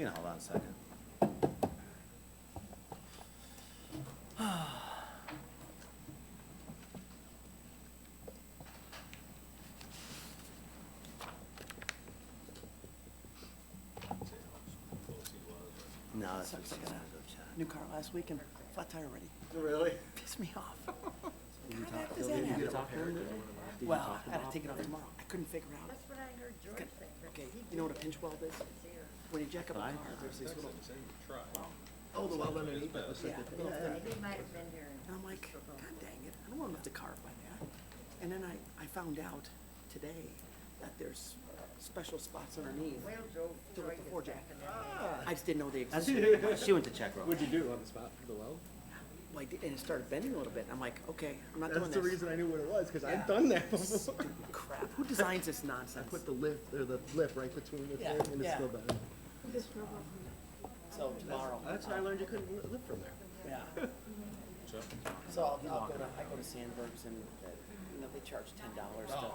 can hold on a second. No, that's Sucks, what I she's got gonna go check. New car last week and flat tire already. Really? Pissed me off. Did you How talk the heck does to that him? happen? Did you talk to him? Did you Well, talk I had to about take it off tomorrow. I couldn't figure out. That's what I heard George say. but Okay, he you know what a didn't pinch weld is? hear. When you jack up a Fine. car, there's these little, Oh, the weld underneath that was yeah, little yeah. thing. He might have been here. And I'm like, God dang it, I don't want enough to carve by that. And then I found out today that there's special spots underneath. Well, Joe, To Troy what the gets forger. back in that. I just didn't know they That's- existed. She went to check real What'd quick. you do on the spot, the weld? Well, I did, and it started bending a little bit. I'm like, okay, I'm not doing That's this. the reason I knew what it was, because Yeah. I've done that before. Stupid crap. Who designs this I nonsense? put the lip, or the lip right between the Yeah, thing, and it's yeah. still bad. So tomorrow. That's how I learned you couldn't lift from there. Yeah. So I go to Sandberg's and, they charge $10 to,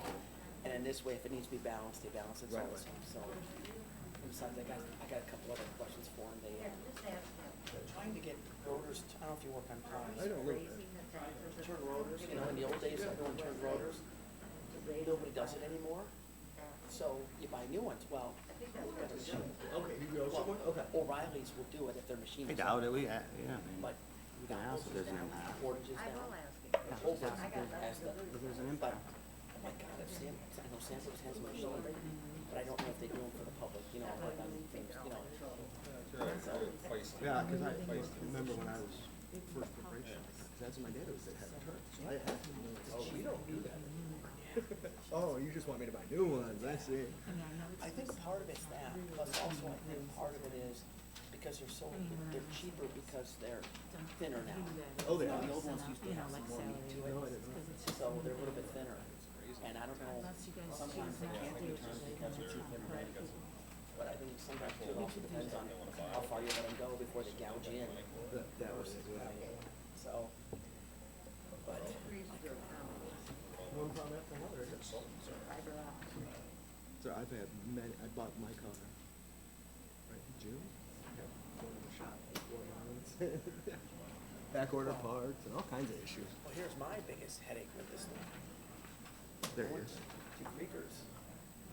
and then this way, if it needs to be balanced, they balance it, so Right, it's, so. And besides, I got a couple other questions for him, Yeah, just ask him. trying to get rotors, I don't know if you work on cars. I don't know. Raising the taxes. Turn rotors, in the old days, everyone turned rotors, nobody does it anymore, so you buy new ones, well, we've got a machine. Okay, you go somewhere? Okay. O'Reilly's will do it if their machine I is. doubt it. Yeah, I mean, But we can got ask if hoses there's an down, impact. portages I down. will ask him. Yeah, hoses I got as the, if there's an but, impact. oh my God, I know Sanford's has a machine, but I don't know if they do them for the public, like on things, So, Yeah, because I remember when I was first preparation, because that's what my dad always said, have a turn. So I had to. Oh, we don't do that. Oh, you just want me to buy new ones, I see. I think part of it's that, plus also I think part of it is because they're cheaper because they're thinner now. Oh, they The are? old ones used to have some more meat to it, so they're a little bit thinner. And I don't know, sometimes they can't be turned because they're too thin already. But I think sometimes too, it also depends on how far you let them go before they gouge in. That was it, yeah. So, but, One problem after another, isn't it? Fiber optic. So I've had many, I bought my car, right, in June. Yeah, going to the shop, 4 months. Back order parts and all kinds of issues. well, here's my biggest headache with this thing. There I it went is. to Creekers,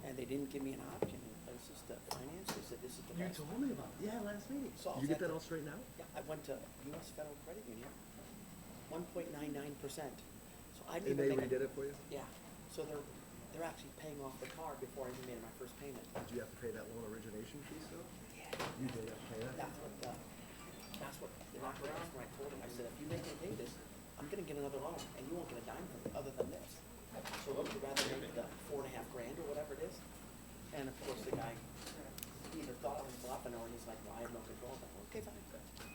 and they didn't give me an option. This is the finance, they said this is the You best. told me about it. Yeah, last meeting. So I Did you was get at that the- all straightened out? Yeah, I went to US Federal Credit Union, 1.99%. So I And didn't they even make redid it for you? Yeah, so they're actually paying off the car before I even made my first payment. Did you have to pay that loan origination fee still? Yeah. You did have to pay that? That's what the operator, that's what I told him. I said, if you make me pay this, I'm gonna get another loan, and you won't get a dime from me other than this. So would you rather make the $4.5 grand or whatever it is? And of course, the guy either thought I was bluffing or he's like, well, I have no control. I'm like, okay, fine.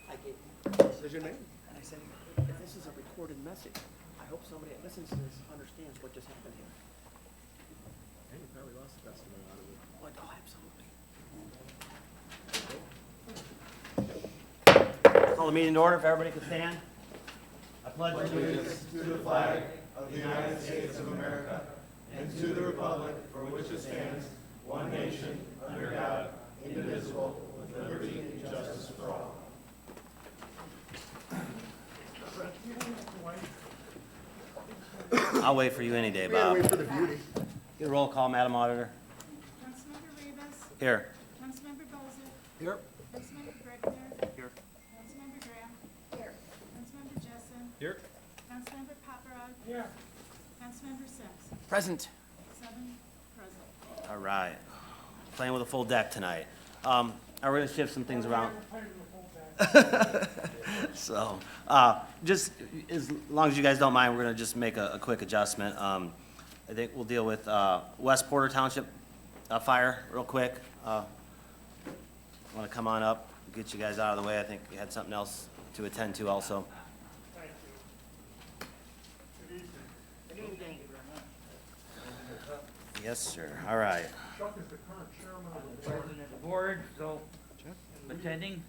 I gave him. Decision made? And I said, if this is a recorded message, I hope somebody that listens to this understands what just happened here. And you probably lost a customer out of it. Like, oh, absolutely. Call the meeting to order. If everybody could stand. I pledge allegiance to the flag of the United States of America and to the republic for which it stands, one nation, under God, indivisible, with liberty and justice for all. I'll wait for you any day, We gotta Bob. wait for the beauty. Get a roll call, Madam Auditor. Councilmember Rivas, Here. Councilmember Bozick, Here. Councilmember Brickner. Here. Councilmember Graham, Here. Councilmember Jessen. Here. Councilmember Paparad. Here. Councilmember Sims, Present. 7 present. All right. Playing with a full deck tonight. We're gonna shift some things around. So, just as long as you guys don't mind, we're gonna just make a quick adjustment. I think we'll deal with, West Porter Township, fire real quick. Wanna come on up, get you guys out of the way. I think you had something else to attend to also. Yes, sir. All right. Chuck is the current chairman of the board. President of the board, so attending.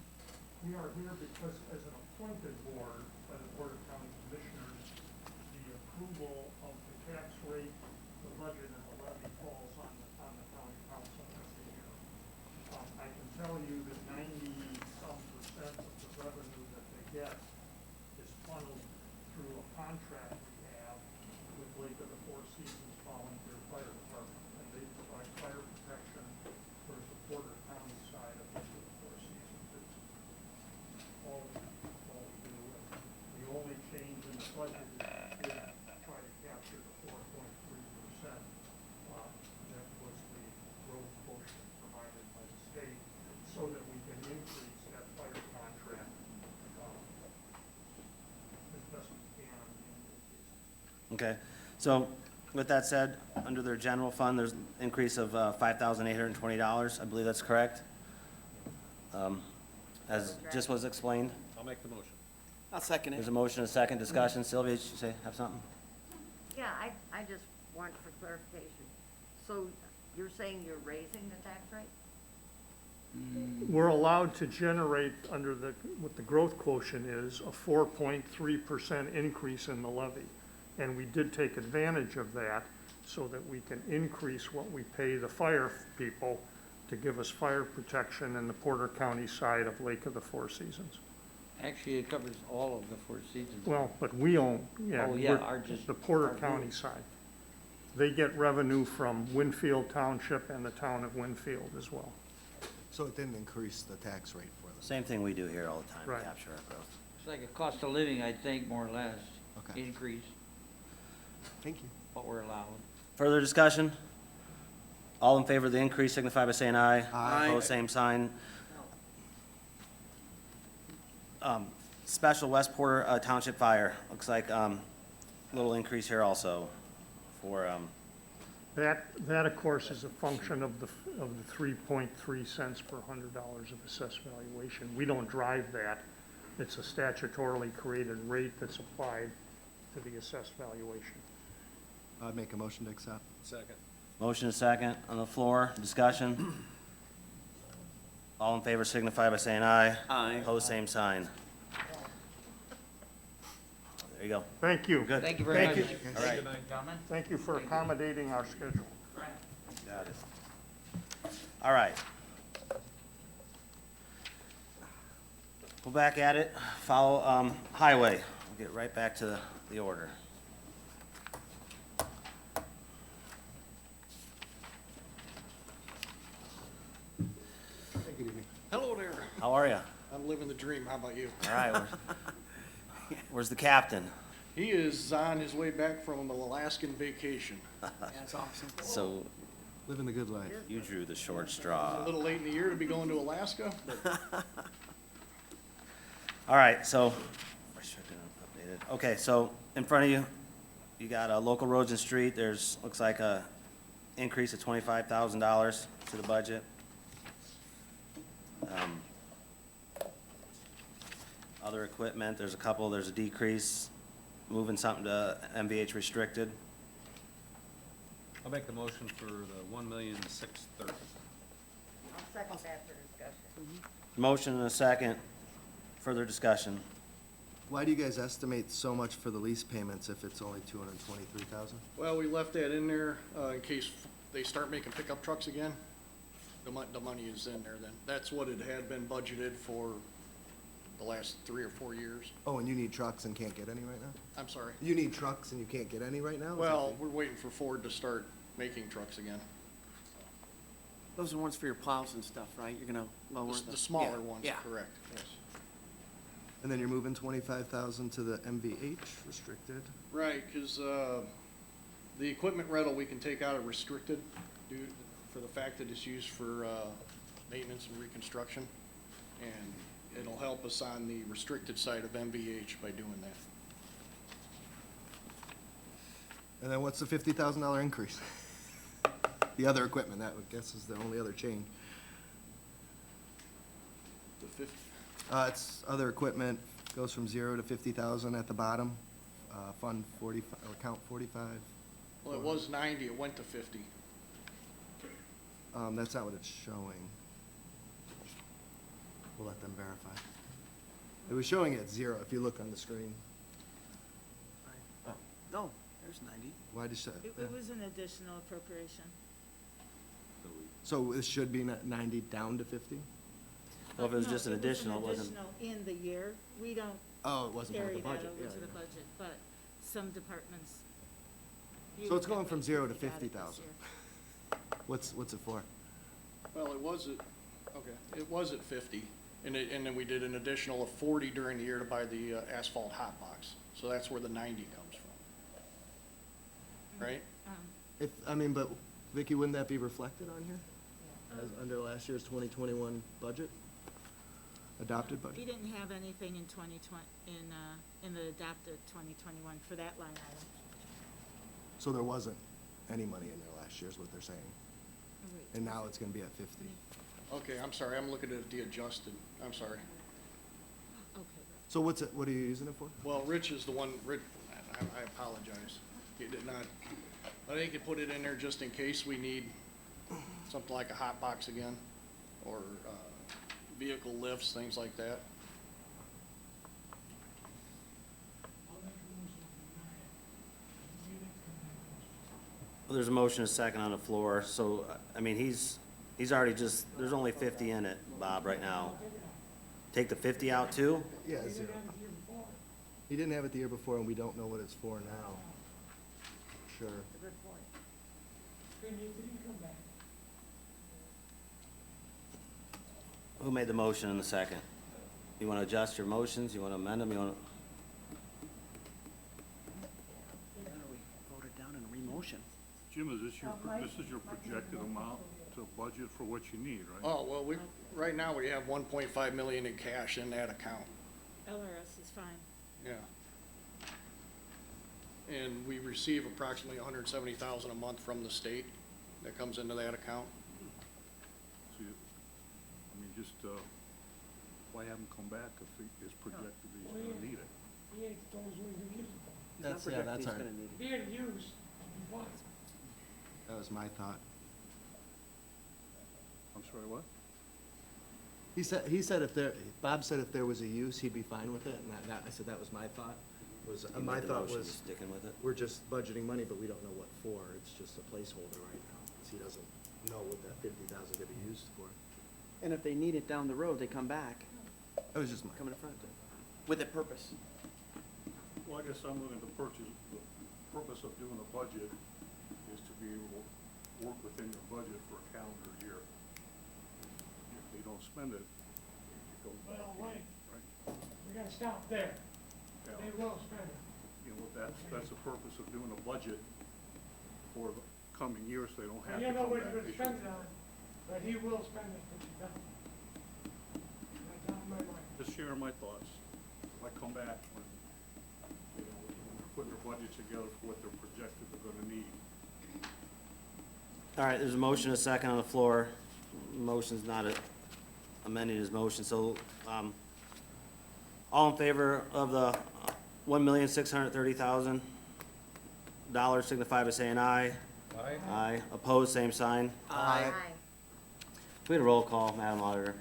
We are here because as an appointed board by the Board of County Commissioners, the approval of the tax rate, the budget, and the levy falls on the county council every year. I can tell you that 90% of the revenue that they get is funneled through a contract we have with Lake of the Four Seasons Volunteer Fire Department. And they provide fire protection for the Porter County side of Lake of the Four Seasons. It's all we do. And the only change in the budget is we did try to capture the 4.3%. That was the growth quotient provided by the state, so that we can increase that fire contract, as best we can in the case. Okay, so with that said, under their general fund, there's an increase of $5,820. I believe that's correct? As just was explained. I'll make the motion. I'll second There's it. a motion, a second discussion. Sylvia, did you say, have something? Yeah, I just want for clarification. So you're saying you're raising the tax rate? We're allowed to generate under the, what the growth quotient is, a 4.3% increase in the levy. And we did take advantage of that so that we can increase what we pay the fire people to give us fire protection in the Porter County side of Lake of the Four Seasons. Actually, it covers all of the Four Seasons. Well, but we own, yeah. Oh, yeah, we're- our just- the Porter our County group. side. They get revenue from Winfield Township and the town of Winfield as well. So it didn't increase the tax rate for them? Same thing we do here all the time, Right. capture our growth. It's like a cost of living, I think, more or less, Okay. increase Thank you. what we're allowed. Further discussion? All in favor of the increase signify by saying aye. Aye. Opposed, same sign. Special West Porter Township Fire, looks like little increase here also for, That, of course, is a function of the 3.3 cents per $100 of assessed valuation. We don't drive that. It's a statutorily created rate that's applied to the assessed valuation. I'd make a motion to accept. Second. motion is second on the floor, discussion. All in favor signify by saying aye. Aye. Opposed, same sign. There you go. Thank you. Good. Thank you very much. Thank you. All right. Gentlemen. Thank you for accommodating our schedule. Got it. All right. Go back at it, follow highway. We'll get right back to the order. Good evening. Hello there. How are you? I'm living the dream. How about you? All right, where's the captain? He is on his way back from an Alaskan vacation. That's awesome. So Living the good life. you drew the short A straw. little late in the year to be going to Alaska, but All right, so, restricted and updated. Okay, so in front of you, you got local roads and street. There's, looks like a increase of $25,000 to the budget. Other equipment, there's a couple, there's a decrease, moving something to MVH restricted. I'll make the motion for the 1,630,000. I'll second that for discussion. Motion and a second, further discussion. Why do you guys estimate so much for the lease payments if it's only 223,000? well, we left that in there in case they start making pickup trucks again. The money is in there then. That's what it had been budgeted for the last 3 or 4 years. Oh, and you need trucks and can't get any right now? I'm sorry. You need trucks and you can't get any right now? Is that Well, the- we're waiting for Ford to start making trucks again. Those are ones for your plows and stuff, right? You're gonna lower The smaller yeah, ones, Yeah. correct, yes. And then you're moving 25,000 to the MVH restricted? Right, because the equipment rental, we can take out of restricted due for the fact that it's used for maintenance and reconstruction. And it'll help us on the restricted side of MVH by doing that. And then what's the $50,000 increase? The other equipment, that would guess is the only other change. The 50, It's other equipment, goes from 0 to 50,000 at the bottom. Fund 45, or account 45. well, it was 90, it went to 50. That's not what it's showing. We'll let them verify. It was showing at 0 if you look on the screen. No, there's 90. Why did you? It was an additional appropriation. So this should be 90 down to 50? Well, if it was No, just an additional, it wasn't. additional in the year, we don't Oh, it wasn't part of carry the that budget, over yeah, to the yeah. budget, but some departments. you So it's would going from definitely 0 to got it this 50,000. year. What's it for? Well, it was it was at 50, and then we did an additional of 40 during the year to buy the asphalt hot box. So that's where the 90 comes from. Right? But Vicky, wouldn't that be reflected on here? As under last year's 2021 budget? Adopted We budget? didn't have anything in 2020, in the adopted 2021 for that line item. So there wasn't any money in there last year is what they're saying. Wait, And now it's gonna be at 50. Okay, I'm sorry, I'm looking at the adjusted, I'm sorry. Okay, So what are you using it for? Well, Rich is the one, I apologize. He did not, I think he put it in there just in case we need something like a hot box again, or vehicle lifts, things like that. Well, there's a motion, a second on the floor, so, I mean, he's already just, there's only 50 in it, Bob, right now. Take the 50 out too? Yeah, 0. He didn't have it the year before, and we don't know what it's for now. Sure. Good point. Who made the motion in the second? You wanna adjust your motions, you wanna amend them, you wanna? Or we vote it down and remotion. Jim, this is your projected amount to budget for what you need, right? Oh, well, right now we have 1.5 million in cash in that account, LRS is fine. yeah. And we receive approximately 170,000 a month from the state that comes into that account. So why have him come back if it's projected that he's gonna need it? That's He's our, gonna need it. that was my thought. I'm sorry, what? He said Bob said if there was a use, he'd be fine with it, and I said that was my thought. You My made the thought motion, was, you sticking with it? we're just budgeting money, but we don't know what for, it's just a placeholder right now, because he doesn't know what that 50,000 is gonna be used for. And if they need it down the road, they come back, That was just my. come in front, with a purpose. Well, I guess I'm looking at the purpose of doing a budget is to be able to work within your budget for a calendar year. If they don't spend it, it goes back. Well, wait, Right? we gotta stop there. Yeah. They will spend it. You know, that's the purpose of doing a budget for the coming year, so they don't have You to know come what back. you're They gonna should- spend it on, but he will spend it if he doesn't. That's on my mind. Just sharing my thoughts. I come back when, when they're putting their budgets together for what they're projected they're gonna need. All right, there's a motion, a second on the floor. Motion's not amending his motion, so, all in favor of the $1,630,000 signify by saying aye. Aye. Aye. Opposed, same sign. Aye. We had a roll call, Madam Auditor.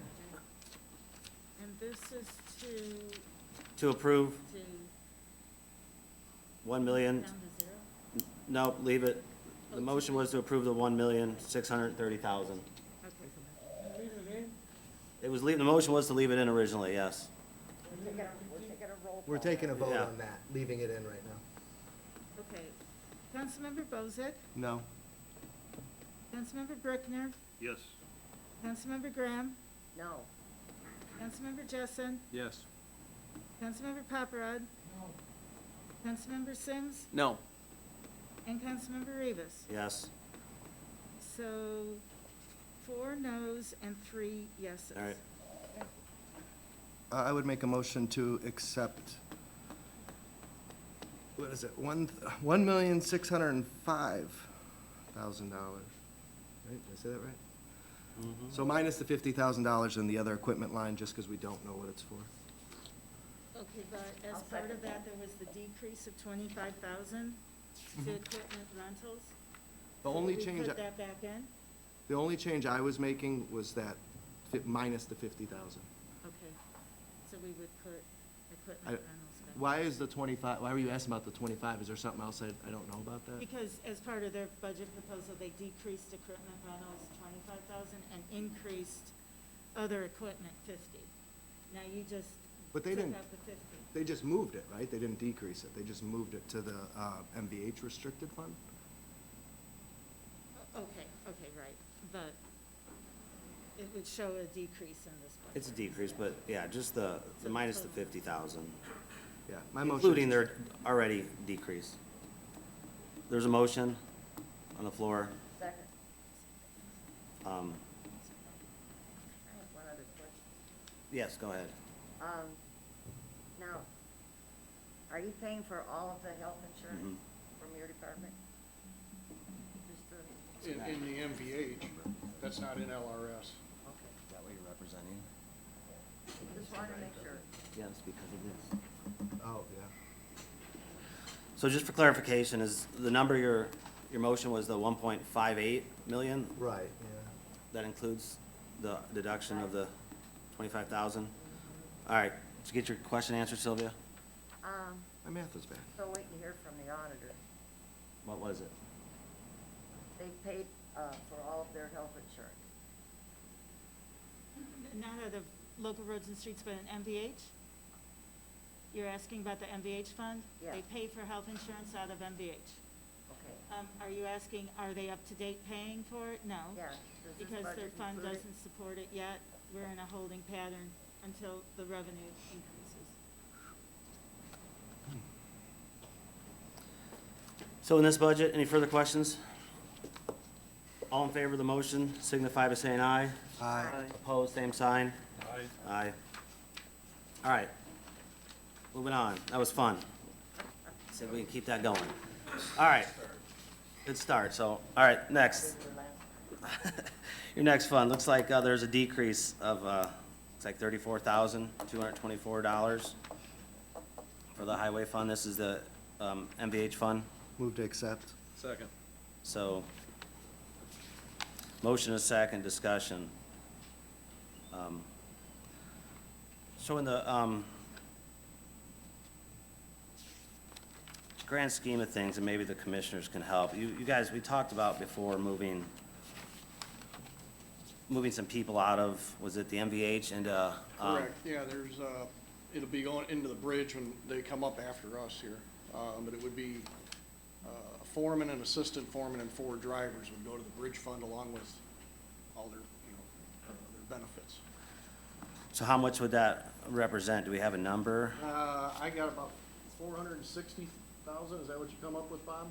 And this is to To approve, 1 million, down to 0? no, leave it. The motion was to approve the 1,630,000. Okay. Leave it in. The motion was to leave it in originally, yes. We're taking a roll call. We're taking a vote Yeah. on that, leaving it in right now. Okay. Councilmember Bozick, No. Councilmember Brickner, Yes. Councilmember Graham, No. Councilmember Jessen, Yes. Councilmember Paparad, Councilmember Sims, No. and Councilmember Rivas. Yes. So 4 noes and 3 yeses. All right. I would make a motion to accept, what is it, $1,605,000. Right, did I say that right? So minus the $50,000 in the other equipment line, just because we don't know what it's for. Okay, but as I'll part of second that, there was the decrease of 25,000 to equipment rentals. The So only we change, put that back in? the only change I was making was that minus the 50,000. Okay, so we would put equipment I- rentals back. Why is the 25, why were you asking about the 25? Is there something else I don't know about that? Because as part of their budget proposal, they decreased equipment rentals 25,000 and increased other equipment 50. Now you just But they took didn't- out the 50. They just moved it, right? They didn't decrease it. They just moved it to the MVH restricted fund? Okay, right, but it would show a decrease in this budget. It's a decrease, but yeah, just the minus the 50,000, Yeah, my motion. including their already decrease. There's a motion on the floor. Second. I have one other question. Yes, go ahead. Now, are you paying for all of the health insurance Mhm. from your department? Just the, In the MVH, that's not in LRS. Is that what you're representing? just wanted to make sure. Yes, because it is. Oh, yeah. So just for clarification, is the number your motion was the 1.58 million? Right, yeah. That includes the deduction of the 25,000? All right, did you get your question answered, Sylvia? My math was bad. Still waiting to hear from the auditor. What was it? They paid, for all of their health insurance. Not out of local roads and streets, but an MVH? You're asking about the MVH fund? Yeah. They pay for health insurance out of MVH. Okay. Are you asking, are they up to date paying for it? No. Yeah. Does this Because their budget fund include it? doesn't support it yet. We're in a holding pattern until the revenue increases. So in this budget, any further questions? All in favor of the motion signify by saying aye. Aye. Opposed, same sign. Aye. All right. Moving on. That was fun. See if we can keep that going. All right. Good start. So, all right, next. Your next fund, looks like there's a decrease of, it's like $34,224 for the highway fund. This is the MVH fund. Move to accept. Second. So, motion is second, discussion. So in the grand scheme of things, and maybe the commissioners can help, you guys, we talked about before moving some people out of, was it the MVH into? Correct, yeah, there's, it'll be going into the bridge when they come up after us here. But it would be a foreman, an assistant foreman, and 4 drivers would go to the bridge fund along with all their, their benefits. So how much would that represent? Do we have a number? I got about 460,000, is that what you come up with, Bob?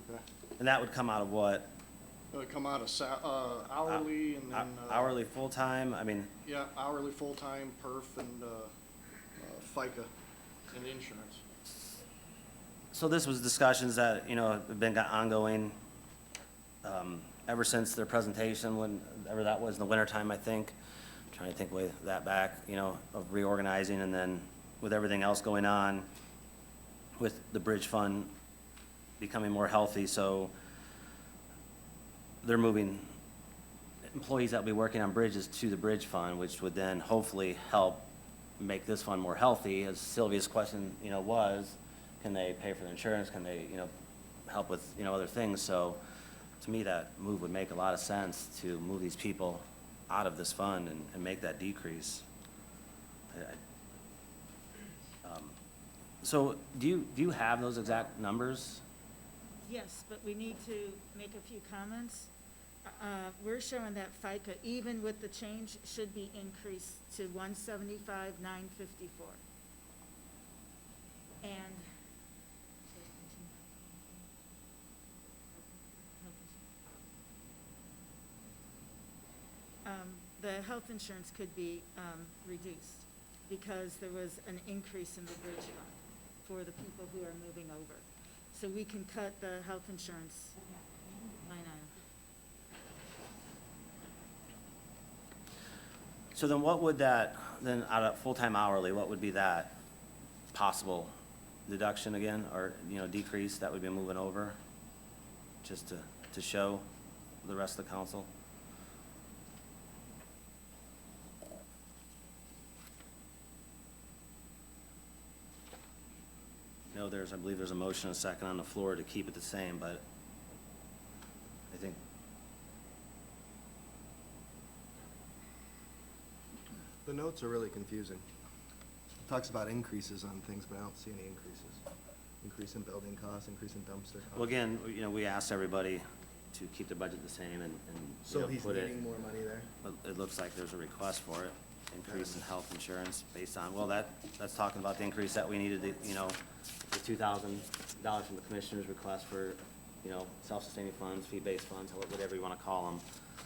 Okay. And that would come out of what? Come out of hourly and then. Hourly, full-time? I mean, Yeah, hourly, full-time, perf, and FICA and insurance. so this was discussions that, have been ongoing ever since their presentation, whenever that was in the wintertime, I think. Trying to think way that back, of reorganizing, and then with everything else going on with the bridge fund becoming more healthy, so they're moving employees that'll be working on bridges to the bridge fund, which would then hopefully help make this fund more healthy, as Sylvia's question, was, can they pay for the insurance, can they, help with, other things, so to me, that move would make a lot of sense to move these people out of this fund and make that decrease. So do you have those exact numbers? Yes, but we need to make a few comments. We're showing that FICA, even with the change, should be increased to 175,954. And the health insurance could be reduced because there was an increase in the bridge fund for the people who are moving over. So we can cut the health insurance line item. So then what would that, then out of full-time hourly, what would be that possible deduction again, or, decrease that would be moving over? Just to show the rest of the council? I believe there's a motion and a second on the floor to keep it the same, but I think The notes are really confusing. It talks about increases on things, but I don't see any increases. Increase in building costs, increase in dumpster costs. Well, again, you know, we asked everybody to keep the budget the same and, you So know, he's put it. needing more money there? But it looks like there's a request for it, increase in health insurance based on, well, that's talking about the increase that we needed, you know, the $2,000 from the commissioner's request for, you know, self-sustaining funds, fee-based funds, whatever you wanna call them.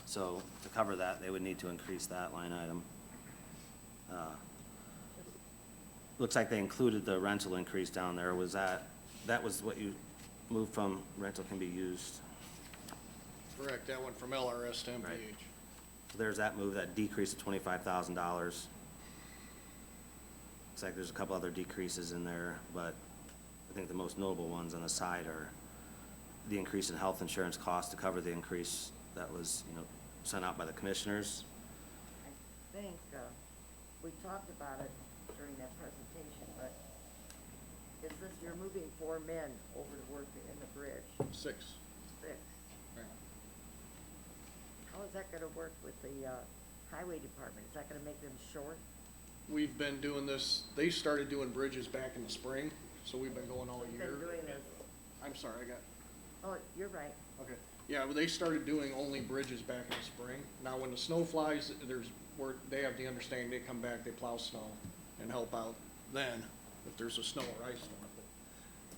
So to cover that, they would need to increase that line item. Looks like they included the rental increase down there. Was that was what you moved from rental can be used? Correct, that went from LRS to MPH. Right. So there's that move, that decrease of $25,000. Looks like there's a couple other decreases in there, but I think the most notable ones on the side are the increase in health insurance costs to cover the increase that was, you know, sent out by the commissioners. I think, we talked about it during that presentation, but is this, you're moving 4 men over to work in the bridge, 6. 6. Right. How is that gonna work with the, highway department? Is that gonna make them short? We've been doing this, they started doing bridges back in the spring, so we've been going all You've year. been doing this, I'm sorry, I got, oh, you're right. okay. Yeah, well, they started doing only bridges back in the spring. Now, when the snow flies, they have the understanding, they come back, they plow snow and help out then, if there's a snow or ice storm.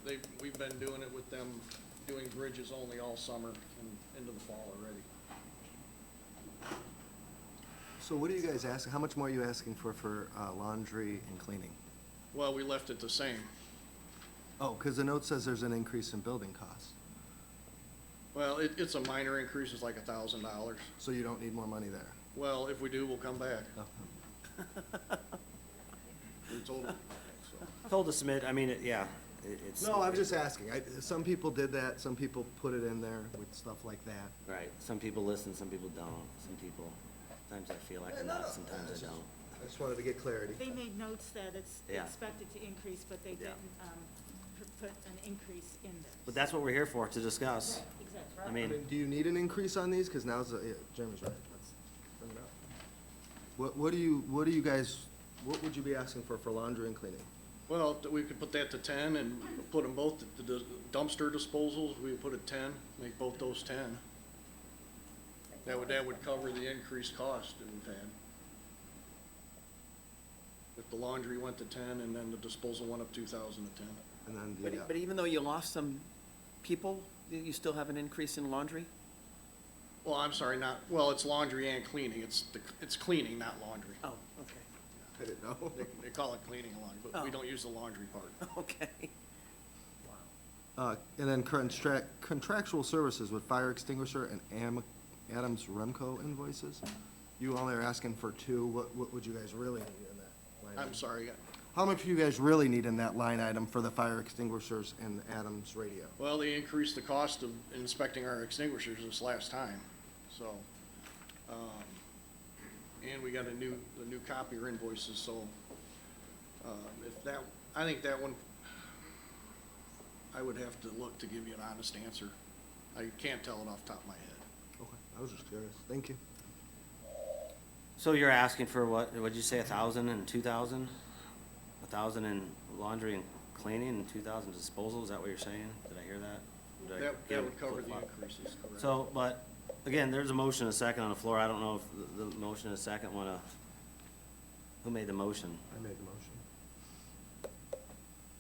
But we've been doing it with them, doing bridges only all summer and into the fall already. So what are you guys asking, how much more are you asking for laundry and cleaning? Well, we left it the same. Oh, because the note says there's an increase in building costs, Well, it's a minor increase, it's like $1,000. so you don't need more money there. Well, if we do, we'll come back. Oh. We told them, so. Told to submit, I mean, it's. No, I'm just asking. Some people did that, some people put it in there with stuff like that. Right, some people listen, some people don't, some people, sometimes I feel like I'm not, sometimes I don't. I just wanted to get clarity. They made notes that it's Yeah. expected to increase, but they Yeah. didn't, put an increase in there. But that's what we're here for, to discuss. Exactly. I I mean, mean, do you need an increase on these? Because now's, Jeremy's right, let's bring it up. What would you be asking for laundry and cleaning? Well, we could put that to 10 and put them both, the dumpster disposals, we would put it 10, make both those 10. That would cover the increased cost that we've had. If the laundry went to 10 and then the disposal went up 2,000 to 10. And then But even though you lost some people, you still have an increase in laundry? Well, I'm sorry, it's laundry and cleaning, it's cleaning, not laundry. Oh, okay, I didn't know. They call it cleaning and laundry, but we Oh. don't use the laundry part. okay. And then contractual services with fire extinguisher and Adams Remco invoices. You only are asking for 2. What would you guys really need in that line item? I'm sorry, How much do you guys really need in that line item for the fire extinguishers and Adams radio? well, they increased the cost of inspecting our extinguishers this last time, so, and we got the new copier invoices, so, I think that one, I would have to look to give you an honest answer. I can't tell it off the top of my head. Okay, I was just curious. Thank you. so you're asking for what, what'd you say, 1,000 and 2,000? 1,000 in laundry and cleaning and 2,000 disposal, is that what you're saying? Did I hear that? Did I That get would it cover the flip-flopped? increases, correct? So, but, again, there's a motion and a second on the floor, I don't know if the motion and a second who made the motion? I made the motion.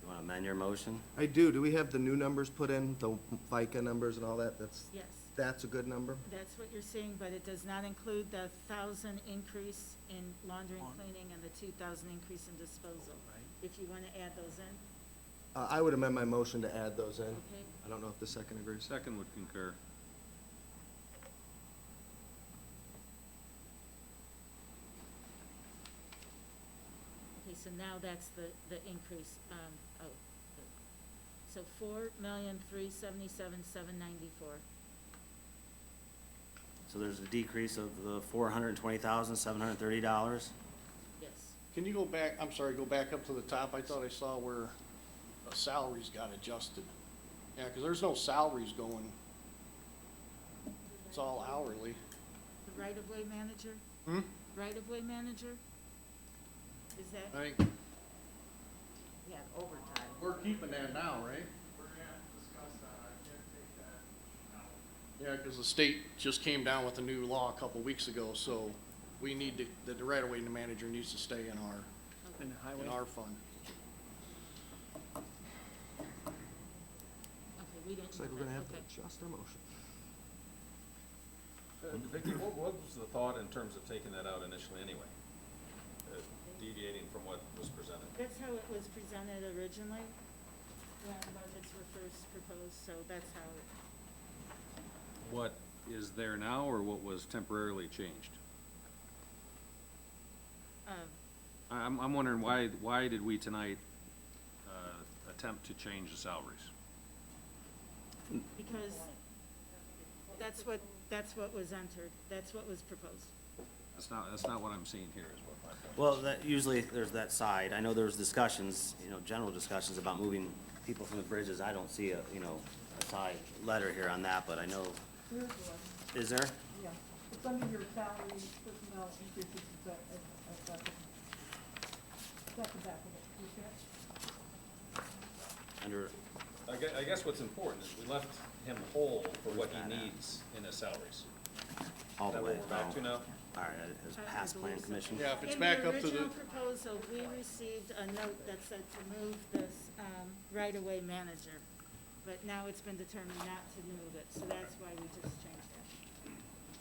You wanna amend your motion? I do. Do we have the new numbers put in, the FICA numbers and all that? Yes, That's a good number? that's what you're seeing, but it does not include the 1,000 increase in laundry and cleaning and the 2,000 increase in disposal. If you wanna add those in, I would amend my motion to add those in. okay? I don't know if the second agrees. Second would concur. Okay, so now that's the increase, so 4,377,794. So there's a decrease of the $420,730. Yes. Can you go back up to the top? I thought I saw where salaries got adjusted. Yeah, because there's no salaries going. It's all hourly. The right-of-way manager? Hmm? Right-of-way manager? Is that, I think Yeah, overtime. we're keeping that now, right? We're gonna discuss that, I can't take that out. Yeah, because the state just came down with a new law a couple weeks ago, so we need to, the right-of-way manager needs to stay in In the highway. our fund. okay, we didn't. Looks like do we're gonna that, have to okay. adjust our motion. Vicki, what was the thought in terms of taking that out initially anyway? Deviating from what was presented? That's how it was presented originally, when budgets were first proposed, so that's how it, What is there now, or what was temporarily changed? I'm wondering why did we tonight, attempt to change the salaries? because that's what was entered, that's what was proposed. That's not what I'm seeing here, is what my point. Well, that, usually there's that side. I know there was discussions, general discussions about moving people from the bridges. I don't see a side letter here on that, but I know, There's one, is there? yeah. It's under your salary, personnel increases, it's at the back of it. You see it? Under, I guess what's important is we left him whole for what he needs in his salaries. all the Is that way what we're back to down. now? All right, it's I past plan believe so. commission. Yeah, if it's back up to In the the, original proposal, we received a note that said to move this, right-of-way manager, but now it's been determined not to move it, so that's why we just changed it.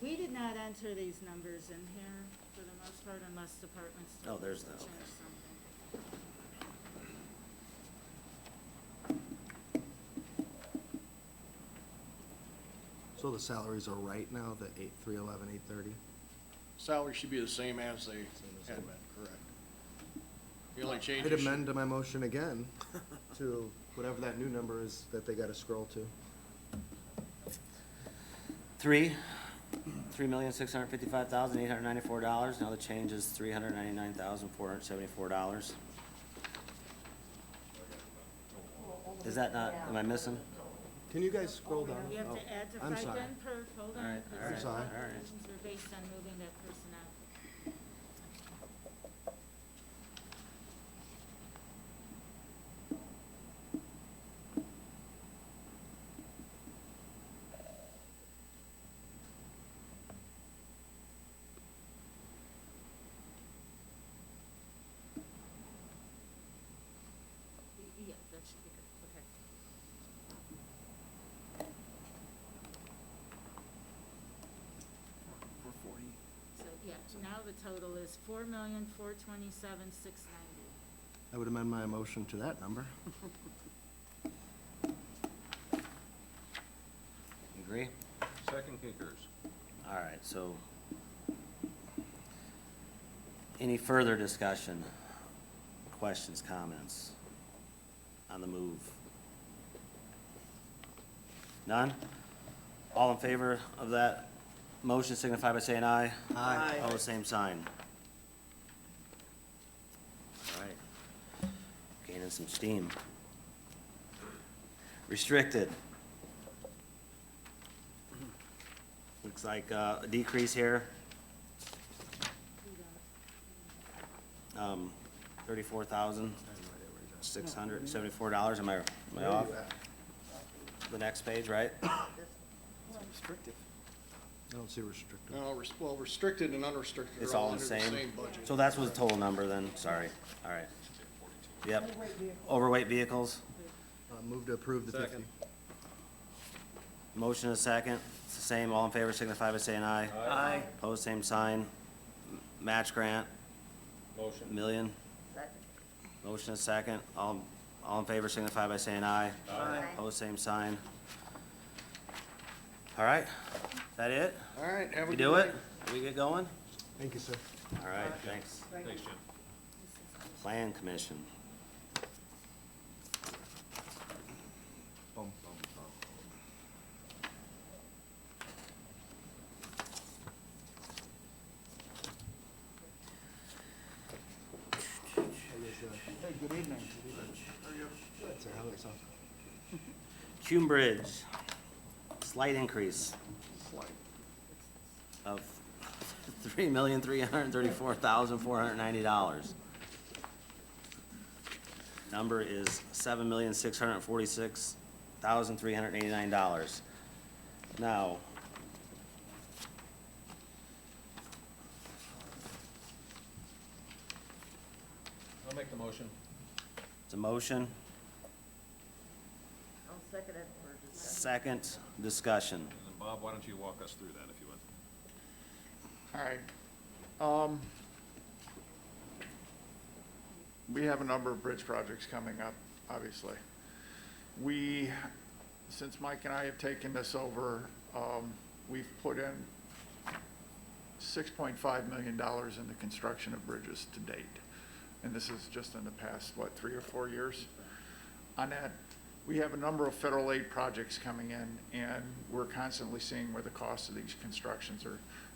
We did not enter these numbers in here for the most part unless departments Oh, told there's us to the- okay. change something. So the salaries are right now, the 311, 830? salary should be the same as they had been, correct? The only change I'd is should- amend my motion again to whatever that new number is that they gotta scroll to. $3,655,894. Now the change is $399,474. Is that not, am I missing? Can you guys scroll down? You have Oh, to add to I'm sorry. FICA per, hold on. All right, because all right, the sorry. all right. calculations were based on moving that person out. Yeah, that should be good, okay. So, yeah, now the total is 4,427,690. I would amend my motion to that number. You agree? Second concurs. All right, so any further discussion, questions, comments on the move? None? All in favor of that motion signify by saying aye. Aye. All the same sign. All right. Gaining some steam. Restricted. Looks like a decrease here. $34,674. Am I off? The next page, right? Restrictive. I don't see restricted. No, well, restricted and unrestricted It's are all all the under the same? same budget. So that's what the total number then, sorry. All right. Yep. Overweight vehicles. Move to approve the 50. Second. Motion is second. It's the same. All in favor signify by saying aye. Aye. Opposed, same sign. Match grant, Motion. million. Second. Motion is second. All in favor signify by saying aye. Aye. Opposed, same sign. All right. Is that it? All right, have a We good do night. it? We get going? Thank you, sir. All right, thanks. Thanks, Jim. Plan Commission. Bum, bum, bum. Hey, good evening. Good, sir. How about yourself? Cume Bridge, slight increase of $3,334,490. Number is $7,646,389. Now, I'll make the motion. it's a motion, I'll second it for discussion. second discussion. And then Bob, why don't you walk us through that if you would? All right. We have a number of bridge projects coming up, obviously. Since Mike and I have taken this over, we've put in $6.5 million in the construction of bridges to date. And this is just in the past, 3 or 4 years? On that, we have a number of federal aid projects coming in, and we're constantly seeing where the cost of these constructions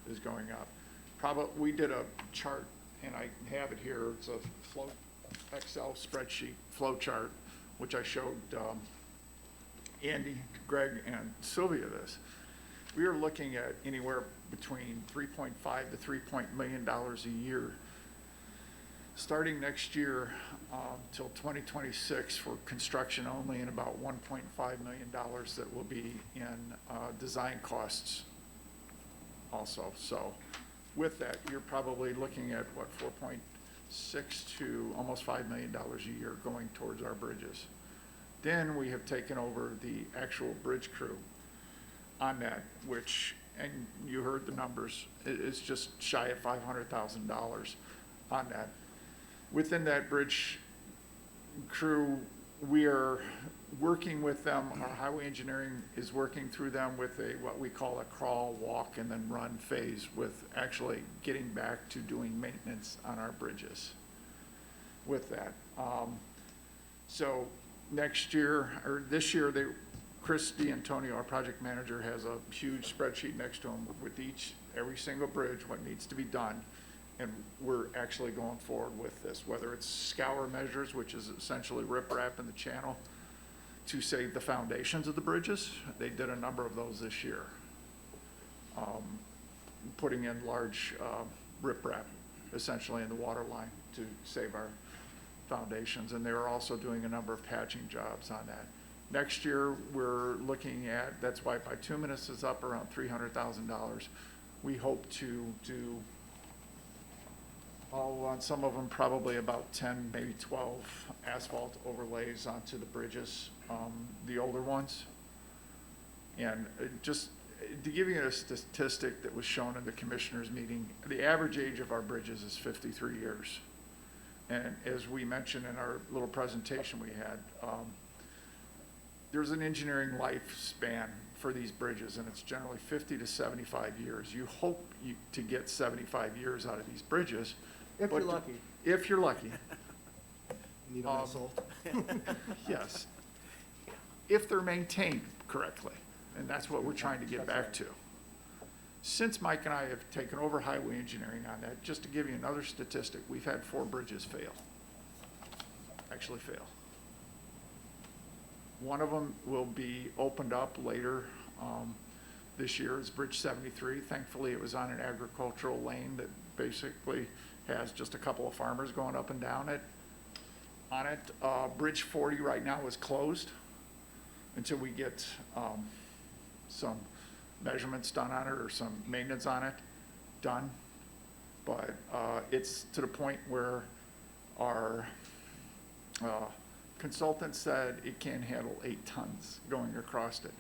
is going up. We did a chart, and I have it here. It's a Excel spreadsheet flow chart, which I showed Andy, Greg, and Sylvia this. We are looking at anywhere between $3.5 to $3 million a year, starting next year till 2026 for construction only, and about $1.5 million that will be in design costs also. So with that, you're probably looking at, 4.6 to almost $5 million a year going towards our bridges. Then we have taken over the actual bridge crew on that, which, and you heard the numbers, it's just shy of $500,000 on that. Within that bridge crew, we are working with them. Our highway engineering is working through them with what we call a crawl, walk, and then run phase, with actually getting back to doing maintenance on our bridges with that. So next year, or this year, Chris D'Antonio, our project manager, has a huge spreadsheet next to him with every single bridge, what needs to be done. And we're actually going forward with this, whether it's scour measures, which is essentially riprap in the channel to save the foundations of the bridges. They did a number of those this year. Putting in large riprap essentially in the water line to save our foundations. And they were also doing a number of patching jobs on that. Next year, we're looking at, that's why bituminous is up around $300,000. We hope to do, on some of them, probably about 10, maybe 12 asphalt overlays onto the bridges, the older ones. And just to give you a statistic that was shown in the commissioners meeting, the average age of our bridges is 53 years. And as we mentioned in our little presentation we had, there's an engineering lifespan for these bridges, and it's generally 50 to 75 years. You hope to get 75 years out of these bridges. If you're lucky. If you're lucky. Need a little salt. Yes. If they're maintained correctly, and that's what we're trying to get back to. Since Mike and I have taken over highway engineering on that, just to give you another statistic, we've had 4 bridges actually fail. One of them will be opened up later this year. It's Bridge 73. Thankfully, it was on an agricultural lane that basically has just a couple of farmers going up and down it. On it, Bridge 40 right now is closed until we get some measurements done on it or some maintenance on it done. But it's to the point where our consultant said it can handle 8 tons going across it.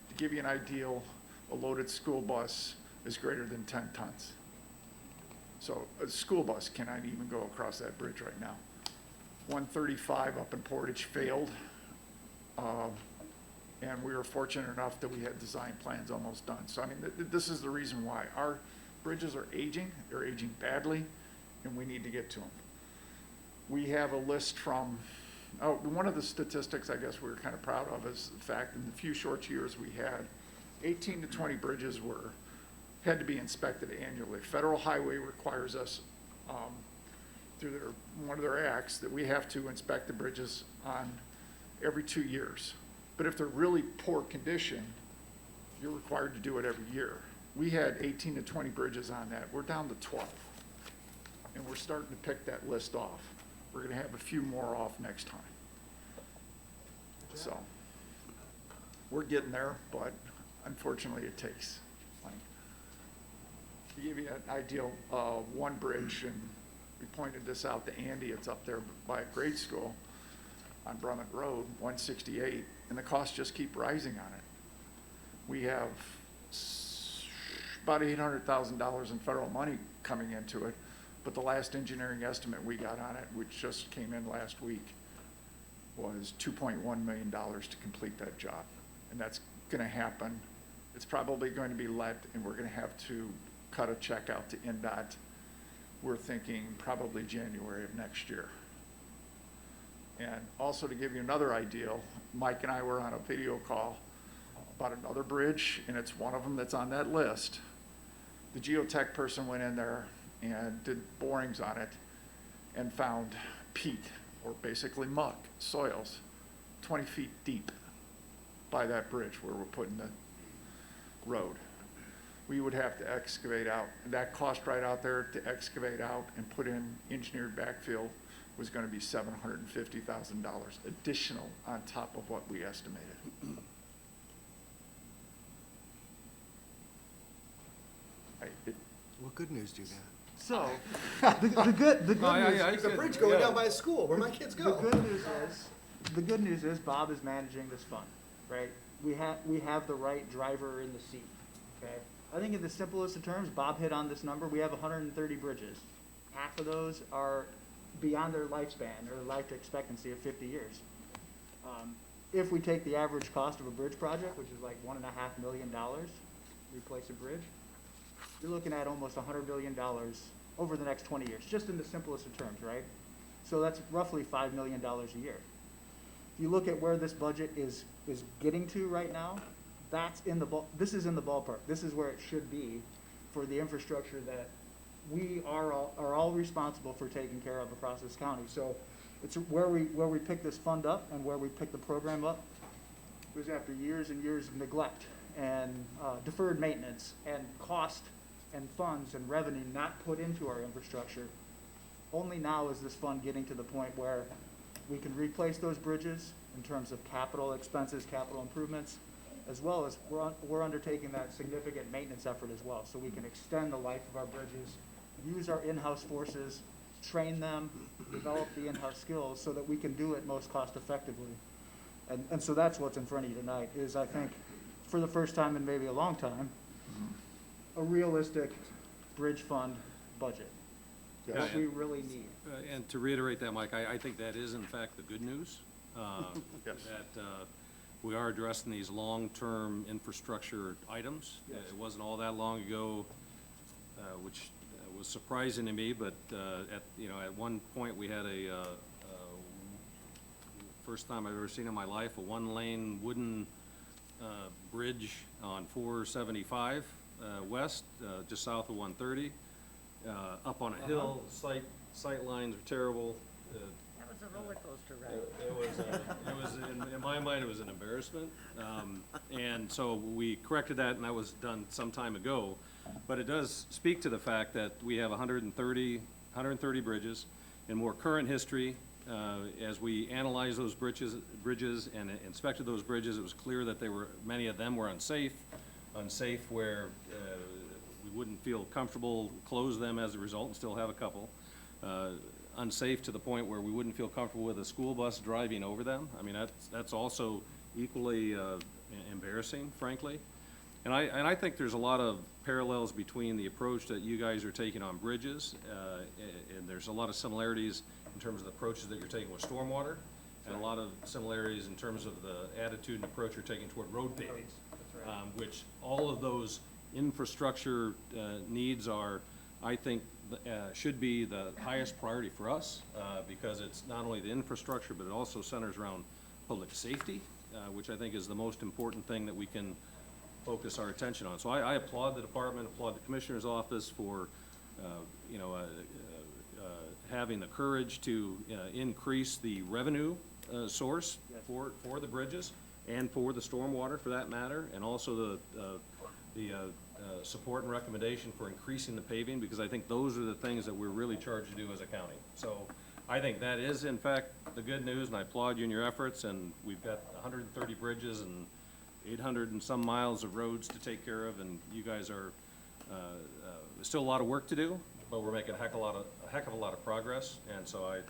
To give you an idea, a loaded school bus is greater than 10 tons. So a school bus cannot even go across that bridge right now. 135 up in Portage failed. And we were fortunate enough that we had design plans almost done. So I mean, this is the reason why. Our bridges are aging, they're aging badly, and we need to get to them. We have a list from, one of the statistics I guess we were kind of proud of is the fact in the few short years we had, 18 to 20 bridges had to be inspected annually. Federal Highway requires us, through one of their acts, that we have to inspect the bridges on every 2 years. But if they're really poor condition, you're required to do it every year. We had 18 to 20 bridges on that. We're down to 12. And we're starting to pick that list off We're gonna have a few more off next time. So, we're getting there, but unfortunately it takes, like, to give you an idea, one bridge, and we pointed this out to Andy, it's up there by a grade school on Brummett Road, 168, and the costs just keep rising on it. We have about $800,000 in federal money coming into it, but the last engineering estimate we got on it, which just came in last week, was $2.1 million to complete that job. And that's gonna happen. It's probably going to be let, and we're gonna have to cut a check out to NDOT. We're thinking probably January of next year. And also to give you another idea, Mike and I were on a video call about another bridge, and it's one of them that's on that list. The geotech person went in there and did borings on it and found peat, or basically muck, soils, 20 feet deep by that bridge where we're putting the road. We would have to excavate out, and that cost right out there to excavate out and put in engineered backfill was gonna be $750,000 additional on top of what we estimated. What good news do you got? So, The good Oh, yeah, news, yeah, there's a yeah. bridge going Yeah. down by a school where my kids The go. good news is Bob is managing this fund, right? We have the right driver in the seat, okay? I think in the simplest of terms, Bob hit on this number, we have 130 bridges. Half of those are beyond their lifespan, or life expectancy of 50 years. If we take the average cost of a bridge project, which is like $1.5 million, replace a bridge, you're looking at almost $100 billion over the next 20 years, just in the simplest of terms, right? So that's roughly $5 million a year. If you look at where this budget is getting to right now, that's this is in the ballpark. This is where it should be for the infrastructure that we are all responsible for taking care of across this county. So it's where we pick this fund up and where we pick the program up was after years and years of neglect and deferred maintenance and cost and funds and revenue not put into our infrastructure. Only now is this fund getting to the point where we can replace those bridges in terms of capital expenses, capital improvements, as well as we're undertaking that significant maintenance effort as well, so we can extend the life of our bridges, use our in-house forces, train them, develop the in-house skills so that we can do it most cost effectively. And so that's what's in front of you tonight, is I think, for the first time in maybe a long time, a realistic bridge fund budget. Yeah, What we really need. And to reiterate that, Mike, I think that is in fact the good news. Yes. That we are addressing these long-term infrastructure items. Yes. It wasn't all that long ago, which was surprising to me, but at one point, we had first time I've ever seen in my life, a one-lane wooden bridge on 475 west, just south of 130, up on a hill. Sight lines were terrible. That was a roller coaster ride. It was in my mind, it was an embarrassment. And so we corrected that, and that was done some time ago. But it does speak to the fact that we have 130 bridges. In more current history, as we analyzed those bridges and inspected those bridges, it was clear that many of them were unsafe where we wouldn't feel comfortable close them as a result, and still have a couple. Unsafe to the point where we wouldn't feel comfortable with a school bus driving over them. I mean, that's also equally embarrassing, frankly. And I think there's a lot of parallels between the approach that you guys are taking on bridges, and there's a lot of similarities in terms of the approaches that you're taking with stormwater, and a lot of similarities in terms of the attitude and approach you're taking toward road paving. Which all of those infrastructure needs are, I think, should be the highest priority for us, because it's not only the infrastructure, but it also centers around public safety, which I think is the most important thing that we can focus our attention on. So I applaud the department, applaud the commissioner's office for, having the courage to increase the revenue source for the bridges and for the stormwater, for that matter, and also the support and recommendation for increasing the paving, because I think those are the things that we're really charged to do as a county. So I think that is in fact the good news, and I applaud you in your efforts, and we've got 130 bridges and 800 and some miles of roads to take care of, and you guys are, there's still a lot of work to do, but we're making a heck of a lot of progress, and so I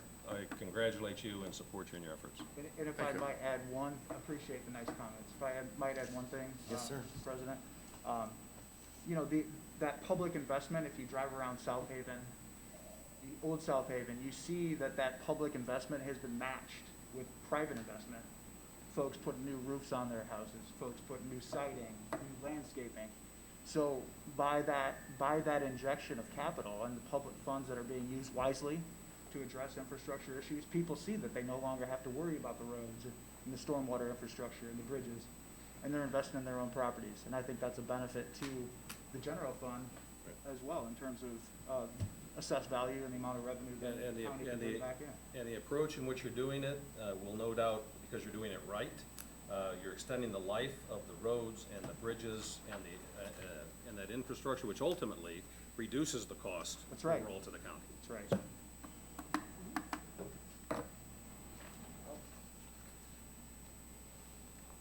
congratulate you and support you in your efforts. And if I might add one, I appreciate the nice comments. If I might add one thing. Yes, sir. Mr. President. You know, that public investment, if you drive around South Haven, the old South Haven, you see that public investment has been matched with private investment. Folks putting new roofs on their houses, folks putting new siding, new landscaping. So by that injection of capital and the public funds that are being used wisely to address infrastructure issues, people see that they no longer have to worry about the roads and the stormwater infrastructure and the bridges, and they're investing in their own properties. And I think that's a benefit to the general fund as well in terms of assessed value and the amount of revenue that the county can bring back in. And the approach in which you're doing it will no doubt, because you're doing it right, you're extending the life of the roads and the bridges and and that infrastructure, which ultimately reduces the cost That's right. overall to the county. That's right.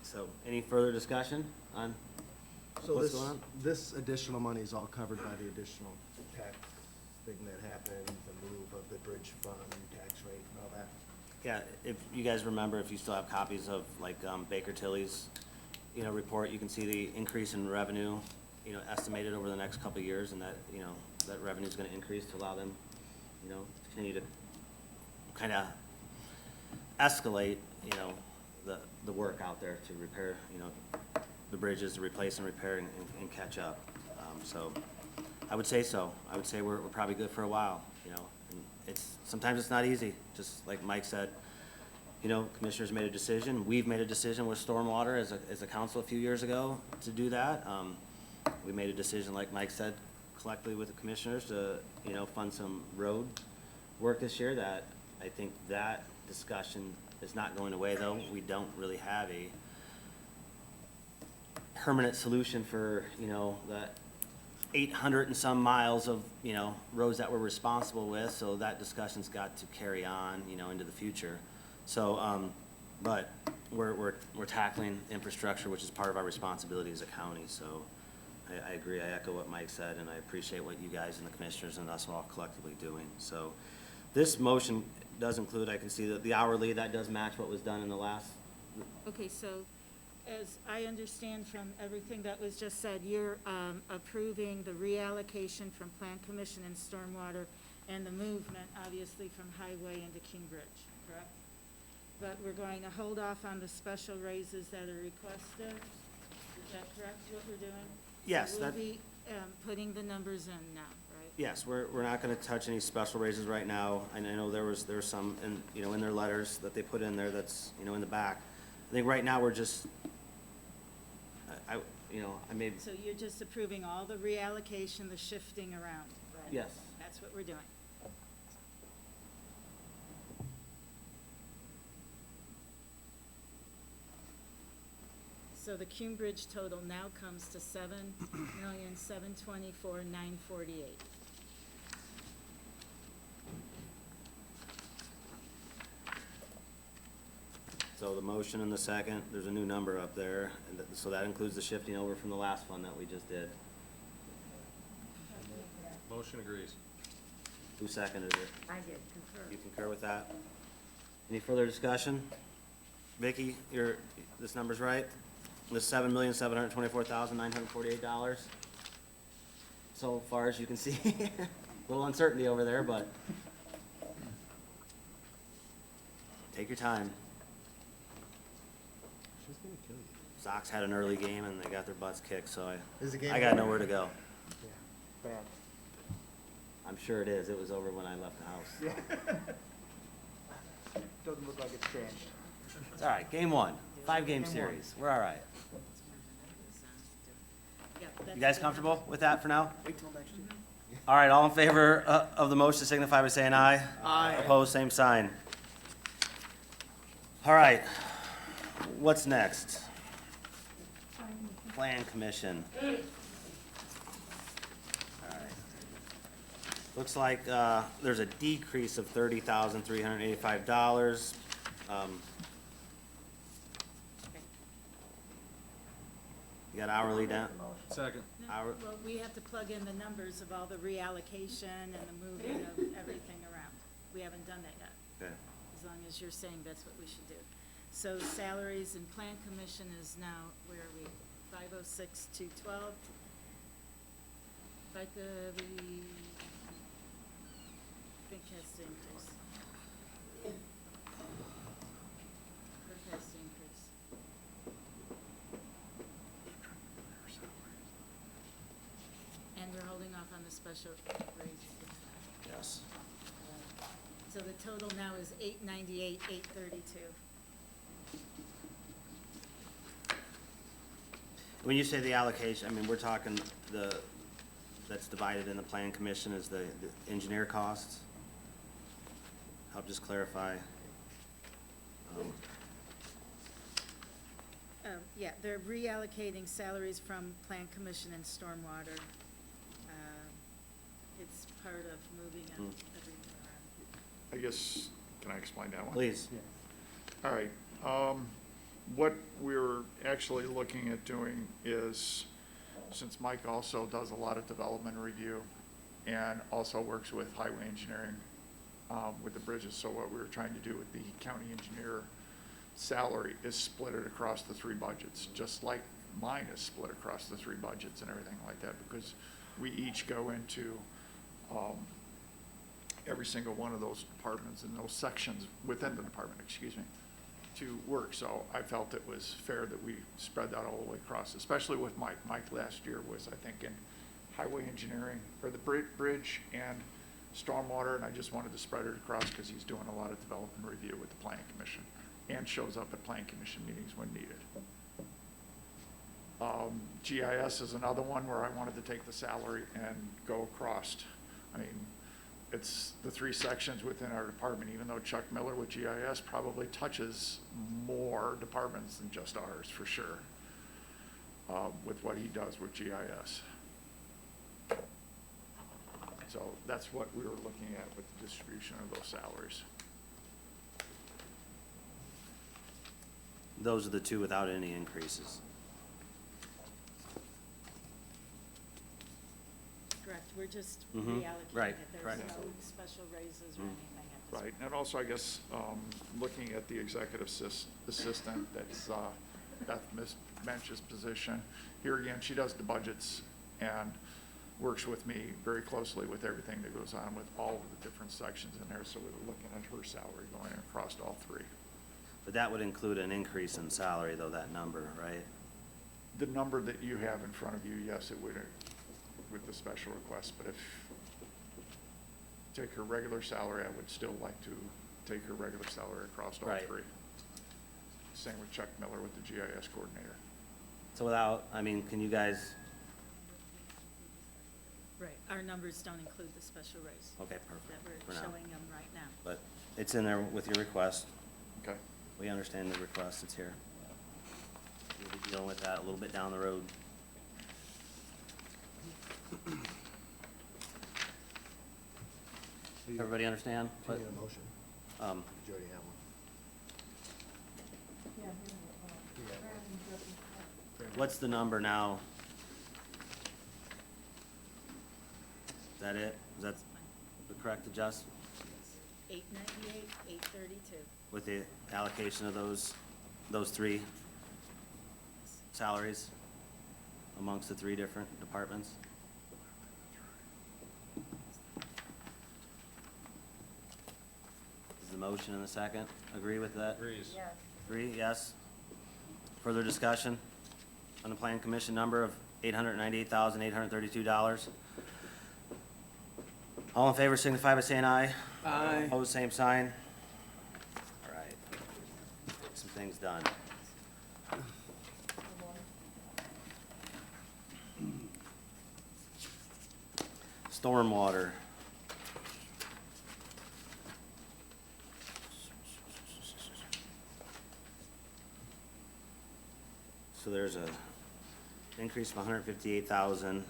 So, any further discussion on So what's this, going on? this additional money is all covered by the additional tax thing that happened, the move of the bridge fund, tax rate and all that? Yeah, if you guys remember, if you still have copies of like Baker Tilly's, report, you can see the increase in revenue, estimated over the next couple of years, and that, that revenue is gonna increase to allow them, to continue to kind of escalate, the work out there to repair, the bridges, to replace and repair and catch up. So I would say so. I would say we're probably good for a while, and sometimes it's not easy, just like Mike said. Commissioners made a decision. We've made a decision with stormwater as a council a few years ago to do that. We made a decision, like Mike said, collectively with the commissioners to, fund some road work this year. That, I think that discussion is not going away, though. We don't really have a permanent solution for, the 800 and some miles of, roads that we're responsible with. So that discussion's got to carry on, into the future. So, but we're tackling infrastructure, which is part of our responsibility as a county. So I agree. I echo what Mike said, and I appreciate what you guys and the commissioners and us are all collectively doing. So this motion does include, I can see that the hourly, that does match what was done in the last. Okay, so as I understand from everything that was just said, you're approving the reallocation from Plan Commission and Stormwater and the movement, obviously, from Highway into Kingbridge, correct? But we're going to hold off on the special raises that are requested. Is that correct, what we're doing? Yes, So we'll that- be putting the numbers in now, right? Yes, we're not gonna touch any special raises right now, and I know there was some in, in their letters that they put in there that's, in the back. I think right now we're just, I may, So you're just approving all the reallocation, the shifting around? yes. That's what we're doing. So the Cambridge total now comes to $7,724,948. So the motion and the second, there's a new number up there, and so that includes the shifting over from the last fund that we just did. Motion agrees. Who seconded it? I did concur. You concur with that? Any further discussion? Vicky, this number's right? The $7,724,948? So far as you can see, a little uncertainty over there, but take your time. She's gonna kill you. Sox had an early game and they got their butts kicked, so Is the game I got over? nowhere to go. Yeah. Bad. I'm sure it is. It was over when I left the house. Yeah. Doesn't look like it's changed. It's all right. Game one. 5-game Game series. We're all right. Yeah, You that's guys the comfortable with that for now? Wait till next year. All right, all in favor of the motion signify by saying aye. Aye. Opposed, same sign. All right, what's next? Plan Commission. All right. Looks like, there's a decrease of $30,385. You got hourly down? Second. No, Our- well, we have to plug in the numbers of all the reallocation and the moving of everything around. We haven't done that yet, Okay. as long as you're saying that's what we should do. So salaries and plan commission is now, where are we? 506,212. FICA, we think has to increase. Or has to increase. And we're holding off on the special raises. Yes. So the total now is 898, 832. When you say the allocation, I mean, we're talking that's divided in the plan commission is the engineer costs? Help just clarify. Yeah, they're reallocating salaries from plan commission and stormwater. It's part of moving everything around. I guess, can I explain that one? Please. All right, what we're actually looking at doing is, since Mike also does a lot of development review and also works with highway engineering, with the bridges, so what we were trying to do with the county engineer salary is split it across the three budgets, just like mine is split across the three budgets and everything like that, because we each go into, every single one of those departments and those sections within the department, excuse me, to work. So I felt it was fair that we spread that all the way across, especially with Mike. Mike last year was, I think, in highway engineering, or the bridge and stormwater, and I just wanted to spread it across because he's doing a lot of development review with the planning commission and shows up at planning commission meetings when needed. GIS is another one where I wanted to take the salary and go across. I mean, it's the three sections within our department, even though Chuck Miller with GIS probably touches more departments than just ours, for sure, with what he does with GIS. So that's what we were looking at with the distribution of those salaries. Those are the two without any increases. Correct, we're just Mhm. reallocating Right, it. There's correct. no special raises or anything at this Right, point. and also, I guess, looking at the executive assistant, that's Beth Mensch's position. Here again, she does the budgets and works with me very closely with everything that goes on with all of the different sections in there, so we're looking at her salary going across all three. But that would include an increase in salary, though, that number, right? The number that you have in front of you, yes, it would, with the special request, but if, take her regular salary, I would still like to take her regular salary across all Right. three. Same with Chuck Miller with the GIS coordinator. So without, I mean, can you guys, Right, our numbers don't include the special raise okay, that perfect, we're for now. showing them right now. But it's in there with your request. Okay. We understand the request, it's here. We'll be dealing with that a little bit down the road. Everybody understand? Do you need a motion? Um, Did you already have one? Yeah, Yeah. Brad and Jesse. What's the number now? Is that it? Is that the correct adjustment 898, 832. with the allocation of those three salaries amongst the three different departments? Is the motion in the second? Agree with that? Agrees. Yes. Agree, yes. Further discussion on the plan commission number of $898,832? All in favor signify by saying aye. Aye. Opposed, same sign. All right. Get some things done. Stormwater. So there's a increase of 158,000.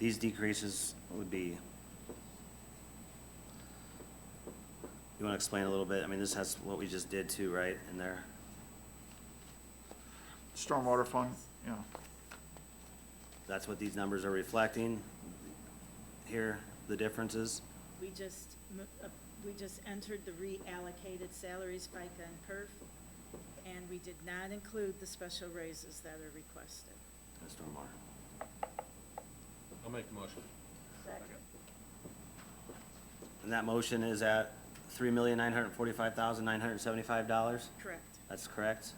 these decreases would be, you wanna explain a little bit? I mean, this has what we just did too, right, in there? Stormwater fund, yeah. That's what these numbers are reflecting here, the differences? We just entered the reallocated salaries, FICA and PERF, and we did not include the special raises that are requested. That's stormwater. I'll make the motion. Second. And that motion is at $3,945,975? Correct. That's correct?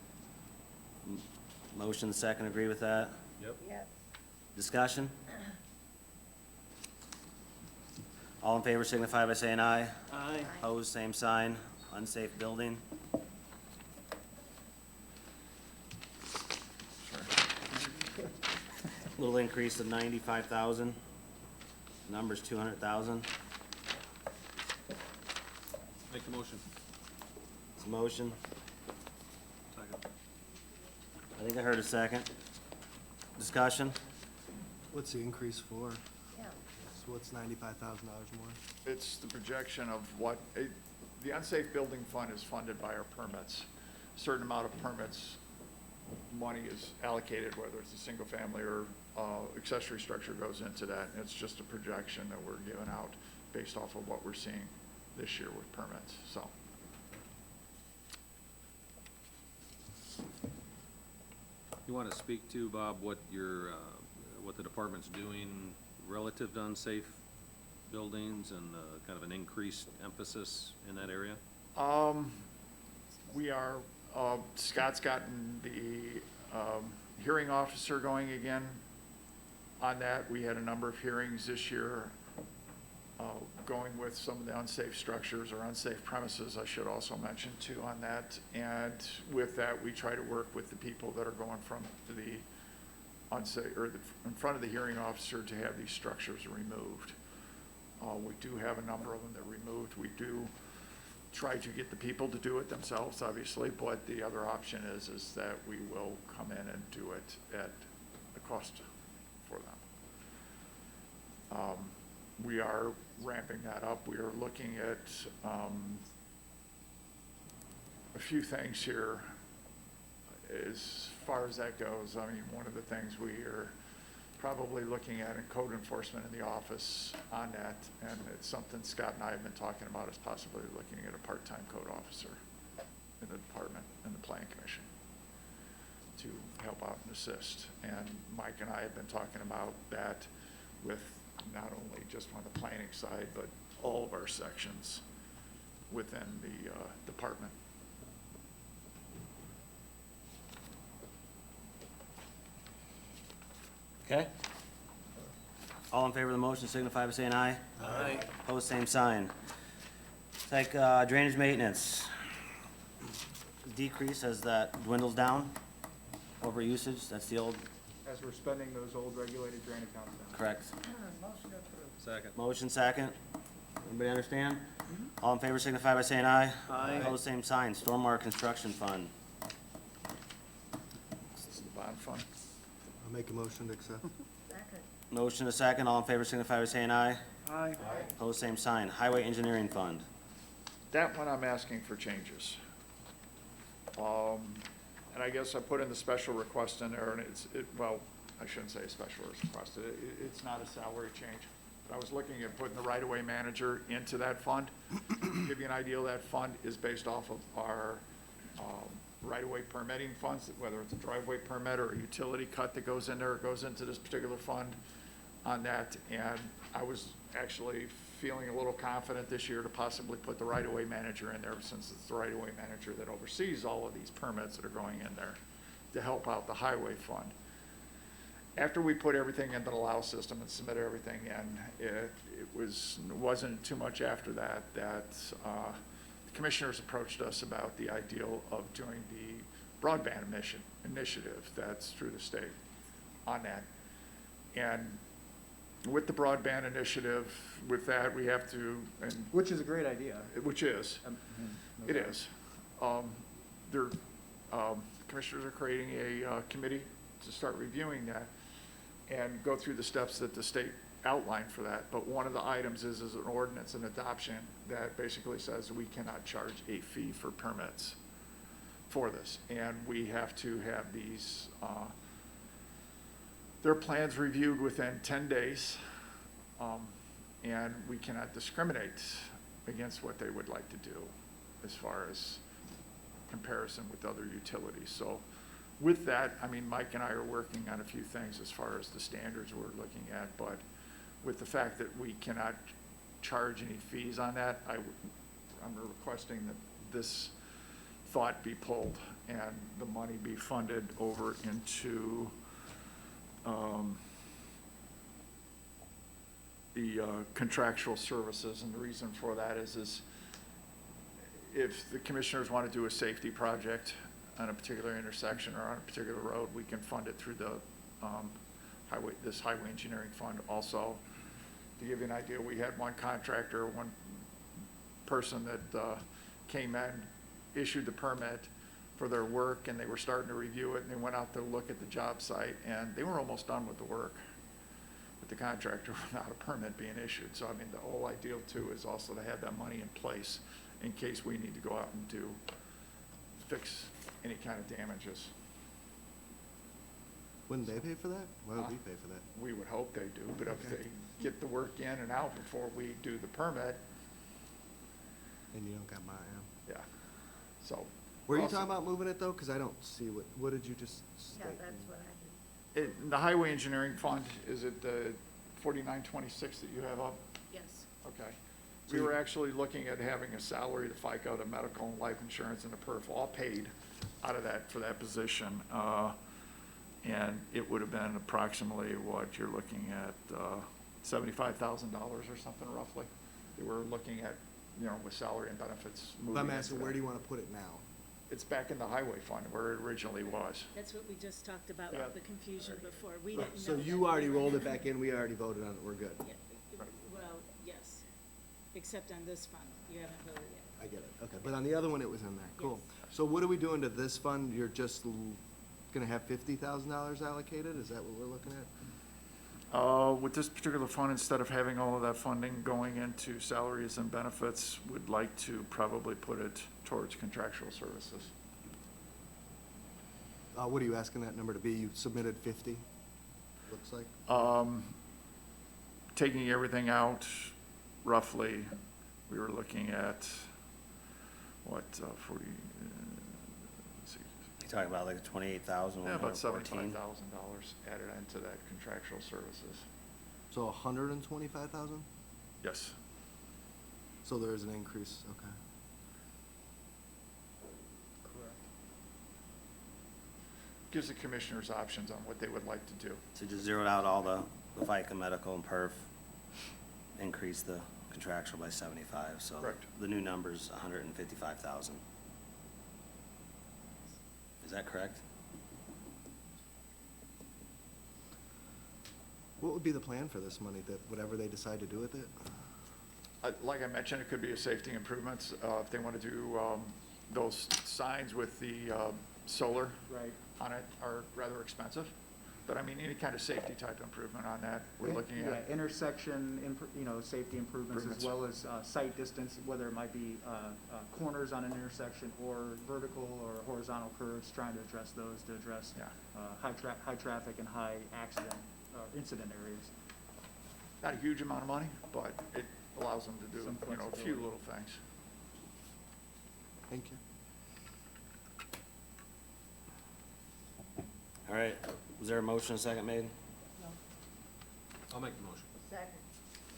Motion second, agree with that? Yep. Yes. Discussion? All in favor signify by saying aye. Aye. Opposed, same sign. Unsafe building. Little increase of 95,000. Number's 200,000. Make the motion. It's a motion. Second. I think I heard a second. Discussion? What's the increase for? Yeah. So what's $95,000 more? It's the projection of what, the unsafe building fund is funded by our permits. Certain amount of permits, money is allocated, whether it's a single family or accessory structure goes into that. And it's just a projection that we're giving out based off of what we're seeing this year with permits, so. You want to speak to, Bob, what your, what the department's doing relative to unsafe buildings and kind of an increased emphasis in that area? We are, Scott's gotten the hearing officer going again on that. We had a number of hearings this year going with some of the unsafe structures or unsafe premises, I should also mention too on that. And with that, we try to work with the people that are going from the unsafe, or in front of the hearing officer to have these structures removed. We do have a number of them that are removed. We do try to get the people to do it themselves, obviously, but the other option is that we will come in and do it at a cost for them. We are ramping that up. We are looking at a few things here as far as that goes. I mean, one of the things we are probably looking at in code enforcement in the office on that, and it's something Scott and I have been talking about, is possibly looking at a part-time code officer in the department, in the planning commission, to help out and assist. And Mike and I have been talking about that with not only just on the planning side, but all of our sections within the department. Okay? All in favor of the motion signify by saying aye. Aye. Opposed, same sign. Take drainage maintenance. Decrease as that dwindles down over usage, that's the old, As we're spending those old regulated drain accounts down. correct? Motion approved. Second. Motion second. Everybody understand? All in favor signify by saying aye. Aye. Opposed, same sign. Stormwater construction fund. This is the bond fund. I'll make a motion to accept. Second. Motion a second. All in favor signify by saying aye. Aye. Opposed, same sign. Highway engineering fund. That one I'm asking for changes. And I guess I put in the special request in there, and well, I shouldn't say special request, it's not a salary change. But I was looking at putting the right-of-way manager into that fund. Give you an idea, that fund is based off of our right-of-way permitting funds, whether it's a driveway permit or a utility cut that goes in there, it goes into this particular fund on that. And I was actually feeling a little confident this year to possibly put the right-of-way manager in there, since it's the right-of-way manager that oversees all of these permits that are going in there to help out the highway fund. After we put everything into the allow system and submitted everything in, it wasn't too much after that the commissioners approached us about the ideal of doing the broadband initiative that's through the state on that. And with the broadband initiative, with that, we have to, and Which is a great idea. which is, No it doubt. is. Commissioners are creating a committee to start reviewing that and go through the steps that the state outline for that, but one of the items is an ordinance and adoption that basically says we cannot charge a fee for permits for this, and we have to have these, their plans reviewed within 10 days, and we cannot discriminate against what they would like to do as far as comparison with other utilities. So with that, I mean, Mike and I are working on a few things as far as the standards we're looking at, but with the fact that we cannot charge any fees on that, I'm requesting that this thought be pulled and the money be funded over into the contractual services. And the reason for that is if the commissioners want to do a safety project on a particular intersection or on a particular road, we can fund it through the this highway engineering fund also. To give you an idea, we had one contractor, one person that came in, issued the permit for their work, and they were starting to review it, and they went out to look at the job site, and they were almost done with the work with the contractor without a permit being issued. So I mean, the whole ideal too is also to have that money in place in case we need to go out and fix any kind of damages. Wouldn't they pay for that? Why would we pay for that? We would hope they do, but if they get the work in and out before we do the permit, And you don't got mine. yeah, so. Were you also- talking about moving it though? Cause I don't see what did you just state? Yeah, that's what I did. The highway engineering fund, is it the 4926 that you have up? Yes. Okay. We were actually looking at having a salary, the FICA, the medical and life insurance and the perf all paid out of that for that position. And it would have been approximately what you're looking at, $75,000 or something roughly. They were looking at, with salary and benefits. But I'm moving asking, into where that. do you wanna put it now? It's back in the highway fund where it originally was. That's what we just talked about, Yeah. the confusion before. We didn't know. So that you we already were rolled it gonna- back in, we already voted on it, we're good. Yeah, well, yes, except on this fund, you haven't voted yet. I get it, okay, but on the other one, it was in there, cool. Yes. So what are we doing to this fund? You're just gonna have $50,000 allocated, is that what we're looking at? With this particular fund, instead of having all of that funding going into salaries and benefits, would like to probably put it towards contractual services. What are you asking that number to be? You submitted 50, looks like? Taking everything out, roughly, we were looking at, 40, let's see. You talking about like 28,000, Yeah, about 114? $75,000 added into that contractual services. So 125,000? Yes. So there is an increase, okay. Gives the commissioners options on what they would like to do. So just zeroed out all the FICA, medical, and perf, increase the contractual by 75, so. Correct. The new number's 155,000. Is that correct? What would be the plan for this money, that whatever they decide to do with it? Like I mentioned, it could be a safety improvements, if they want to do, those signs with the, solar Right. on it are rather expensive. But I mean, any kind of safety type improvement on that, we're looking Yeah, at. intersection, safety improvements as well as sight distance, whether it might be corners on an intersection or vertical or horizontal curves, trying to address those, to address Yeah. high traffic and high accident incident areas. Not a huge amount of money, but it allows them to do, Some a few flexibility. little things. Thank you. All right, was there a motion, a second made? I'll make the motion. Second.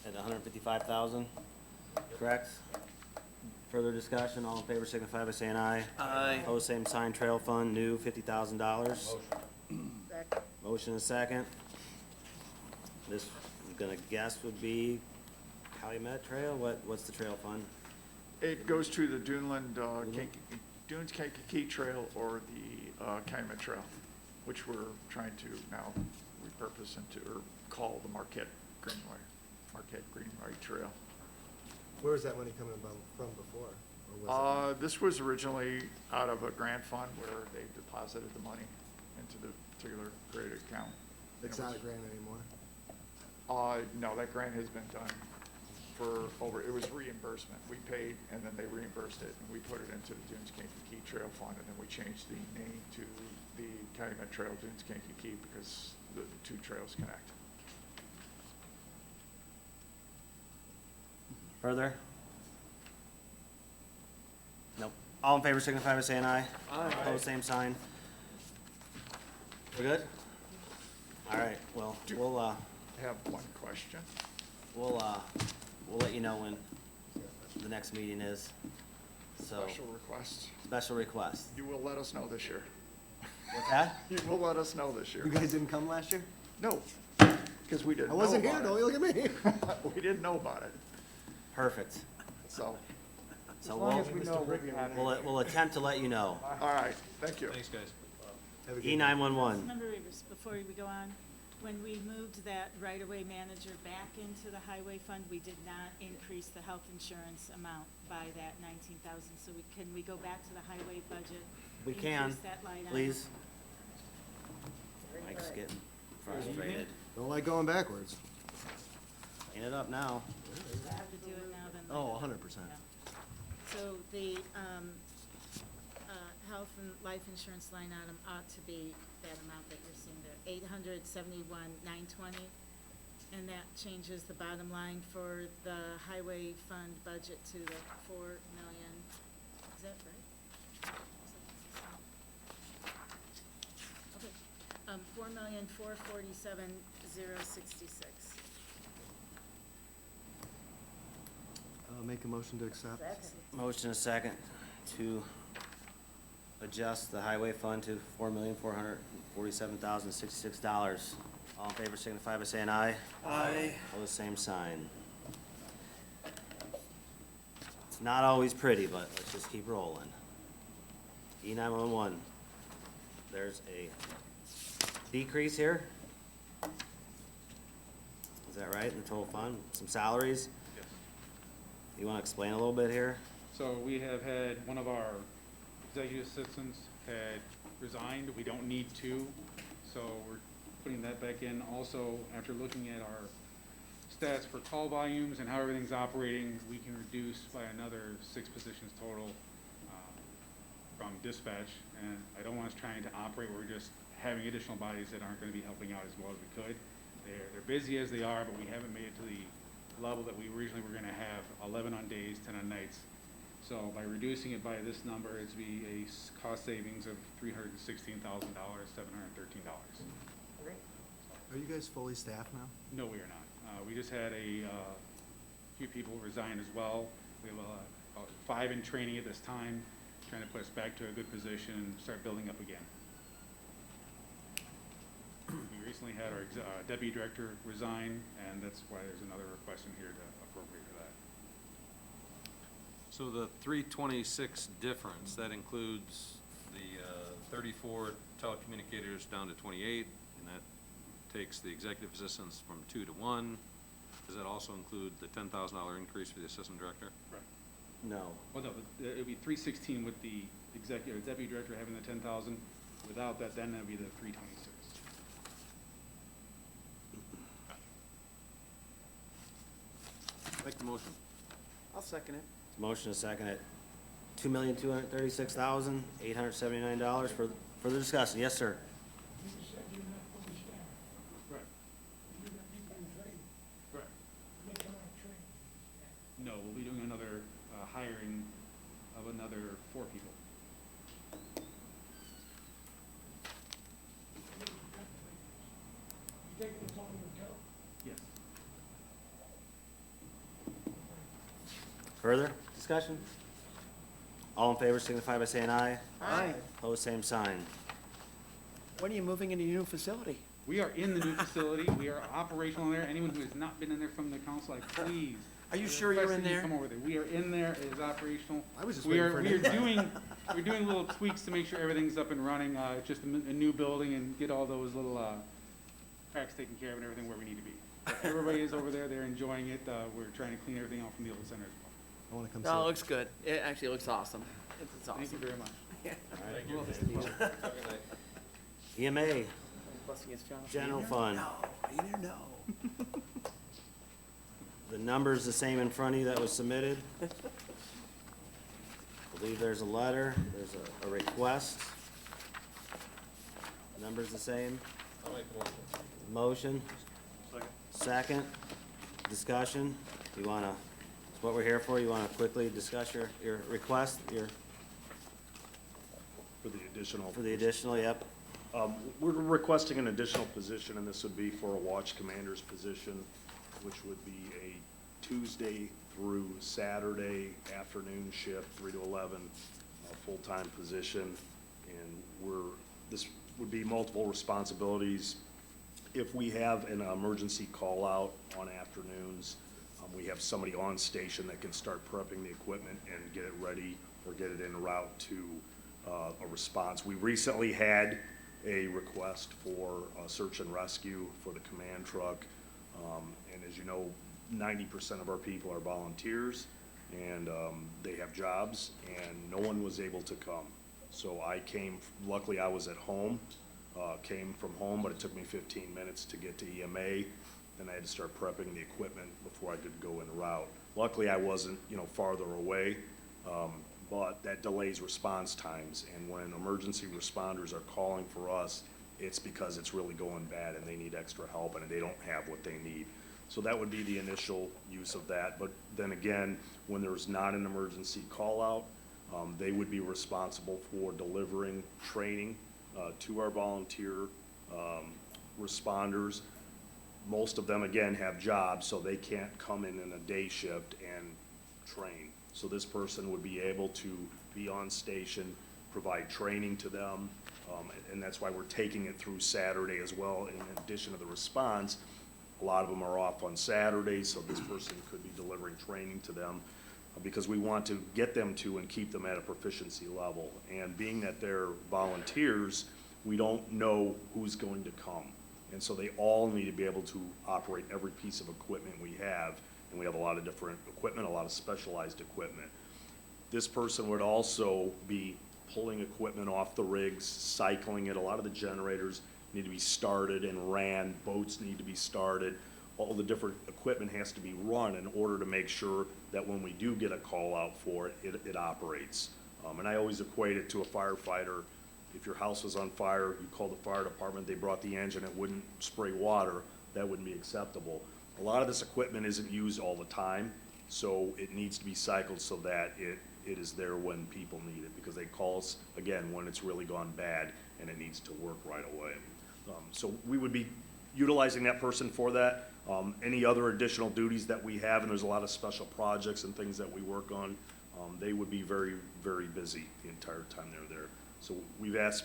At 155,000, correct? Further discussion, all in favor signify by saying aye. Aye. Opposed, same sign, trail fund, new $50,000. Second. Motion and second. This, I'm gonna guess would be Calumet Trail, what's the trail fund? It goes to the Dunes Kankakee Trail or the Calumet Trail, which we're trying to now repurpose into, or call the Marquette Greenway Trail. Where was that money coming from before? Or was This was originally out of a grant fund where they deposited the money into the particular grade account. It's not a grant anymore? No, that grant has been done for over, it was reimbursement. We paid and then they reimbursed it and we put it into the Dunes Kankakee Trail Fund and then we changed the name to the Calumet Trail Dunes Kankakee because the two trails connect. Further? Nope. All in favor signify by saying aye. Aye. Opposed, same sign. We're good? All right, well, I have one question. we'll let you know when the next meeting is. So, Special request. special request. You will let us know this year. What's that? You will let us know this year. You guys didn't come last year? No, because we didn't I know wasn't about here, it. don't you look at me. We didn't know about it, Perfect. so, So As long as we know what we have. we'll attempt to let you know. all right, thank you. Thanks, guys. Have a good E911. Councilmember Rivers, before we go on, when we moved that right-of-way manager back into the highway fund, we did not increase the health insurance amount by that 19,000. So can we go back to the highway budget? We can, Increase that line item? please. Mike's getting frustrated. Don't like going backwards. Clean it up now. We have to do it now, then. Oh, later. 100%. Yeah. So the, health and life insurance line item ought to be that amount that you're seeing there, $871,920. And that changes the bottom line for the highway fund budget to the 4 million, is that right? Okay, 4,447,066. Make a motion to accept. Second. Motion is second to adjust the highway fund to $4,447,066. All in favor signify by saying aye. Aye. All the same sign. It's not always pretty, but let's just keep rolling. E911. There's a decrease here. Is that right, in the total fund? Some salaries? Yes. You want to explain a little bit here? So we have had one of our executive assistants had resigned. We don't need to, so we're putting that back in. Also, after looking at our stats for call volumes and how everything's operating, we can reduce by another 6 positions total from dispatch. And I don't want us trying to operate where we're just having additional bodies that aren't going to be helping out as well as we could. They're busy as they are, but we haven't made it to the level that we originally were going to have, 11 on days, 10 on nights. So by reducing it by this number, it's be a cost savings of $316,000, $713. Great. Are you guys fully staffed now? No, we are not. We just had a few people resign as well. We have about 5 in training at this time, trying to put us back to a good position and start building up again. We recently had our deputy director resign, and that's why there's another request in here to appropriate for that. So the 326 difference, that includes the 34 telecommunicators down to 28, and that takes the executive assistants from 2 to 1. Does that also include the $10,000 increase for the assistant director? Right. No. Well, no, but it'd be 316 with the executive, deputy director having the 10,000. Without that, then that'd be the 326. Make the motion. I'll second it. Motion is second at $2,236,879 for further discussion. Yes, sir. Right. Correct. No, we'll be doing another hiring of another 4 people. Yes. Further discussion? All in favor signify by saying aye. Aye. Opposed, same sign. When are you moving into your new facility? We are in the new facility. We are operational in there. Anyone who has not been in there from the council, please. Are you sure you're in requesting you there? Come over there. We are in there. It is operational. I was just We waiting are, for an we are invite. we're doing little tweaks to make sure everything's up and running. It's just a new building and get all those little, cracks taken care of and everything where we need to be. But everybody is over there. They're enjoying it. We're trying to clean everything out from the old center as well. I wanna come No, it see looks good. It actually looks awesome. It's awesome. Thank you very much. Who else did you- EMA, Busting his job. general fund. No, you didn't know. the number's the same in front of you that was submitted. I believe there's a letter, there's a request. Number's the same. I'll make the Motion, motion. second, discussion. You wanna, it's what we're here for, you wanna quickly discuss your request, For the additional. for the additional, yep. We're requesting an additional position, and this would be for a watch commander's position, which would be a Tuesday through Saturday afternoon shift, 3 to 11, full-time position. And this would be multiple responsibilities. If we have an emergency call-out on afternoons, we have somebody on station that can start prepping the equipment and get it ready or get it en route to a response. We recently had a request for search and rescue for the command truck. And as you know, 90% of our people are volunteers, and they have jobs, and no one was able to come. So I came, luckily I was at home, came from home, but it took me 15 minutes to get to EMA. Then I had to start prepping the equipment before I could go en route. Luckily, I wasn't, farther away, but that delays response times. And when emergency responders are calling for us, it's because it's really going bad and they need extra help and they don't have what they need. So that would be the initial use of that. But then again, when there's not an emergency call out, they would be responsible for delivering training to our volunteer responders. Most of them, again, have jobs, so they can't come in a day shift and train. So this person would be able to be on station, provide training to them, and that's why we're taking it through Saturday as well. In addition to the response, a lot of them are off on Saturdays, so this person could be delivering training to them because we want to get them to and keep them at a proficiency level. And being that they're volunteers, we don't know who's going to come. And so they all need to be able to operate every piece of equipment we have. And we have a lot of different equipment, a lot of specialized equipment. This person would also be pulling equipment off the rigs, cycling it. A lot of the generators need to be started and ran. Boats need to be started. All the different equipment has to be run in order to make sure that when we do get a call out for it, it operates. And I always equate it to a firefighter. If your house was on fire, you called the fire department, they brought the engine, it wouldn't spray water, that wouldn't be acceptable. A lot of this equipment isn't used all the time, so it needs to be cycled so that it is there when people need it, because they call us, again, when it's really gone bad and it needs to work right away. So we would be utilizing that person for that. Any other additional duties that we have, and there's a lot of special projects and things that we work on, they would be very, very busy the entire time they're there. So we've asked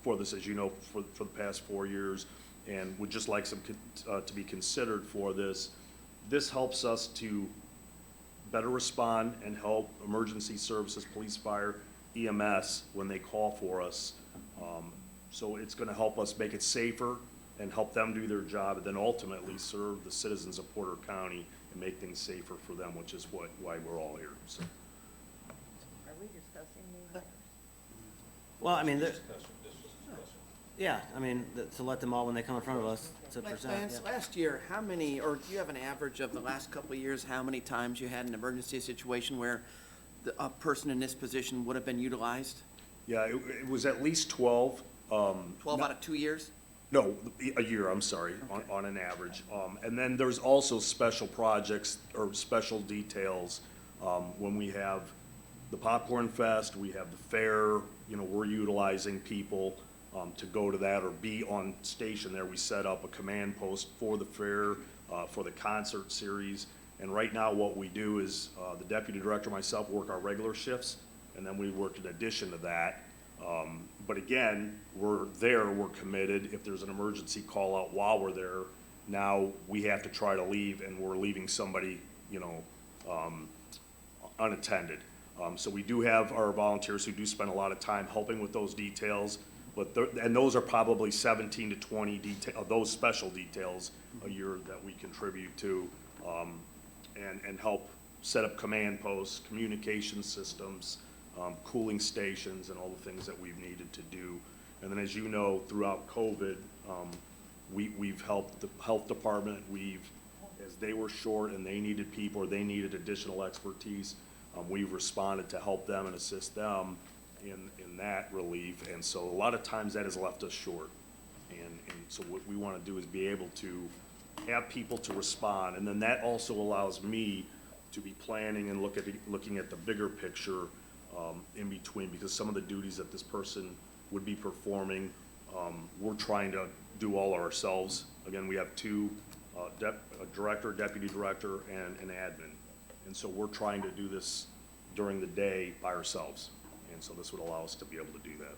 for this, as you know, for the past 4 years, and would just like some to be considered for this. This helps us to better respond and help emergency services, police, fire, EMS when they call for us. So it's going to help us make it safer and help them do their job, and then ultimately serve the citizens of Porter County and make things safer for them, which is why we're all here. So. Are we discussing these items? Well, I mean, yeah, I mean, to let them all, when they come in front of us, to present, Lance, yeah. last year, how many, or do you have an average of the last couple of years, how many times you had an emergency situation where a person in this position would have been utilized? Yeah, it was at least 12. 12 out of 2 years? No, a year, I'm sorry, on an average. And then there's also special projects or special details. When we have the Popcorn Fest, we have the fair, we're utilizing people to go to that or be on station there. We set up a command post for the fair, for the concert series. And right now what we do is the deputy director and myself work our regular shifts, and then we work in addition to that. But again, we're there, we're committed. If there's an emergency call out while we're there, now we have to try to leave, and we're leaving somebody, unattended. So we do have our volunteers who do spend a lot of time helping with those details, and those are probably 17 to 20 those special details a year that we contribute to, and help set up command posts, communication systems, cooling stations, and all the things that we've needed to do. And then, as you know, throughout COVID, we've helped the health department. We've as they were short and they needed people or they needed additional expertise, we've responded to help them and assist them in that relief. And so a lot of times that has left us short. And so what we want to do is be able to have people to respond. And then that also allows me to be planning and looking at the bigger picture in between, because some of the duties that this person would be performing, we're trying to do all ourselves. Again, we have two, a director, deputy director, and an admin. And so we're trying to do this during the day by ourselves. And so this would allow us to be able to do that.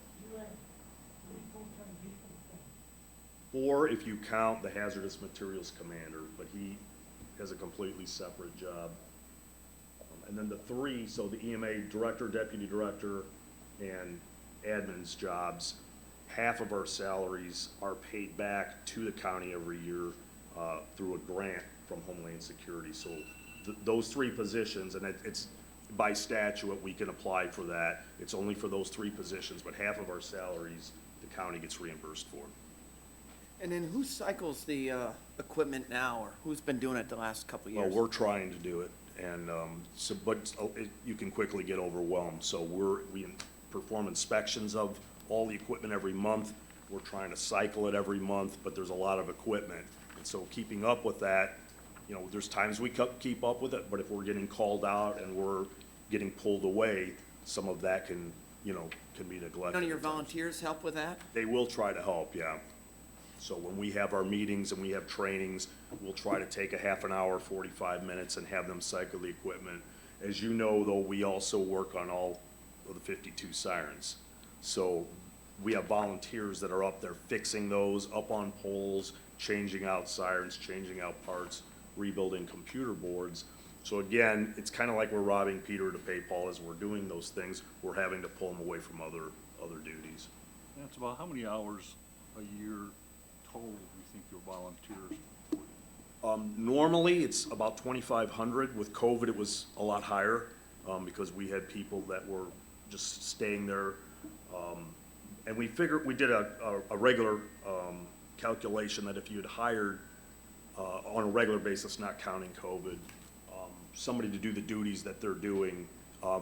Or if you count the hazardous materials commander, but he has a completely separate job. And then the three, so the EMA director, deputy director, and admin's jobs, half of our salaries are paid back to the county every year through a grant from Homeland Security. So those three positions, and it's by statute, we can apply for that. It's only for those three positions, but half of our salaries, the county gets reimbursed for. And then who cycles the equipment now, or who's been doing it the last couple of Well, years? we're trying to do it, and you can quickly get overwhelmed. So we perform inspections of all the equipment every month. We're trying to cycle it every month, but there's a lot of equipment. And so keeping up with that, there's times we keep up with it, but if we're getting called out and we're getting pulled away, some of that can be neglected. None of your volunteers help with that? They will try to help, yeah. So when we have our meetings and we have trainings, we'll try to take a half an hour, 45 minutes, and have them cycle the equipment. As you know, though, we also work on all of the 52 sirens. So we have volunteers that are up there fixing those, up on poles, changing out sirens, changing out parts, rebuilding computer boards. So again, it's kind of like we're robbing Peter to pay Paul. As we're doing those things, we're having to pull them away from other duties. That's about how many hours a year total do you think your volunteers? Normally, it's about 2,500. With COVID, it was a lot higher because we had people that were just staying there. And we did a regular calculation that if you had hired on a regular basis, not counting COVID, somebody to do the duties that they're doing,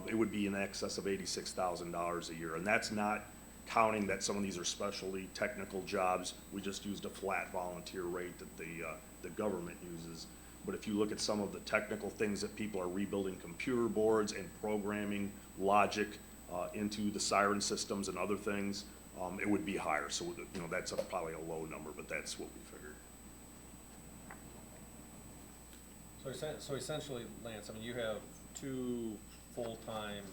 it would be in excess of $86,000 a year. And that's not counting that some of these are specialty technical jobs. We just used a flat volunteer rate that the government uses. But if you look at some of the technical things that people are rebuilding computer boards and programming logic into the siren systems and other things, it would be higher. So that's probably a low number, but that's what we figured. So essentially, Lance, I mean, you have two full-time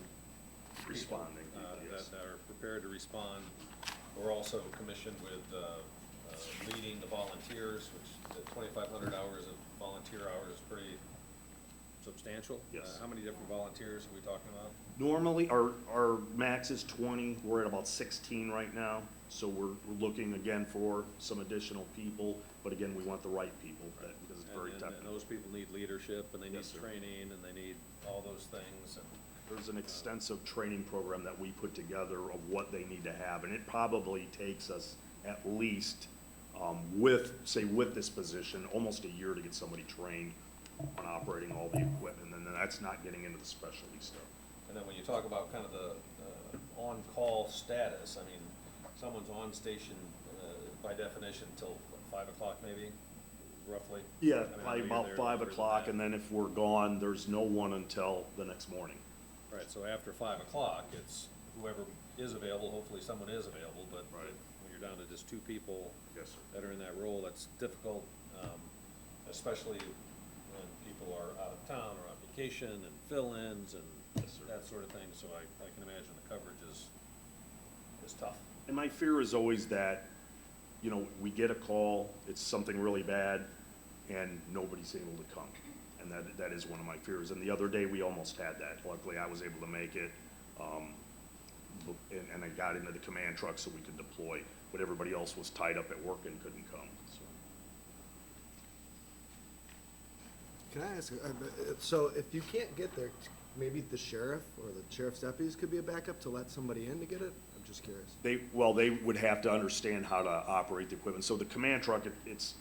Responding people, people, yes. that are prepared to respond. We're also commissioned with leading the volunteers, which the 2,500 hours of volunteer hours is pretty substantial. Yes. How many different volunteers are we talking about? Normally, our max is 20. We're at about 16 right now. So we're looking again for some additional people, but again, we want the right people because it's very And technical. those people need leadership, and they need Yes, sir. training, and they need all those things. And There's an extensive training program that we put together of what they need to have, and it probably takes us at least, with this position, almost a year to get somebody trained on operating all the equipment, and then that's not getting into the specialty stuff. And then when you talk about kind of the on-call status, I mean, someone's on station by definition till 5 o'clock maybe, roughly? Yeah, I mean, I probably know you're about there 5 longer than o'clock, that. and then if we're gone, there's no one until the next morning. Right, so after 5 o'clock, it's whoever is available, hopefully someone is available, but Right. when you're down to just two people Yes, sir. that are in that role, that's difficult, especially when people are out of town or on vacation and fill-ins and Yes, sir. that sort of thing, so I can imagine the coverage is tough. And my fear is always that, we get a call, it's something really bad, and nobody's able to come. And that is one of my fears. And the other day, we almost had that. Luckily, I was able to make it, and I got into the command truck so we could deploy. But everybody else was tied up at work and couldn't come, so. Can I ask, so if you can't get there, maybe the sheriff or the sheriff's deputies could be a backup to let somebody in to get it? I'm just curious. They would have to understand how to operate the equipment. So the command truck,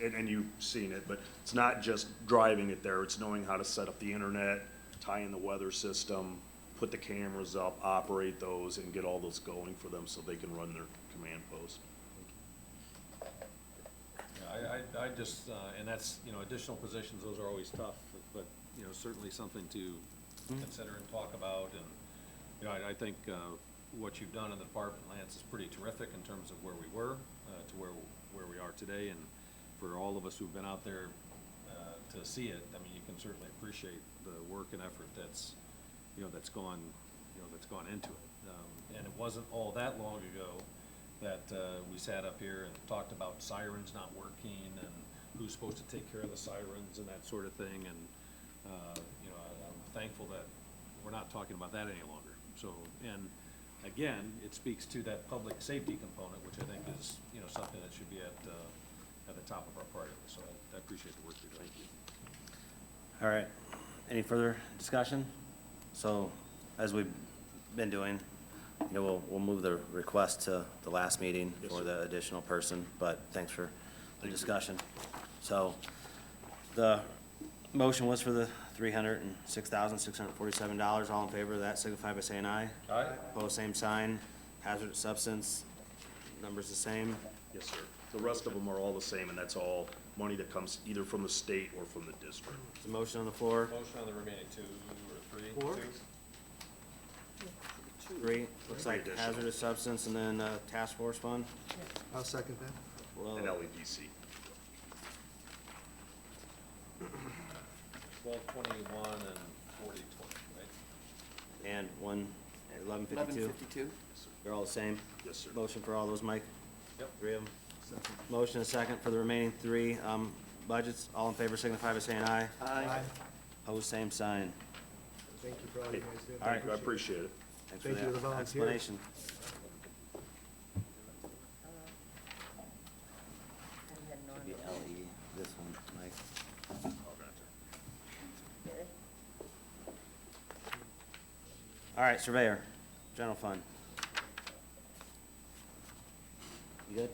and you've seen it, but it's not just driving it there, it's knowing how to set up the internet, tie in the weather system, put the cameras up, operate those, and get all those going for them so they can run their command post. Yeah, I just, and that's, additional positions, those are always tough, but, certainly something to consider and talk about, and, I think, what you've done in the department, Lance, is pretty terrific in terms of where we were, to where we are today, and for all of us who've been out there, to see it, I mean, you can certainly appreciate the work and effort that's gone into it. And it wasn't all that long ago that, we sat up here and talked about sirens not working and who's supposed to take care of the sirens and that sort of thing, and, I'm thankful that we're not talking about that any longer. So, and again, it speaks to that public safety component, which I think is, something that should be at the top of our priority. So I appreciate the work you're doing. All right, any further discussion? So, as we've been doing, we'll move the request to the last meeting Yes, for sir. the additional person, but thanks for the discussion. So, the motion was for the $306,647. All in favor of that signify by saying aye. Aye. Opposed, same sign. Hazardous substance, number's the same. Yes, sir. The rest of them are all the same, and that's all money that comes either from the state or from the district. There's a motion on the floor. Motion on the remaining two or three? Four? Three, looks like Additional. hazardous substance and then, task force fund. I'll second that. Well, And LEDC. 1221 and 4020, right? and 1152. 1152. They're all the same. Yes, sir. Motion for all those, Mike? Yep. Three of them. Second. Motion and second for the remaining three, budgets. All in favor signify by saying aye. Aye. Opposed, same sign. Thank you for all you guys do. All right. I appreciate it. Thanks Thank for you to that the volunteers. explanation. I had no Should be idea. LE, this one, Mike. Okay. All right, surveyor, general fund. You good?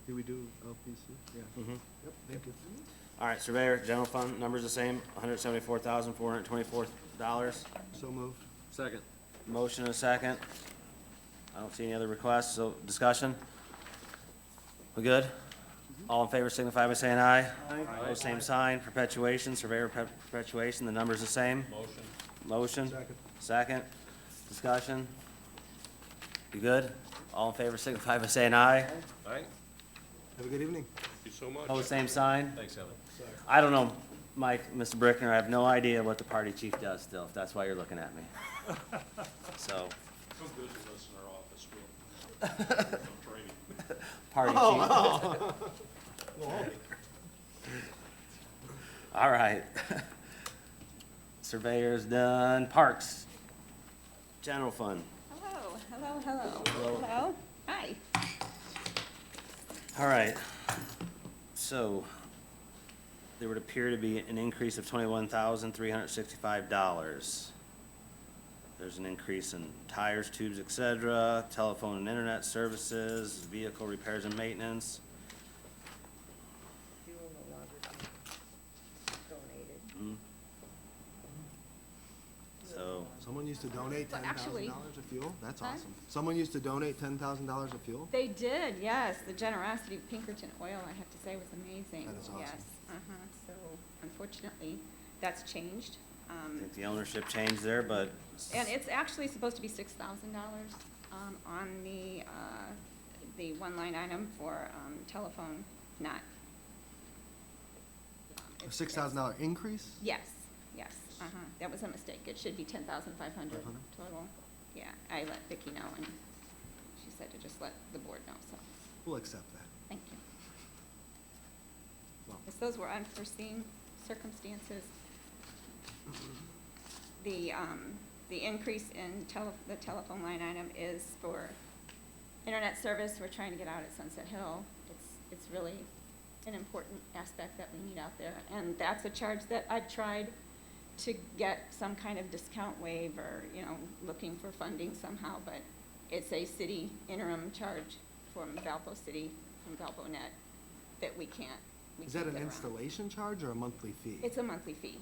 Did we do LPC? Yeah. Mm-hmm. Yep, thank you. All right, surveyor, general fund, number's the same, $174,424. So moved. Second. Motion and a second. I don't see any other requests, so discussion? We good? All in favor signify by saying aye. Aye. Opposed, same sign. Perpetuation, surveyor perpetuation, the number's the same. Motion. Motion? Second. Second. Discussion? You good? All in favor signify by saying aye. Aye. Have a good evening. Thank you so much. Opposed, same sign. Thanks, Heather. I don't know, Mike, Mr. Brickner, I have no idea what the party chief does still, if that's why you're looking at me. So, Come visit us in our office, we'll, training. party chief. All right. Surveyor's done. Parks. General fund. Hello, hello, hello. Hello. Hi. All right. So, there would appear to be an increase of $21,365. There's an increase in tires, tubes, et cetera, telephone and internet services, vehicle repairs and maintenance. Fuel no longer donated. Mm. So, Someone used to donate Well, $10,000 actually- of fuel? That's Huh? awesome. Someone used to donate $10,000 of fuel? They did, yes. The generosity of Pinkerton Oil, I have to say, was amazing. That is awesome. Yes, so unfortunately, that's changed. I think the ownership changed there, but. And it's actually supposed to be $6,000, on the one line item for, telephone, not. A $6,000 increase? Yes, yes, that was a mistake. It should be 10,500 total. Yeah, I let Vicki know, and she said to just let the board know, so, We'll accept that. thank you. Well, Yes, those were unforeseen circumstances. The increase in the telephone line item is for internet service. We're trying to get out at Sunset Hill. It's really an important aspect that we need out there. And that's a charge that I've tried to get some kind of discount waive or, looking for funding somehow, but it's a city interim charge from Valpo City, from Valpo Net, that we can't Is that an get around. installation charge or a monthly fee? It's a monthly fee.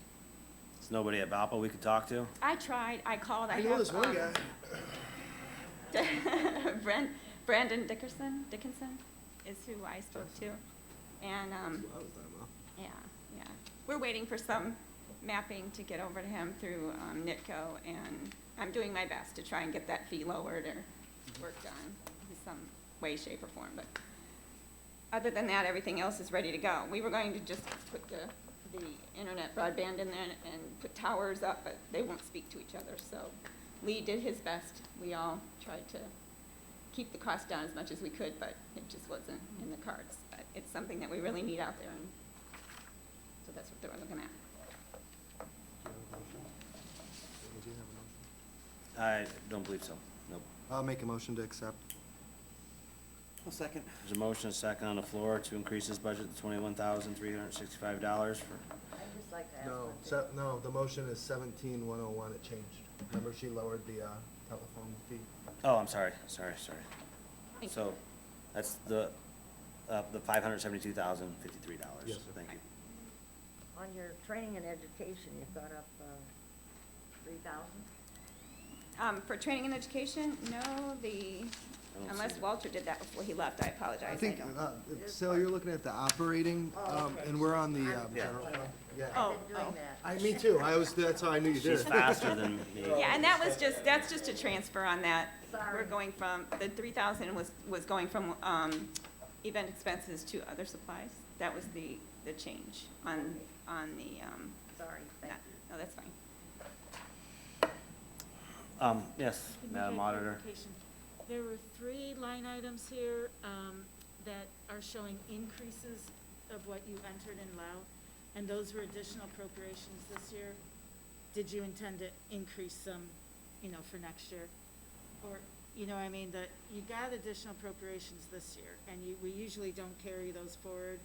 There's nobody at Valpo we could talk to? I tried, I called, I know this one guy. Brandon Dickinson is who I spoke to. And, That's what I was talking about. yeah. We're waiting for some mapping to get over to him through, NITCO, and I'm doing my best to try and get that fee lowered or worked on in some way, shape, or form, but other than that, everything else is ready to go. We were going to just put the internet broadband in there and put towers up, but they won't speak to each other, so Lee did his best. We all tried to keep the cost down as much as we could, but it just wasn't in the cards. But it's something that we really need out there, and so that's what they were looking at. Do you have a motion? I don't believe so, nope. I'll make a motion to accept. I'll second. There's a motion, a second on the floor to increase his budget to $21,365 for, I'd just like to ask No, one thing. no, the motion is 17,101, it changed. Remember, she lowered the, telephone fee? oh, I'm sorry. Thank So, that's the $572,053. Yes, sir. Thank you. On your training and education, you've gone up, 3,000? For training and education, no, don't see unless it. Walter did that before he left, I apologize. I think, don't. so you're looking at the operating, and we're on the, general fund? Yeah. Oh, I've been doing that. I, me too, that's how I knew you did She's it. faster than me. Yeah, and that's just a transfer on that. We're Sorry. going from, the 3,000 was going from, event expenses to other supplies. That was the change on the, Sorry, thank that. you. No, that's fine. Yes, Can we Madam get Auditor. clarification? There were 3 line items here that are showing increases of what you entered in LAO, and those were additional appropriations this year. Did you intend to increase them, for next year? Or, I mean, you got additional appropriations this year, and we usually don't carry those forward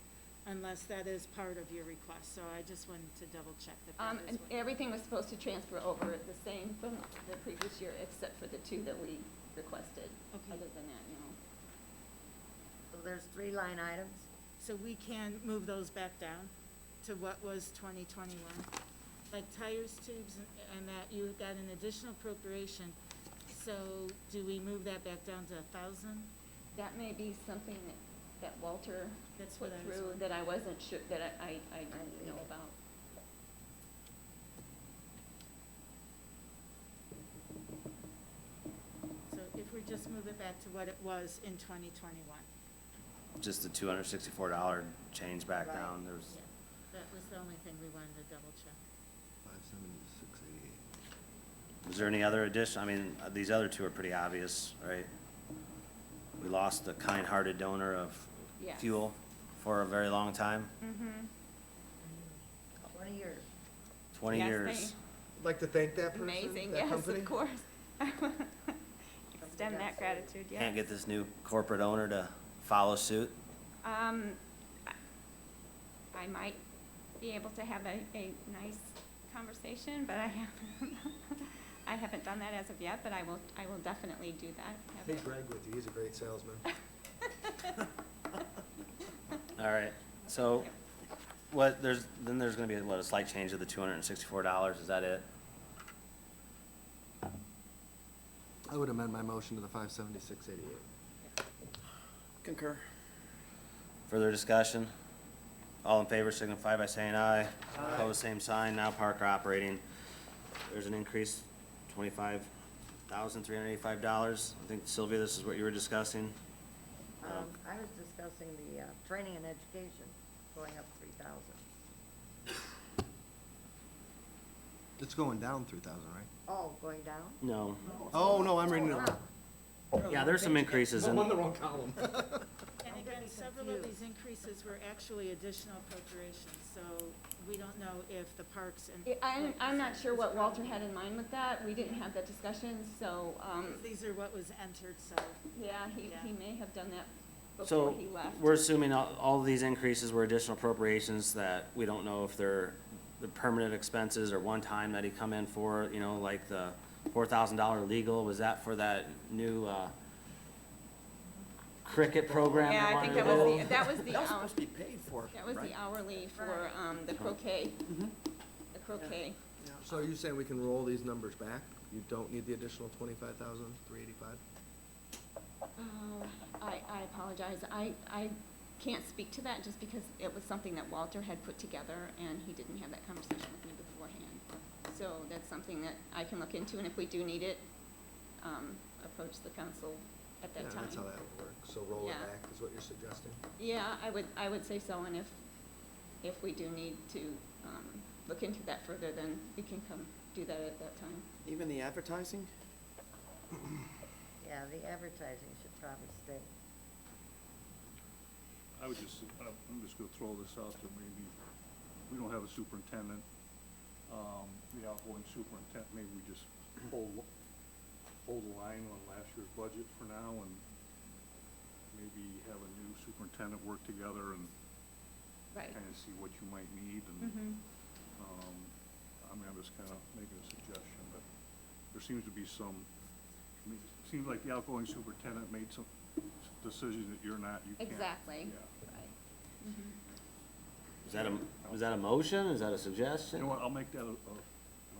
unless that is part of your request, so I just wanted to double check that that is And what. everything was supposed to transfer over the same from the previous year, except for the 2 that we requested. Okay. Other than that, So there's 3 line items? So we can move those back down to what was 2021? Like tires, tubes, and that, you got an additional appropriation, so do we move that back down to 1,000? that may be something that Walter That's put what I was through wondering. that I wasn't sure, that I didn't know about. So if we just move it back to what it was in 2021? Just the $264 change back Right. down, there was, Yeah, that was the only thing we wanted to double check. 576.88. was there any other addition, I mean, these other 2 are pretty obvious, right? We lost a kind-hearted donor of Yes. fuel for a very long time, Mm-hmm. 20 years. 20 Yes, years. I'd like to thank that person, Amazing, that yes, company. of course. Extend that gratitude, yes. Can't get this new corporate owner to follow suit. I might be able to have a nice conversation, but I haven't done that as of yet, but I will definitely do that. Take Greg with you, he's a great salesman. All right, so there's gonna be, a slight change of the $264, is that it? I would amend my motion to the 576.88. Concur. Further discussion? All in favor signify by saying aye. Opposed, same sign. Now Parker Operating, there's an increase, $25,385. I think Sylvia, this is what you were discussing. I was discussing the, training and education, going up 3,000. It's going down 3,000, right? Oh, going down? No. Oh, no, I'm reading it wrong. Yeah, there's some increases I'm in, on the wrong column. And again, several of these increases were actually additional appropriations, so we don't know if the parks and. I'm not sure what Walter had in mind with that. We didn't have that discussion, so, These are what was entered, so. yeah, he Yeah. may have done that before so he left. we're assuming all of these increases were additional appropriations that we don't know if they're the permanent expenses or one time that he come in for, like the $4,000 legal, was that for that new, cricket program? Yeah, they I think wanted that to was roll? the, that was the, That was supposed to be paid for, that was right? the hourly for, the croquet. The croquet. So are you saying we can roll these numbers back? You don't need the additional 25,385? I apologize. I can't speak to that just because it was something that Walter had put together and he didn't have that conversation with me beforehand. So that's something that I can look into, and if we do need it, approach the council at that Yeah, time. that's how that would work. So roll it Yeah. back is what you're suggesting? Yeah, I would say so, and if we do need to, look into that further, then we can come do that at that time. Even the advertising? Yeah, the advertising should probably stay. I would just, I'm just gonna throw this out there, maybe, we don't have a superintendent, the outgoing superintendent, maybe we just hold the line on last year's budget for now, and maybe have a new superintendent work together and Right. kind of see what you might need, and, I mean, I'm just kind of making a suggestion, but there seems to be some, I mean, it seems like the outgoing superintendent made some decisions that you're not, you can't. Exactly. Yeah. Right. Is that a motion? Is that a You suggestion? know what, I'll make that an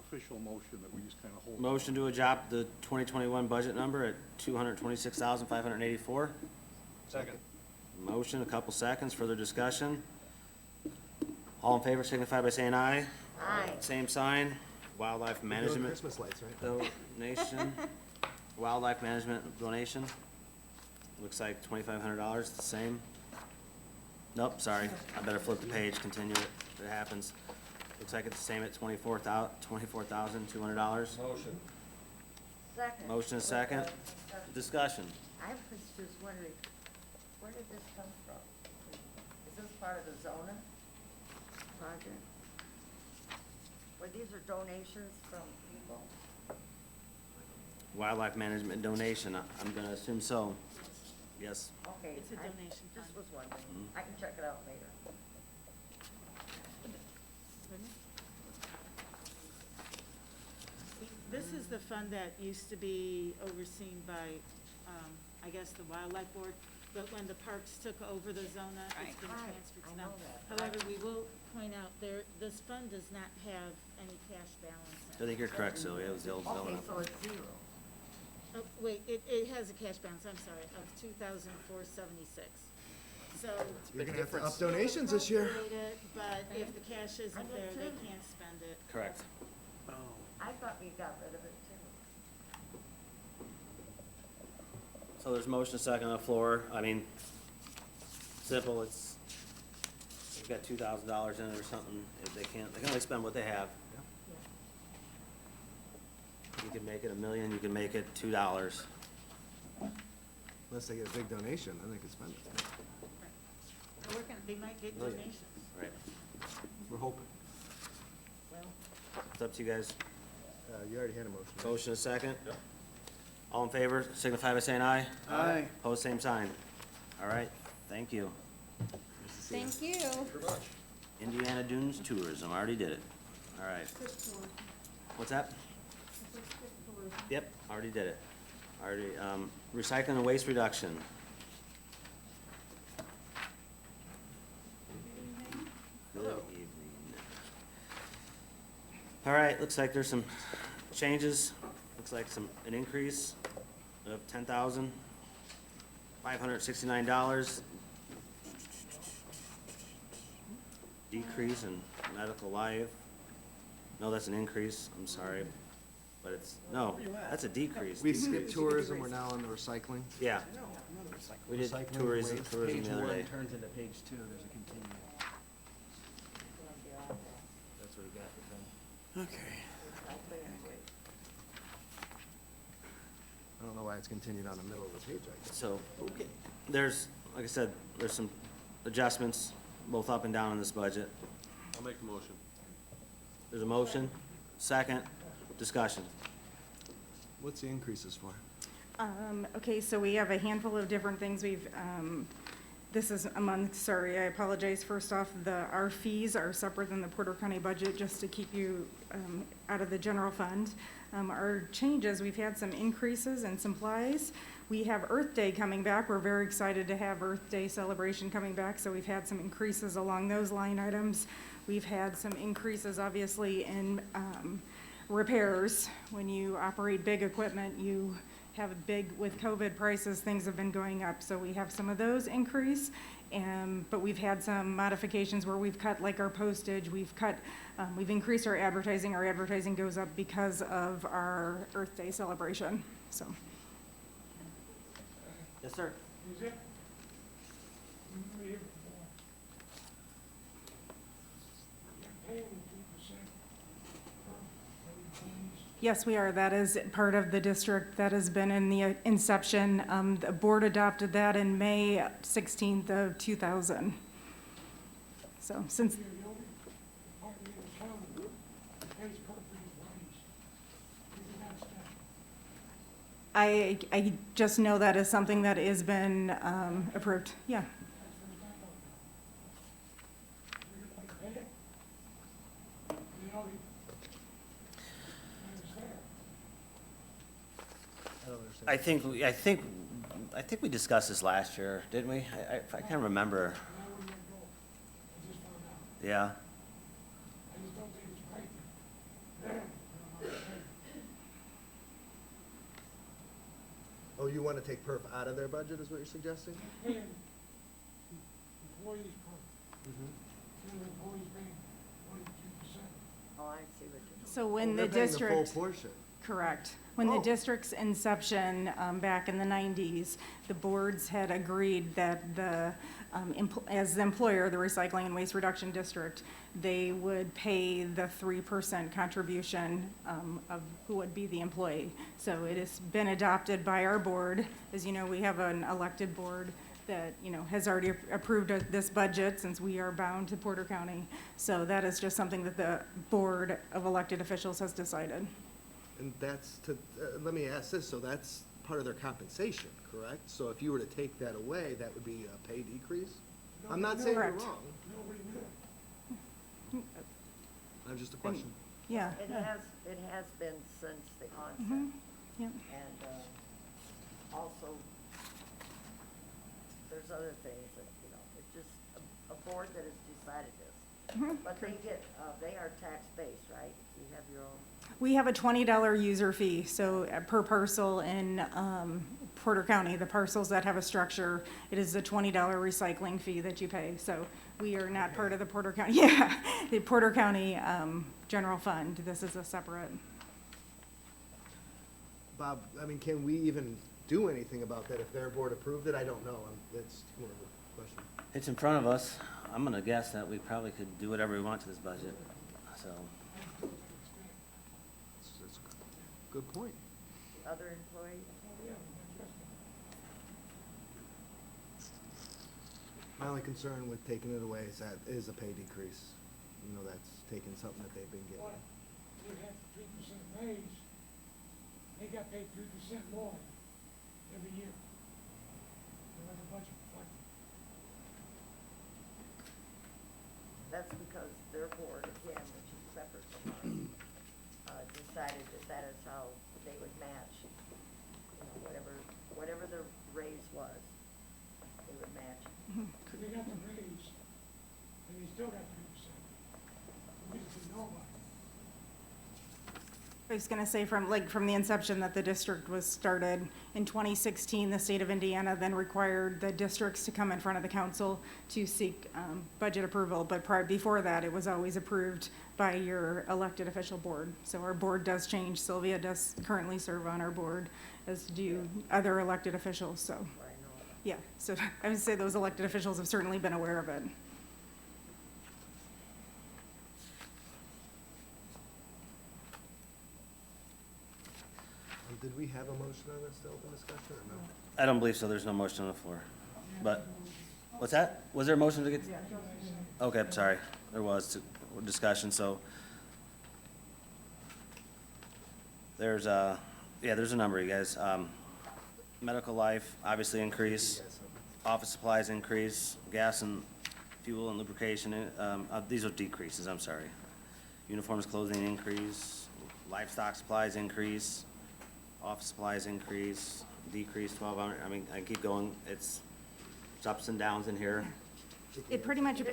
official motion that we just kind of hold. Motion to adopt the 2021 budget number at $226,584. Second. Motion, a couple seconds, further discussion. All in favor signify by saying aye. Aye. Same sign. Wildlife We're doing management Christmas lights, right? donation. Wildlife management donation. Looks like $2,500, the same. Nope, sorry, I better flip the page, continue it, if it happens. Looks like it's the same at $24,200. Motion. Second. Motion is second. Discussion. I was just wondering, where did this come from? Is this part of the Zona project? Well, these are donations from people? Wildlife management donation, I'm gonna assume so. Yes. Okay. It's a I donation Just fund. was wondering. Mhm. I can check it out later. This is the fund that used to be overseen by, I guess, the wildlife board, but when the parks took over the Zona, it's Right. been Right, transferred I to them. know that. However, we will point out this fund does not have any cash balance I in it. think you're correct, Sylvia, it was the old Okay, Zona. so it's zero. Oh, wait, it has a cash balance, I'm sorry, of $2,476. So. You're gonna have to difference. up donations this year. appropriate it, But if the cash I isn't did there, they too. can't spend it. Correct. Oh. I thought we got rid of it too. So there's motion second on the floor, I mean, simple, it's, they've got $2,000 in it or something, if they can only spend what they have. You can make it $1 million, you can make it $2. Unless they get a big donation, then they can spend it. So they might get Million. donations. Right, We're hoping. Well, it's up to you guys. You already had a motion. right? Motion is second. All in favor, signify by saying aye. Aye. Pose same sign. All right, thank you. Nice to see you. Thank you. Very much. Indiana Dunes Tourism, already did it. All right. What's that? Yep, already did it. Already, recycling and waste reduction. Good evening. All right, looks like there's some changes. Looks like an increase of $10,569. Decrease in medical life. No, that's an increase, I'm sorry. But it's, no, that's a decrease. We skipped tourism, we're now on the recycling. Yeah, No, I'm not recycling. we did Recycling, tourism waste. the other day. turns into page 2, there's a continuum. That's what we got for them. Okay. I don't know why it's continued on the middle of the page, I guess. So, there's, like I said, there's some adjustments, both up and down in this budget. I'll make the motion. There's a motion, second, discussion. What's the increases for? Okay, so we have a handful of different things. This is sorry, I apologize. First off, our fees are separate than the Porter County budget, just to keep you out of the general fund. Our changes, we've had some increases in supplies. We have Earth Day coming back. We're very excited to have Earth Day celebration coming back, so we've had some increases along those line items. We've had some increases, obviously, in repairs. When you operate big equipment, you have a big, with COVID prices, things have been going up, so we have some of those increase. But we've had some modifications where we've cut, like our postage, we've increased our advertising. Our advertising goes up because of our Earth Day celebration, so. Yes, sir. Is it? Yes, we are. That is part of the district that has been in the inception. The board adopted that in May 16th of 2000. So since. I just know that is something that has been approved, yeah. I think we discussed this last year, didn't we? I can't remember. Yeah. Oh, you want to take perf out of their budget, is what you're suggesting? Employees per. Employees paying 22%. Oh, I see what you're. So when the They're paying district. the full portion. Correct. When the district's inception, back in the 90s, the boards had agreed that as the employer, the Recycling and Waste Reduction District, they would pay the 3% contribution of who would be the employee. So it has been adopted by our board. As you know, we have an elected board that, has already approved this budget since we are bound to Porter County. So that is just something that the board of elected officials has decided. And that's let me ask this, so that's part of their compensation, correct? So if you were to take that away, that would be a pay decrease? I'm not saying you're Correct. wrong. I'm just a question. Yeah. It has been since the onset. Mhm. Yep. And, also, there's other things that, it's just a board that has decided this. Mhm. But they are tax-based, right? You have your own. We have a $20 user fee, so per parcel in Porter County, the parcels that have a structure, it is a $20 recycling fee that you pay. So we are not part of the Porter County, the Porter County General Fund. This is a separate. Bob, I mean, can we even do anything about that if their board approved it? I don't know. That's more of a question. It's in front of us. I'm gonna guess that we probably could do whatever we want to this budget, so. That's a good point. Other employees? My only concern with taking it away is that is a pay decrease. That's taking something that they've been getting. They had 3% raise, they got paid 3% more every year. They have a budget reflected. That's because their board, again, which is separate from ours, decided that is how they would match, whatever the raise was, they would match. They got the raise, and they still got 3%. We just didn't know about it. I was gonna say from the inception that the district was started in 2016, the state of Indiana then required the districts to come in front of the council to seek budget approval. But before that, it was always approved by your elected official board. So our board does change. Sylvia does currently serve on our board, as do other elected officials, so. I know. Yeah, so I would say those elected officials have certainly been aware of it. Did we have a motion on this to open discussion or no? I don't believe so. There's no motion on the floor. But, what's that? Was there a motion to get? Okay, I'm sorry. There was discussion, so. There's a number, you guys. Medical life, obviously increase. Office supplies increase. Gas and fuel and lubrication, these are decreases, I'm sorry. Uniforms, clothing increase. livestock supplies increase, office supplies increase, decrease 1,200, I mean, I keep going, it's ups and downs in here. It pretty much,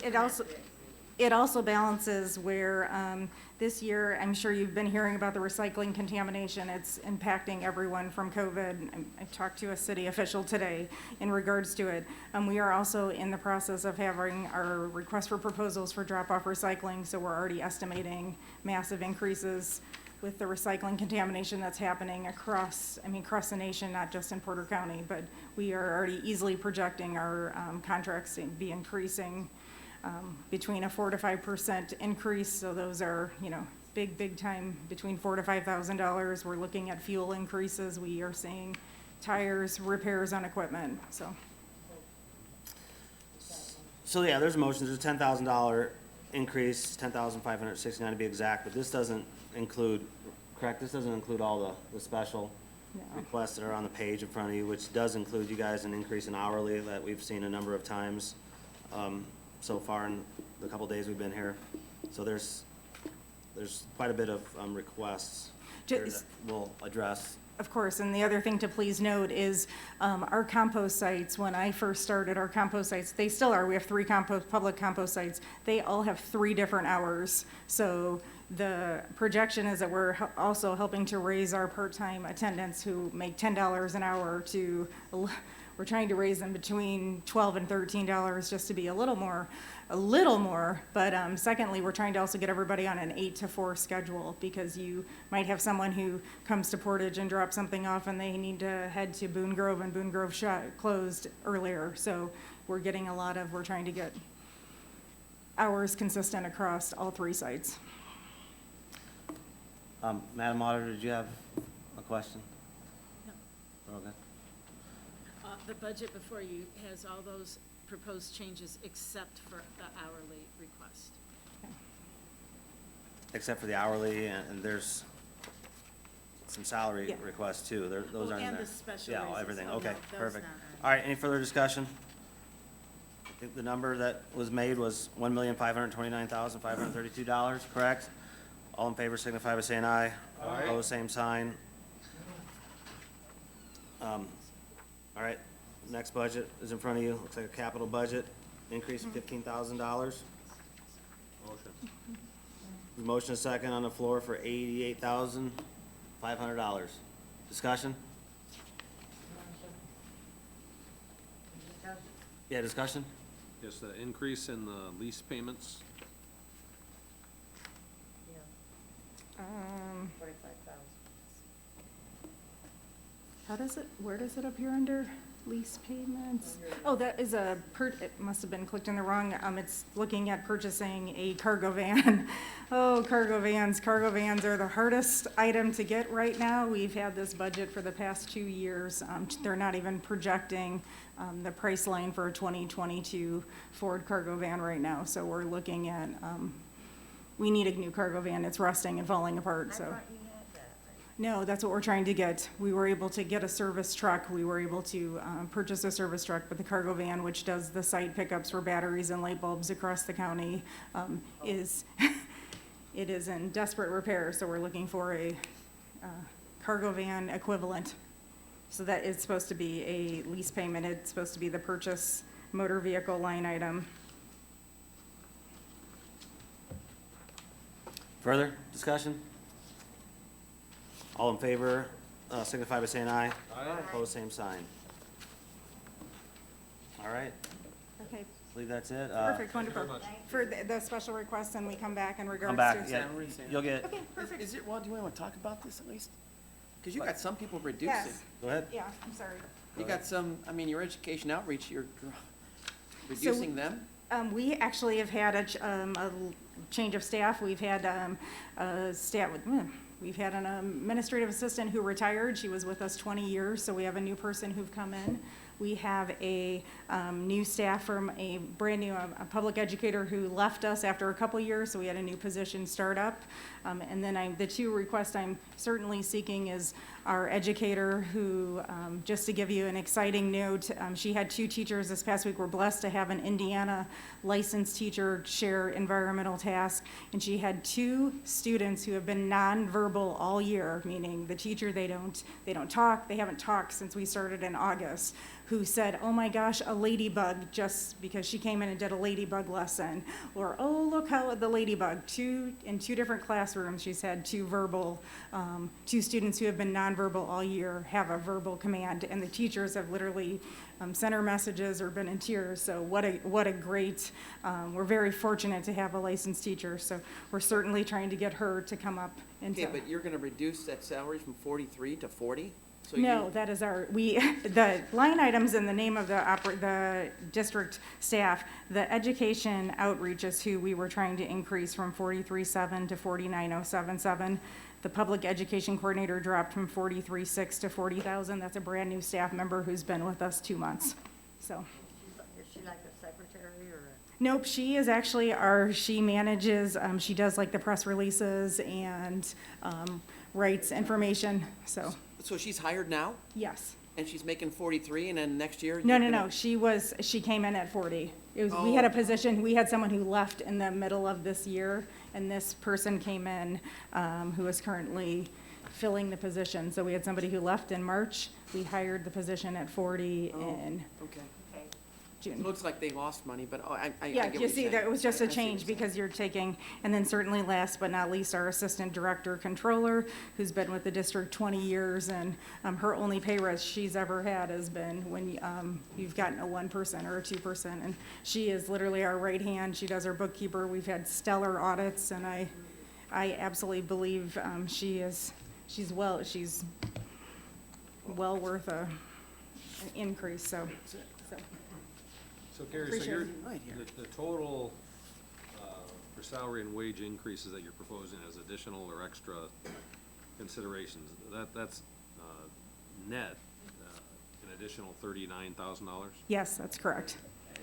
it also balances where, this year, I'm sure you've been hearing about the recycling contamination. It's impacting everyone from COVID. I talked to a city official today in regards to it. We are also in the process of having our request for proposals for drop-off recycling, so we're already estimating massive increases with the recycling contamination that's happening across the nation, not just in Porter County, but we are already easily projecting our contracts to be increasing between a 4 to 5% increase, so those are, big time, between $4,000 to $5,000. We're looking at fuel increases. We are seeing tires, repairs on equipment, so. So yeah, there's motions, there's a $10,000 increase, $10,569 to be exact, but this doesn't include, correct, this doesn't include all the special No. requests that are on the page in front of you, which does include, you guys, an increase in hourly that we've seen a number of times so far in the couple days we've been here. So there's quite a bit of requests here that we'll address. Of course, and the other thing to please note is our compost sites, when I first started our compost sites, they still are, we have 3 public compost sites. They all have 3 different hours. So the projection is that we're also helping to raise our part-time attendants who make $10 an hour to, we're trying to raise them between $12 and $13 just to be a little more. But secondly, we're trying to also get everybody on an 8 to 4 schedule, because you might have someone who comes to Portage and drops something off and they need to head to Boone Grove, and Boone Grove closed earlier. So we're trying to get hours consistent across all 3 sites. Madam Auditor, did you have a question? No. Okay. The budget before you has all those proposed changes except for the hourly request. Except for the hourly, and there's some salary Yeah. requests too. Those aren't in And there. the special Yeah, raises. everything. Oh, Okay, no, those perfect. not on. All right, any further discussion? I think the number that was made was $1,529,532, correct? All in favor signify by saying aye. Aye. Opposed, same sign. All right, next budget is in front of you. Looks like a capital budget, increase of $15,000. Motion. Motion is second on the floor for $88,500. Discussion? Yeah, discussion? Yes, the increase in the lease payments. Where does it appear under lease payments? Oh, that is it must have been clicked in the wrong, it's looking at purchasing a cargo van. Oh, cargo vans are the hardest item to get right now. We've had this budget for the past 2 years. They're not even projecting the price line for a 2022 Ford cargo van right now. So we're looking at, we need a new cargo van. It's rusting and falling apart, so. No, that's what we're trying to get. We were able to get a service truck. We were able to purchase a service truck, but the cargo van, which does the site pickups for batteries and light bulbs across the county, is, it is in desperate repair, so we're looking for a cargo van equivalent. So that is supposed to be a lease payment. It's supposed to be the purchase motor vehicle line item. Further discussion? All in favor, signify by saying aye. Aye. Opposed, same sign. All right, Okay, I believe that's it. perfect, wonderful. very much. For the special request, and we come back in regards Come to. back, yeah, Salaries and- you'll get, Okay, perfect. Is it, well, do you want to talk about this at least? Because you got some people reducing. Yes, go ahead. yeah, I'm sorry. You got some, I mean, your education outreach, you're reducing them? We actually have had a change of staff. We've had we've had an administrative assistant who retired. She was with us 20 years, so we have a new person who've come in. We have a new staff from a brand new a public educator who left us after a couple years, so we had a new position start up. And then the 2 requests I'm certainly seeking is our educator who, just to give you an exciting note, she had 2 teachers this past week. We're blessed to have an Indiana licensed teacher share environmental tasks. And she had 2 students who have been nonverbal all year, meaning the teacher, they don't talk, they haven't talked since we started in August, who said, oh my gosh, a ladybug, just because she came in and did a ladybug lesson. Or, oh, look how the ladybug, in 2 different classrooms, she's had 2 verbal, 2 students who have been nonverbal all year have a verbal command, and the teachers have literally sent her messages or been in tears. So what a great, we're very fortunate to have a licensed teacher, so we're certainly trying to get her to come up into. Okay, but you're gonna reduce that salary from 43 to 40? So No, you- that is the line items in the name of the district staff, the education outreach is who we were trying to increase from 43.7 to 49,077. The public education coordinator dropped from 43.6 to 40,000. That's a brand-new staff member who's been with us 2 months, so. Is she like a secretary or? Nope, she is actually she manages, she does like the press releases and writes information, so, So she's hired now, yes. and she's making 43, and then next year? No, you're no, gonna- no, she came in at 40. We had a position, we had someone who left in the middle of this year, and this person came in, who is currently filling the position. So we had somebody who left in March, we hired the position at 40 in Okay. It June. looks like they lost money, but I get what Yeah, you're you see, saying. that it was just I a see what change you're saying. because you're taking, and then certainly last but not least, our assistant director controller, who's been with the district 20 years, and her only pay raise she's ever had has been when you've gotten a 1% or a 2%, and she is literally our right hand. She does our bookkeeper. We've had stellar audits, and I absolutely believe she's well worth an increase, so. So Gary, so Appreciate you're, it. Right here. the total, for salary and wage increases that you're proposing as additional or extra considerations, that's, net, an additional $39,000? Yes, that's correct.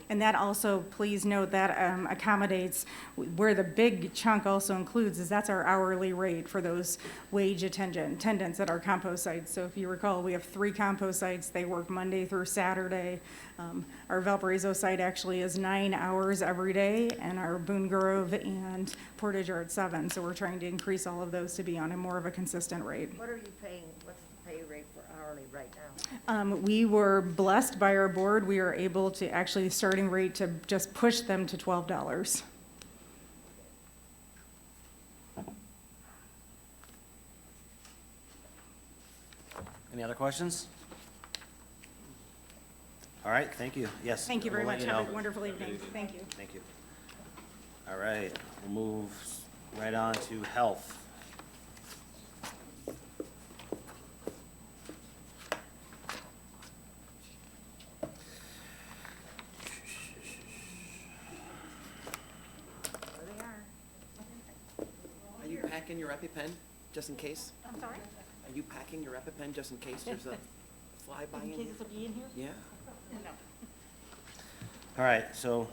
And that also, please note, that accommodates, where the big chunk also includes is that's our hourly rate for those wage attendants at our compost sites. So if you recall, we have 3 compost sites. They work Monday through Saturday. Our Valparaiso site actually is 9 hours every day, and our Boone Grove and Portage are at 7. So we're trying to increase all of those to be on a more of a consistent rate. What are you paying, what's the pay rate for hourly right now? We were blessed by our board. We are able to actually, starting rate to just push them to $12. Any other questions? All right, thank you. Yes. Thank you very we'll let much. you Have know. a wonderful evening. Thank you. Thank you. All right, we'll move right on to health. There they are. Are you packing your EpiPen, just in case? I'm sorry? Are you packing your EpiPen just in case there's a flyby in In here? case it's a bee in here? Yeah. No. All right, so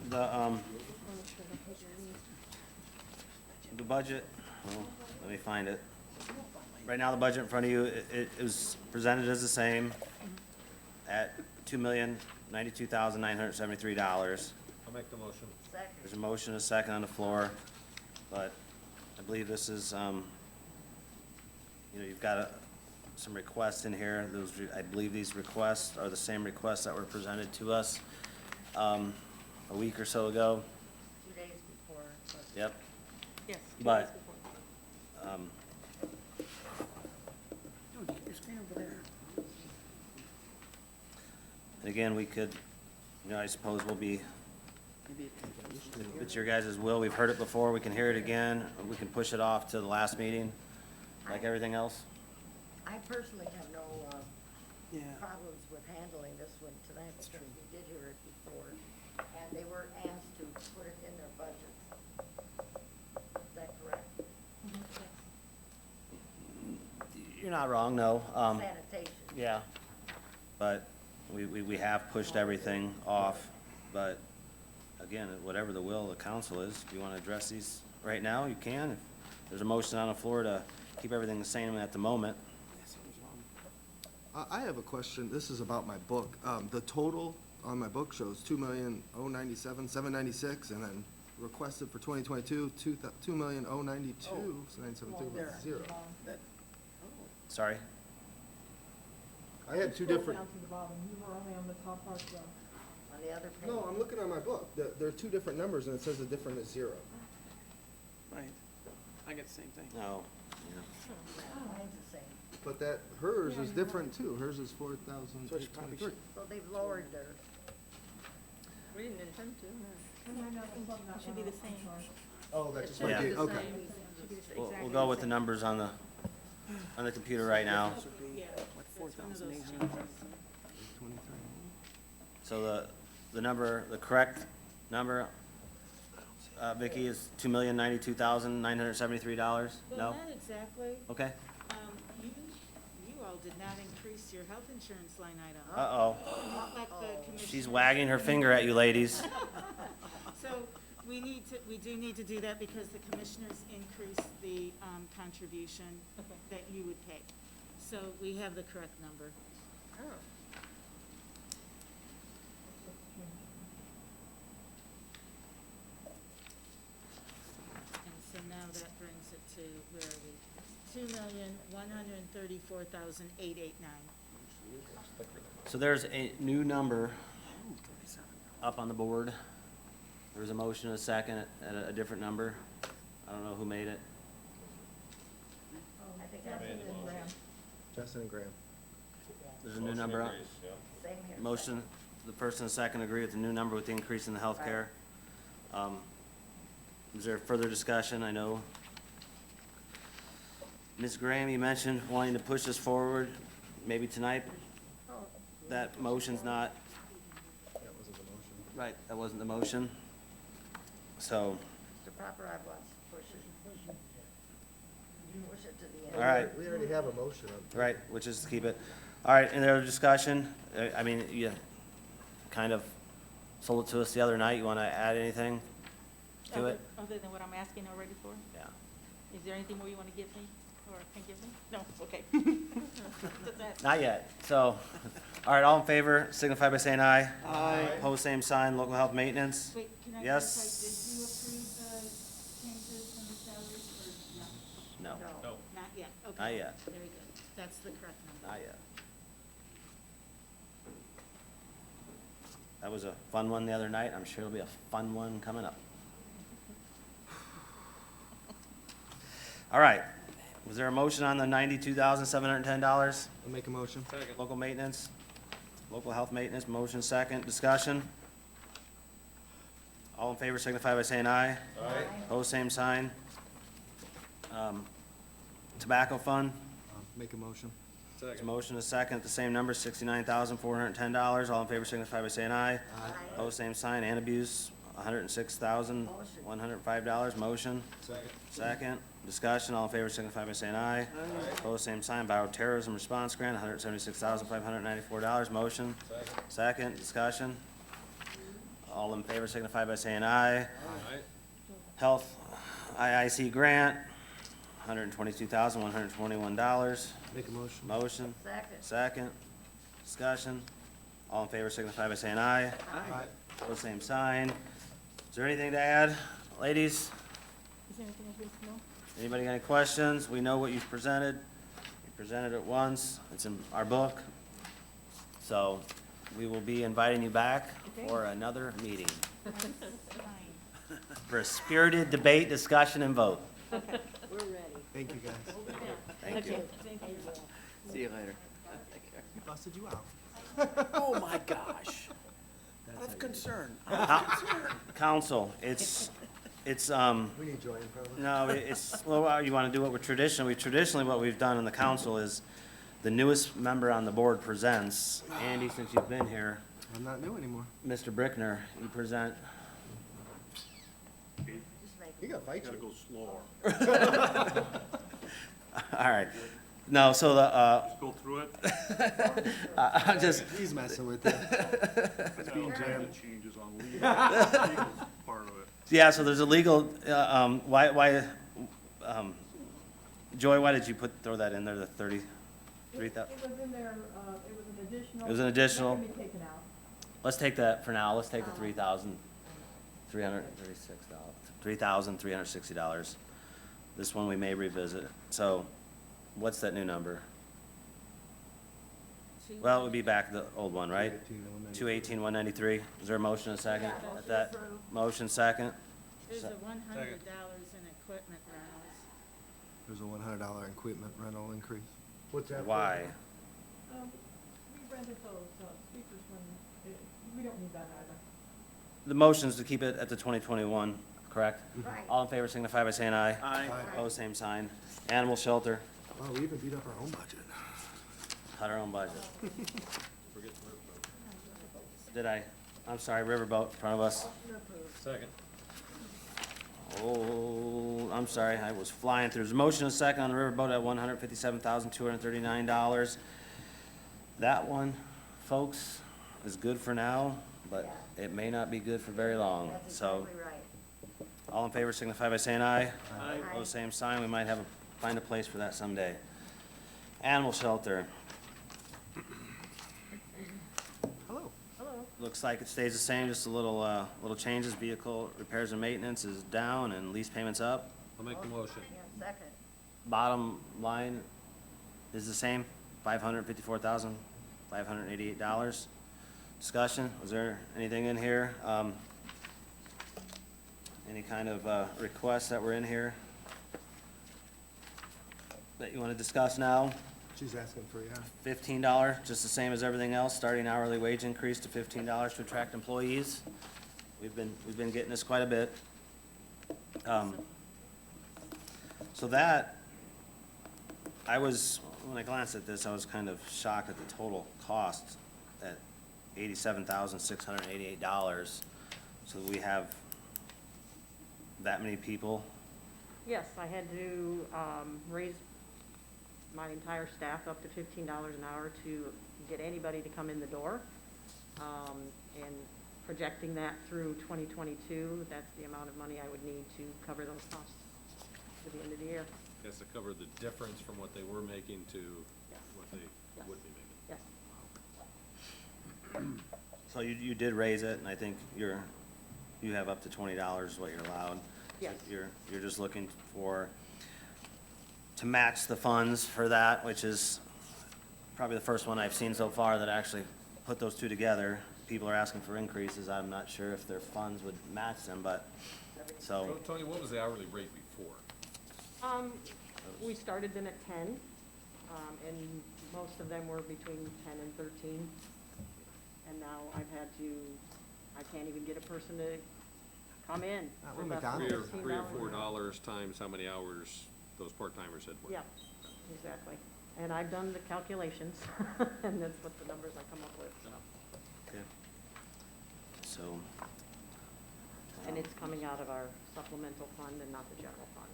the budget, well, let me find it. Right now, the budget in front of you, it was presented as the same at $2,092,973. I'll make the motion. Second. There's a motion, a second on the floor, but I believe this is, you've got some requests in here. I believe these requests are the same requests that were presented to us a week or so ago. 2 days before. Yep. Yes. But, and again, we could, I suppose we'll be, Maybe it can get used to it. it's your guys' will. We've heard it before. We can hear it again. Or we can push it off to the last meeting, like everything else. I personally have no Yeah. problems with handling this one tonight because we did hear it before. And they were asked to put it in their budget. Is that correct? You're not wrong, no. Sanitation. Yeah, but we have pushed everything off, but again, whatever the will of the council is, if you want to address these right now, you can. If there's a motion on the floor to keep everything the same at the moment, I have a question. This is about my book. The total on my book shows 2,097,796, and then requested for 2022, 2,092,972, with zero. Sorry? I had two Scroll different, down to the bottom, you were only on the top part though. On the other page. no, I'm looking at my book. There are two different numbers, and it says the different is zero. Right. I get the same thing. No. Mine's the same. But that, hers is different too. Hers is 4,823. So they've lowered their, We didn't intend to. Should be the same. Oh, that just Yeah. might be, the okay. We'll go with the numbers on the computer right now. This would be, like, 4,800. So the number, the correct number, Vicky, is $2,092,973? Well, No? not exactly. Okay. You all did not increase your health insurance line item. Uh-oh. Not like the She's commissioners. wagging her finger at you, ladies. So we do need to do that because the commissioners increased the contribution that you would pay. So we have the correct number. And so now that brings it to, where are we? 2,134,889. So there's a new number up on the board. There was a motion, a second, at a different number. I don't know who made it. I think that's in Graham. Justin and Graham. There's a new number up. Same here. Motion, the first and second agree with the new number with the increase in the health care. Is there further discussion? I know Ms. Graham, you mentioned wanting to push this forward, maybe tonight. That motion's not, That wasn't the motion. right, that wasn't the motion. So, Mr. Popper, I want to push it. Push it to the end. all right. We already have a motion on. Right, which is to keep it. All right, any other discussion? I mean, you kind of sold it to us the other night. You want to add anything to it? Other than what I'm asking already for? Yeah. Is there anything more you want to give me, or can give me? No, okay. Just ask. Not yet. So, all right, all in favor, signify by saying aye. Aye. Opposed, same sign. Local health maintenance. Wait, can I Yes. clarify, did you approve the changes in the salaries or no? No, No. Not yet, okay. Not yet. Very good. That's the correct number. not yet. That was a fun one the other night. I'm sure it'll be a fun one coming up. All right. Was there a motion on the $92,710? I'll make a motion. Local maintenance, local health maintenance, motion second, discussion. All in favor signify by saying aye. Aye. Opposed, same sign. Tobacco fund, Make a motion. there's a motion, a second, the same number, $69,410. All in favor signify by saying aye. Aye. Opposed, same sign, and abuse, $106,105, motion. Second. Second, discussion, all in favor signify by saying aye. Opposed, same sign, bioterrorism response grant, $176,594, motion. Second, discussion. All in favor signify by saying aye. Health IIC grant, $122,121, Make a motion. motion. Second. Second, discussion. All in favor signify by saying aye. Aye. Opposed, same sign. Is there anything to add, ladies? Is there anything else you want to know? Anybody got any questions? We know what you've presented. You presented it once. It's in our book. So we will be inviting you back for another meeting for a spirited debate, discussion, and vote. We're ready. Thank you, guys. Thank you. Thank you. See you later. We busted you out. Oh, my gosh. Out of concern. Council, it's, We need Joy in front of us. no, it's, well, you want to do what we're traditionally what we've done in the council is the newest member on the board presents. Andy, since you've been here, I'm not new anymore. Mr. Brickner, you present. Just make You gotta fight you. go slower. All right. No, so the, Go through it. I'm just, He's messing with you. It's being jammed. Changes on legal part of it. yeah, so there's a legal, why, Joy, why did you throw that in there, the 30? It was in there, it was an additional. It was an additional. That can be taken out. Let's take that for now, let's take the $3,360. This one we may revisit, so, what's that new number? Well, it would be back to the old one, right? 218,193. Is there a motion and a second? At that, motion second? There's a $100 in equipment rentals. There's a $100 equipment rental increase. What's that? for? Why? We rented those, speakers when, we don't need that either. The motion is to keep it at the 2021, correct? Right. All in favor signify by saying aye. Aye. Opposed, same sign. Animal shelter, Wow, we even beat up our own budget. cut our own budget. I'm sorry, Riverboat in front of us. Second. Oh, I'm sorry, I was flying through. There's a motion and a second on the Riverboat at $157,239. That one, folks, is good for now, but it may not be good for very long, That's so. exactly right. All in favor signify by saying aye. Aye. Opposed, same sign. We might find a place for that someday. Animal shelter. Hello. Looks like it stays the same, just a little changes. Vehicle repairs and maintenance is down and lease payments up. I'll make the motion. Yeah, second. Bottom line is the same, $554,588. Discussion, was there anything in here? Any kind of requests that were in here that you want to discuss now? She's asking for, yeah. $15, just the same as everything else, starting hourly wage increase to $15 to attract employees. We've been getting this quite a bit. So that, when I glanced at this, I was kind of shocked at the total cost at $87,688. So we have that many people. Yes, I had to raise my entire staff up to $15 an hour to get anybody to come in the door. And projecting that through 2022, that's the amount of money I would need to cover those costs to the end of the year. Guess to cover the difference from what they were making to Yes. what they Yes. would be making. Yes. So you did raise it, and I think you have up to $20 is what you're allowed. Yes. So you're just looking to match the funds for that, which is probably the first one I've seen so far that actually put those two together. People are asking for increases. I'm not sure if their funds would match them, but, so, Tony, what was the hourly rate before? We started them at 10, and most of them were between 10 and 13. And now I can't even get a person to come in. Not for with less than McDonald's. $3 or $15 an hour. $4 times how many hours those part-timers had worked? Yeah, exactly. And I've done the calculations, and that's what the numbers I come up with, so. okay. So, And it's coming out of our supplemental fund and not the general funds.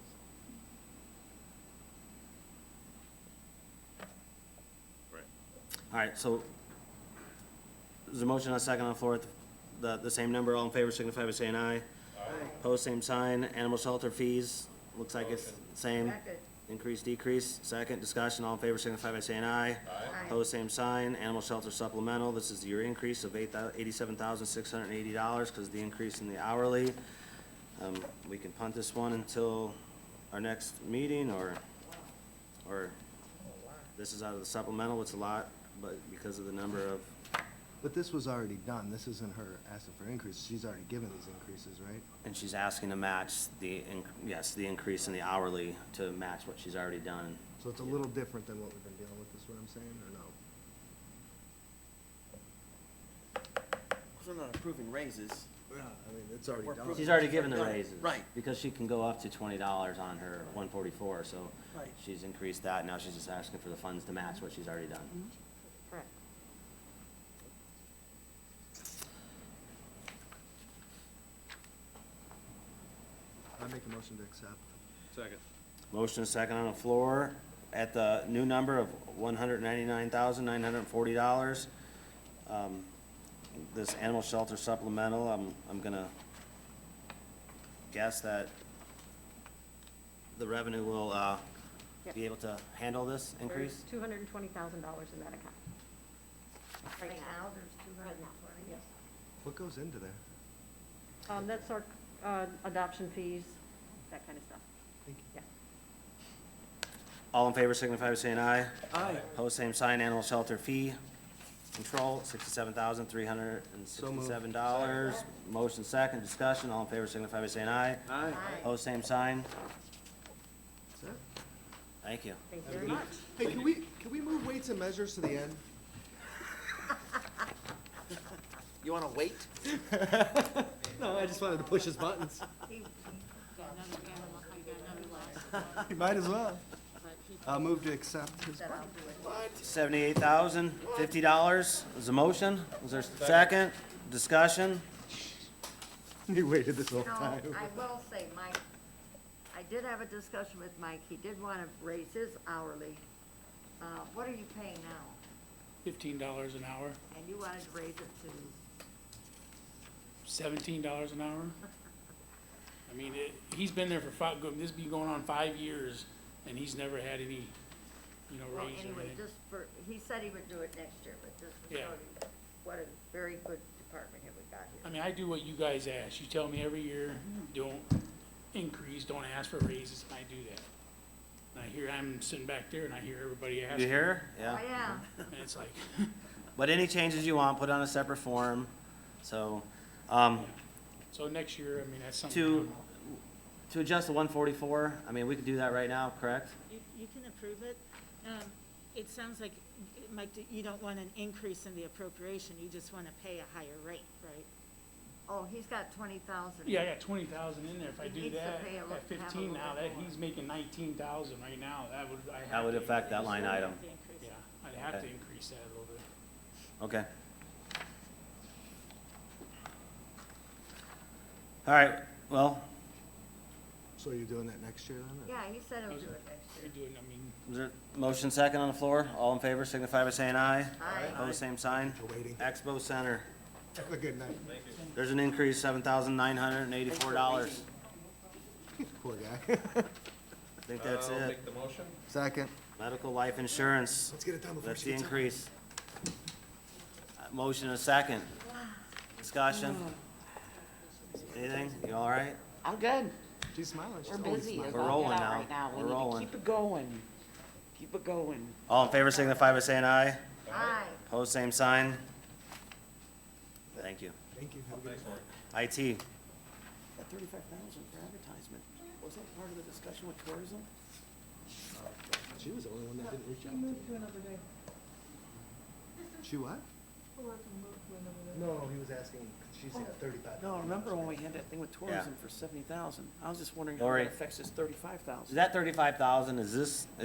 Right. all right, so there's a motion and a second on the floor at the same number. All in favor signify by saying aye. Aye. Opposed, same sign. Animal shelter fees, looks like it's the same. Second. Increase, decrease. Second, discussion. All in favor signify by saying aye. Aye. Opposed, same sign. Animal shelter supplemental, this is your increase of $87,680 because of the increase in the hourly. We can punt this one until our next meeting, or this is out of the supplemental. It's a lot, but because of the number of, But this was already done. This isn't her asking for increases. She's already given these increases, right? and she's asking to match the increase in the hourly to match what she's already done. So it's a little different than what we've been dealing with, is what I'm saying, or no? Because we're not approving raises. Yeah, I mean, it's already We're done. approving- She's already given the Right, raises. right. Because she can go up to $20 on her 144, so Right. she's increased that. Now she's just asking for the funds to match what she's already done. Correct. I make a motion to accept. Second. Motion is second on the floor at the new number of $199,940. This animal shelter supplemental, I'm gonna guess that the revenue will Yes. be able to handle this increase? There's $220,000 in that account. Right now, there's two hundred Right and now, twenty? yes. What goes into there? That's our, adoption fees, that kind of stuff. Thank you. Yeah. All in favor signify by saying aye. Aye. Opposed, same sign. Animal shelter fee control, $67,367. Motion second, discussion. All in favor signify by saying aye. Aye. Opposed, same sign. That's it. Thank you. Thank you very much. Hey, can we move weights and measures to the end? You wanna wait? No, I just wanted to push his buttons. He Got another animal, I got another last. You might as well. But he- I'll move to accept his said button. I'll do it. $78,050 is a motion. Is there a second? Discussion? He waited this whole No, time. I will say, Mike, I did have a discussion with Mike, he did wanna raise his hourly. What are you paying now? $15 an hour, And you wanted to raise it to, $17 an hour. I mean, he's been there for this be going on 5 years, and he's never had any, well, raise or anyway, anything. just for, he said he would do it next year, but just to Yeah. show you what a very good department here we got I here. mean, I do what you guys ask. You tell me every year, don't increase, don't ask for raises, and I do that. And I'm sitting back there, and I hear everybody asking. You hear? Yeah. Oh, yeah. And it's like, But any changes you want, put on a separate form. So, so next year, I mean, that's something. to adjust the 144, I mean, we could do that right now, correct? You can approve it. It sounds like, Mike, you don't want an increase in the appropriation, you just want to pay a higher rate, right? Oh, he's got 20,000. Yeah, I got 20,000 in there. If I He do needs to that, pay a li- at have a 15 little now, bit that more. he's making 19,000 right now, I have That would to affect that line item. The increase. Yeah, I'd have to Okay. increase that a little bit. Okay. All right, well, So you're doing that next year then? or- Yeah, he said he'll do it next You're year. doing, I mean, is there motion second on the floor? All in favor signify by saying aye. Aye. Opposed, same sign. For waiting. Expo Center, Have a good night. there's an increase, $7,984. Poor guy. I think that's I'll it. make the motion. Second. Medical life insurance, Let's get it done before that's she the gets up. increase. Motion and a second. Discussion? Anything? You all right? I'm good. She's smiling. She's We're always busy. smiling. as We're all rolling get out now. right now. We We're need to rolling. Keep it going. Keep it going. All in favor signify by saying aye. Aye. Opposed, same sign. Thank you. Thank you. Have a good night. IT, That 35,000 for advertisement, was that part of the discussion with tourism? She was the only one that didn't reach out. Move to another day. She what? We'll have to move to another day. No, he was asking, she's at 35. No, remember when we had that thing with tourism for 70,000? I was just wondering how Lori. that affects this 35,000. is that 35,000, is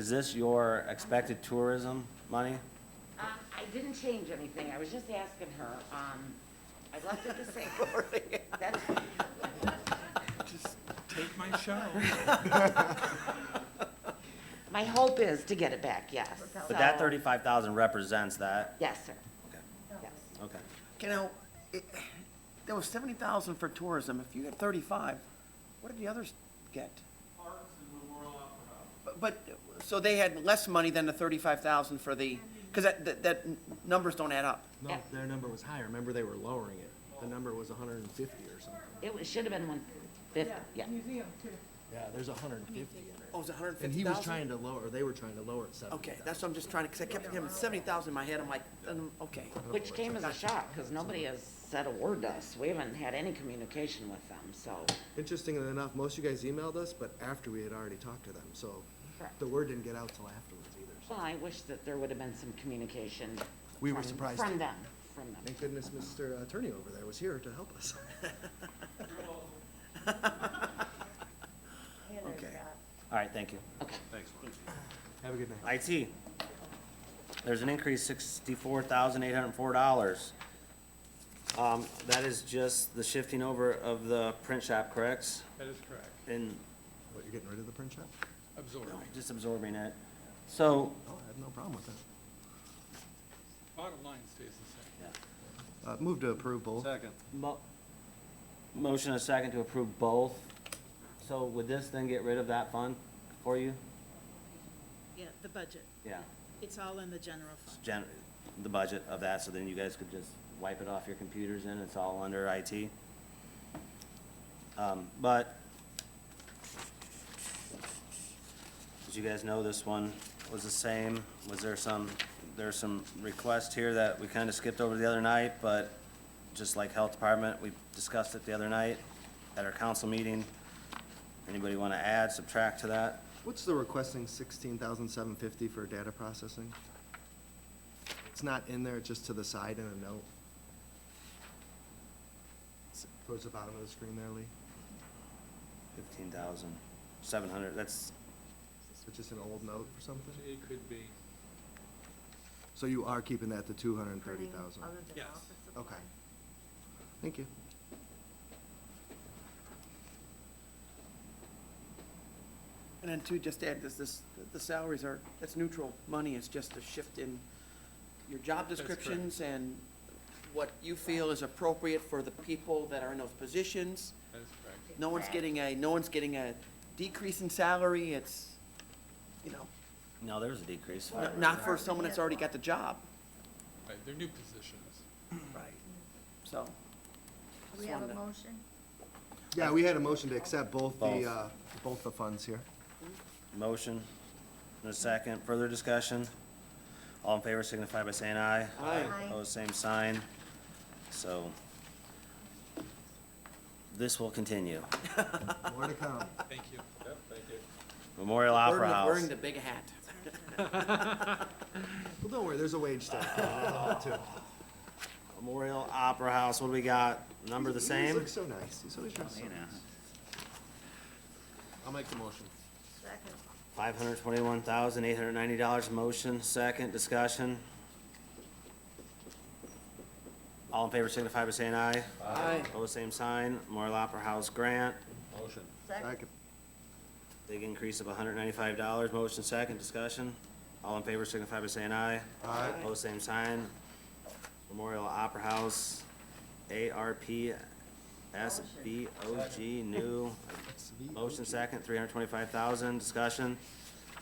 this your expected tourism money? I didn't change anything, I was just asking her, I left it the same. That's, just take my show. my hope is to get it back, yes. But that So- 35,000 represents that? Yes, sir. Okay. Yes. Okay. Okay, now, there was 70,000 for tourism. If you get 35, what did the others get? Parks and Memorial Opera House. But, so they had less money than the 35,000 for the, because that numbers don't add up. No, their number was higher. Remember, they were lowering it. The number was 150 or something. Should have been 150, yeah. Museum too. Yeah, there's 150 in there. Oh, it was 150,000? And he was trying to lower, they were trying to lower it 70. Okay, that's what I'm just trying to, because I kept hearing 70,000 in my head. I'm like, okay. Which came as a shock, because nobody has said a word to us. We haven't had any communication with them, so. Interestingly enough, most of you guys emailed us, but after we had already talked to them, so Correct. the word didn't get out till afterwards either. so. Well, I wish that there would have been some communication. We were from- surprised. From them, from them. Thank goodness Mr. Attorney over there was here to help us. Okay. All right, thank you. Okay. Thanks, Lori. Have a good night. IT, there's an increase, $64,804. That is just the shifting over of the print shop, correct? That is correct. And What, you're getting rid of the print shop? Absorb. just absorbing it. So, Oh, I have no problem with that. Bottom line stays the same. Move to approve both. Second. motion a second to approve both. So would this then get rid of that fund for you? Yeah, the budget. Yeah, It's all in the general fund. the budget of that, so then you guys could just wipe it off your computers and it's all under IT. But, as you guys know, this one was the same. Was there's some requests here that we kinda skipped over the other night, but just like Health Department, we discussed it the other night at our council meeting. Anybody wanna add, subtract to that? What's the requesting 16,750 for data processing? It's not in there, it's just to the side in a note. Towards the bottom of the screen there, Lee. 15,700, that's, It's just an old note or something? It could be. So you are keeping that to 230,000? Other than Yes. office supply. Okay. Thank you. And then too, just to add the salaries are, that's neutral money, it's just a shift in your job That's correct. descriptions and what you feel is appropriate for the people that are in those positions. That is correct. No one's getting a decrease in salary, it's, you know, no, there was a decrease. not for someone that's already got the job. Right, they're new positions. Right. So. Do we have a motion? Yeah, we had a motion to accept both Both. both the funds here. Motion and a second. Further discussion? All in favor signify by saying aye. Aye. Opposed, same sign. So, this will continue. More to come. Thank you. Yep, thank you. Memorial Opera House. Wearing the big hat. Well, don't worry, there's a wage study too. Memorial Opera House, what do we got? Number the He same? looks so nice. He's always dressed so nice. I'll make the motion. Second. $521,890. Motion, second. Discussion? All in favor signify by saying aye. Aye. Opposed, same sign. Memorial Opera House grant. Motion. Second. Big increase of $195. Motion, second. Discussion? All in favor signify by saying aye. Aye. Opposed, same sign. Memorial Opera House, ARP, SBOG, new. Motion second, $325,000. Discussion.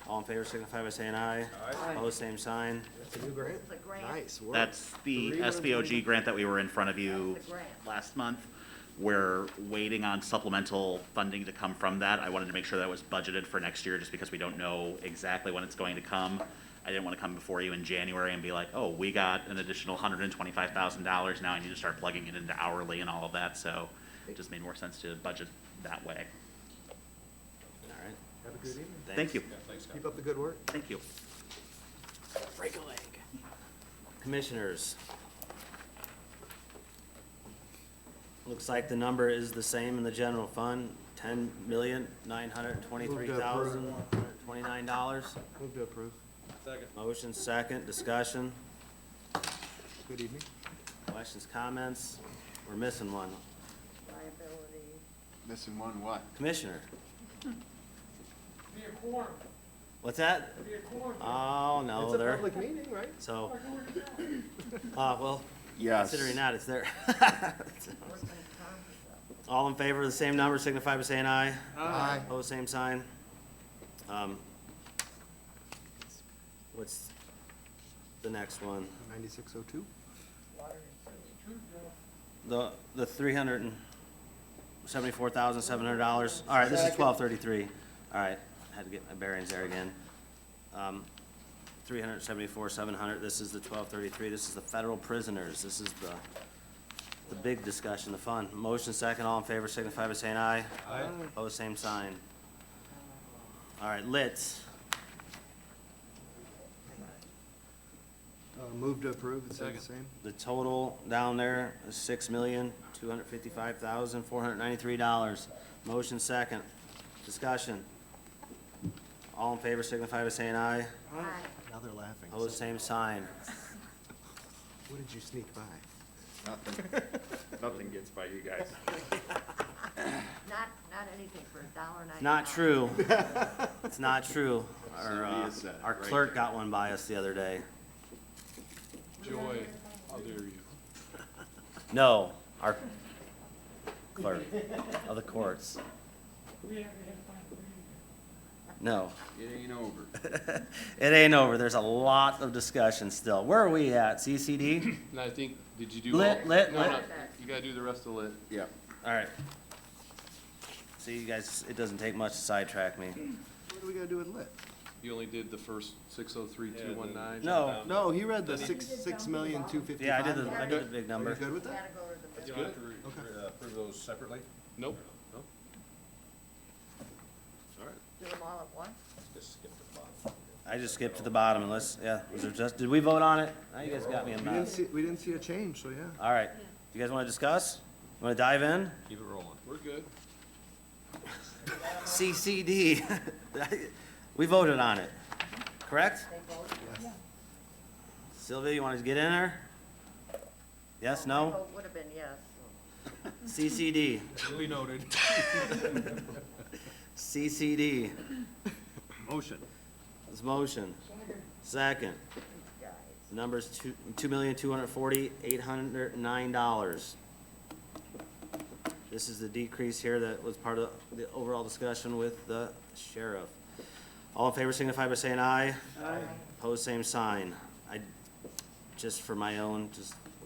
All in favor signify by saying aye. Aye. Opposed, same sign. That's a new grant? It's a grant. Nice work. That's the SBOG grant that we were in front of you That's the grant. last month. We're waiting on supplemental funding to come from that. I wanted to make sure that was budgeted for next year, just because we don't know exactly when it's going to come. I didn't want to come before you in January and be like, oh, we got an additional $125,000, now I need to start plugging it into hourly and all of that, so it just made more sense to budget that way. All right. Have a good evening. Thank you. Yeah, thanks, Scott. Keep up the good work. Thank you. Break a leg. Commissioners. Looks like the number is the same in the general fund, $10,923,129. Move to approve. Second. Motion second, discussion, Good evening. questions, comments? We're missing one. Liability. Missing one what? Commissioner, Be a quorum, what's that? be a quorum. Oh, It's no, a there, public meeting, right? so, Like, who would you know? well, Yes. considering that, it's there. Workman's comp is up. All in favor of the same number signify by saying aye. Aye. Opposed, same sign. What's the next one? 9602? Water and sewer. The $374,700. All right, this is 1233. All right, had to get my bearings there again. 374,700. This is the 1233. This is the federal prisoners. This is the big discussion, the fun. Motion second. All in favor signify by saying aye. Aye. Opposed, same sign. All right, Litz. Move to approve, it's the Second. same. The total down there is $6,255,493. Motion second. Discussion. All in favor signify by saying aye. Aye. Now they're laughing. Opposed, same sign. What did you sneak by? Nothing. Nothing gets by you guys. Not anything for $1.99. Not true. It's not true. Sylvia said it Our right clerk there. got one by us the other day. Joy, how dare you? No, our clerk of the courts. We have to have time for you. No. It ain't over. It ain't over. There's a lot of discussion still. Where are we at? CCD? And I think, did you do? Lit, all- lit, No, lit. no, you gotta do the rest of lit. Yeah. All right. See, you guys, it doesn't take much to sidetrack me. What do we gotta do with lit? You only did the first 603,219. No. No, he read the 6,255,000. Yeah, I did the big Are number. you good with that? That's You don't good. have to approve those separately? Nope. No. All right. Do them all at once? Just skip the bottom. I just skipped to the bottom unless, yeah, was there just, did we vote on it? Now you guys got me a mess. We didn't see a change, so yeah. All right. You guys want to discuss? Want to dive in? Keep it rolling. We're good. CCD. We voted on it, correct? Yes. Sylvia, you want to get in there? Yes, no? Vote would have been yes. CCD. Duly noted. CCD. Motion. This motion. Second. Guys. The number's $2,240,809. This is the decrease here that was part of the overall discussion with the sheriff. All in favor signify by saying aye. Aye. Opposed, same sign. Just for my own,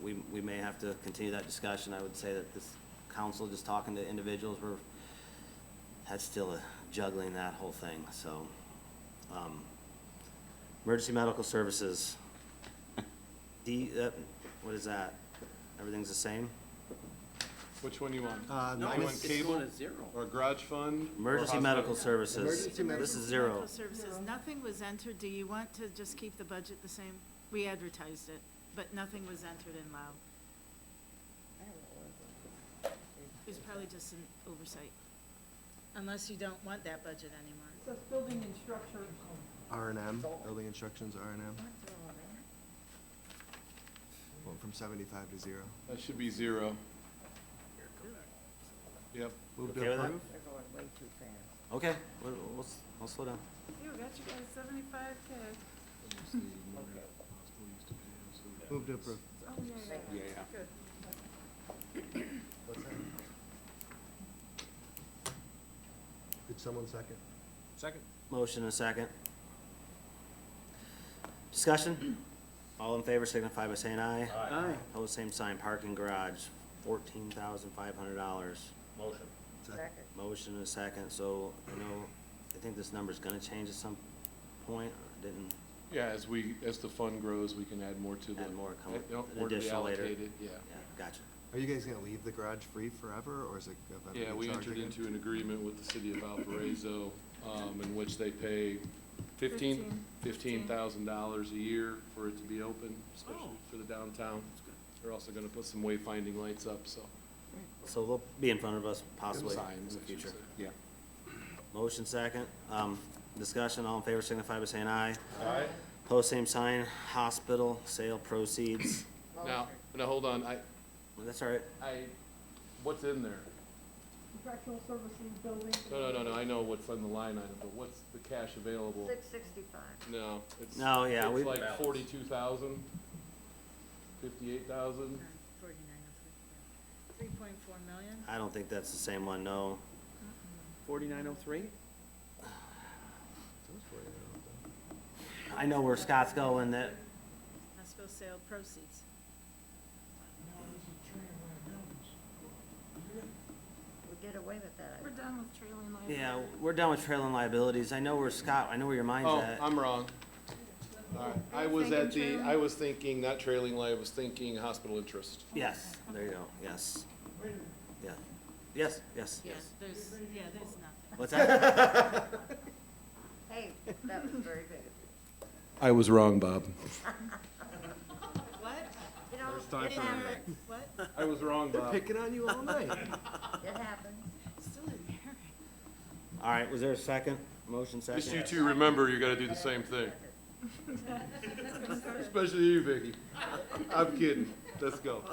we may have to continue that discussion. I would say that this council, just talking to individuals, that's still juggling that whole thing, so. Emergency medical services. What is that? Everything's the same? Which one you want? No, You want It's cable going to zero. or garage fund? or Emergency medical hospital? services. Emergency medical- This is zero. Medical services, nothing was entered. Do you want to just keep the budget the same? We advertised it, but nothing was entered in loud. It was probably just an oversight. Unless you don't want that budget anymore. It says building and structure. R&M, building instructions, R&M. Went from 75 to 0. That should be zero. Yep. Move Okay to with that? approve? They're going way too fast. Okay, we'll slow down. You got you guys 75K. Move to approve. Oh, yeah. Good. Did someone second? Second. Motion and a second. Discussion? All in favor signify by saying aye. Aye. Opposed, same sign. Parking garage, $14,500. Motion. Second. Motion and a second, so I think this number's gonna change at some point, or didn't, Yeah, as the fund grows, we can add more to the. Add more, more to the additional later. allocated, yeah. yeah, gotcha. Are you guys gonna leave the garage free forever, or is it gonna be Yeah, we charged entered again? into an agreement with the city of Valparaiso, in which they pay $15,000 a year for it to be open, especially for the downtown. They're also gonna put some wayfinding lights up, so. So they'll be in front of us possibly in Signs, the I should future. say. Yeah. Motion second, discussion, all in favor signify by saying aye. Aye. Post same sign, hospital, sale proceeds, Now, hold on, that's all right. what's in there? Contractual services, building. No, I know what's on the line item, but what's the cash available? 665. No, it's. No, yeah, It's we- like 42,000, 58,000. 3.4 million? I don't think that's the same one, no. 4903? I know where Scott's going, that, Hospital sale proceeds. We did away with that. We're done with trailing liability. yeah, we're done with trailing liabilities. I know where Scott, I know where your mind's Oh, at. I'm wrong. All right, I was thinking, not trailing life, I was thinking hospital interest. Yes, there you go, yes. Yeah, yes, yes, Yeah, yes. there's nothing. What's that? Hey, that was very big. I was wrong, Bob. What? You know, First time it for me. happens. What? I was wrong, Bob. Picking on you all night. It happens. Still didn't hear it. All right, was there a second? Motion second? Just you two remember, you gotta do the same thing. Especially you, Vicky. I'm kidding. Let's go.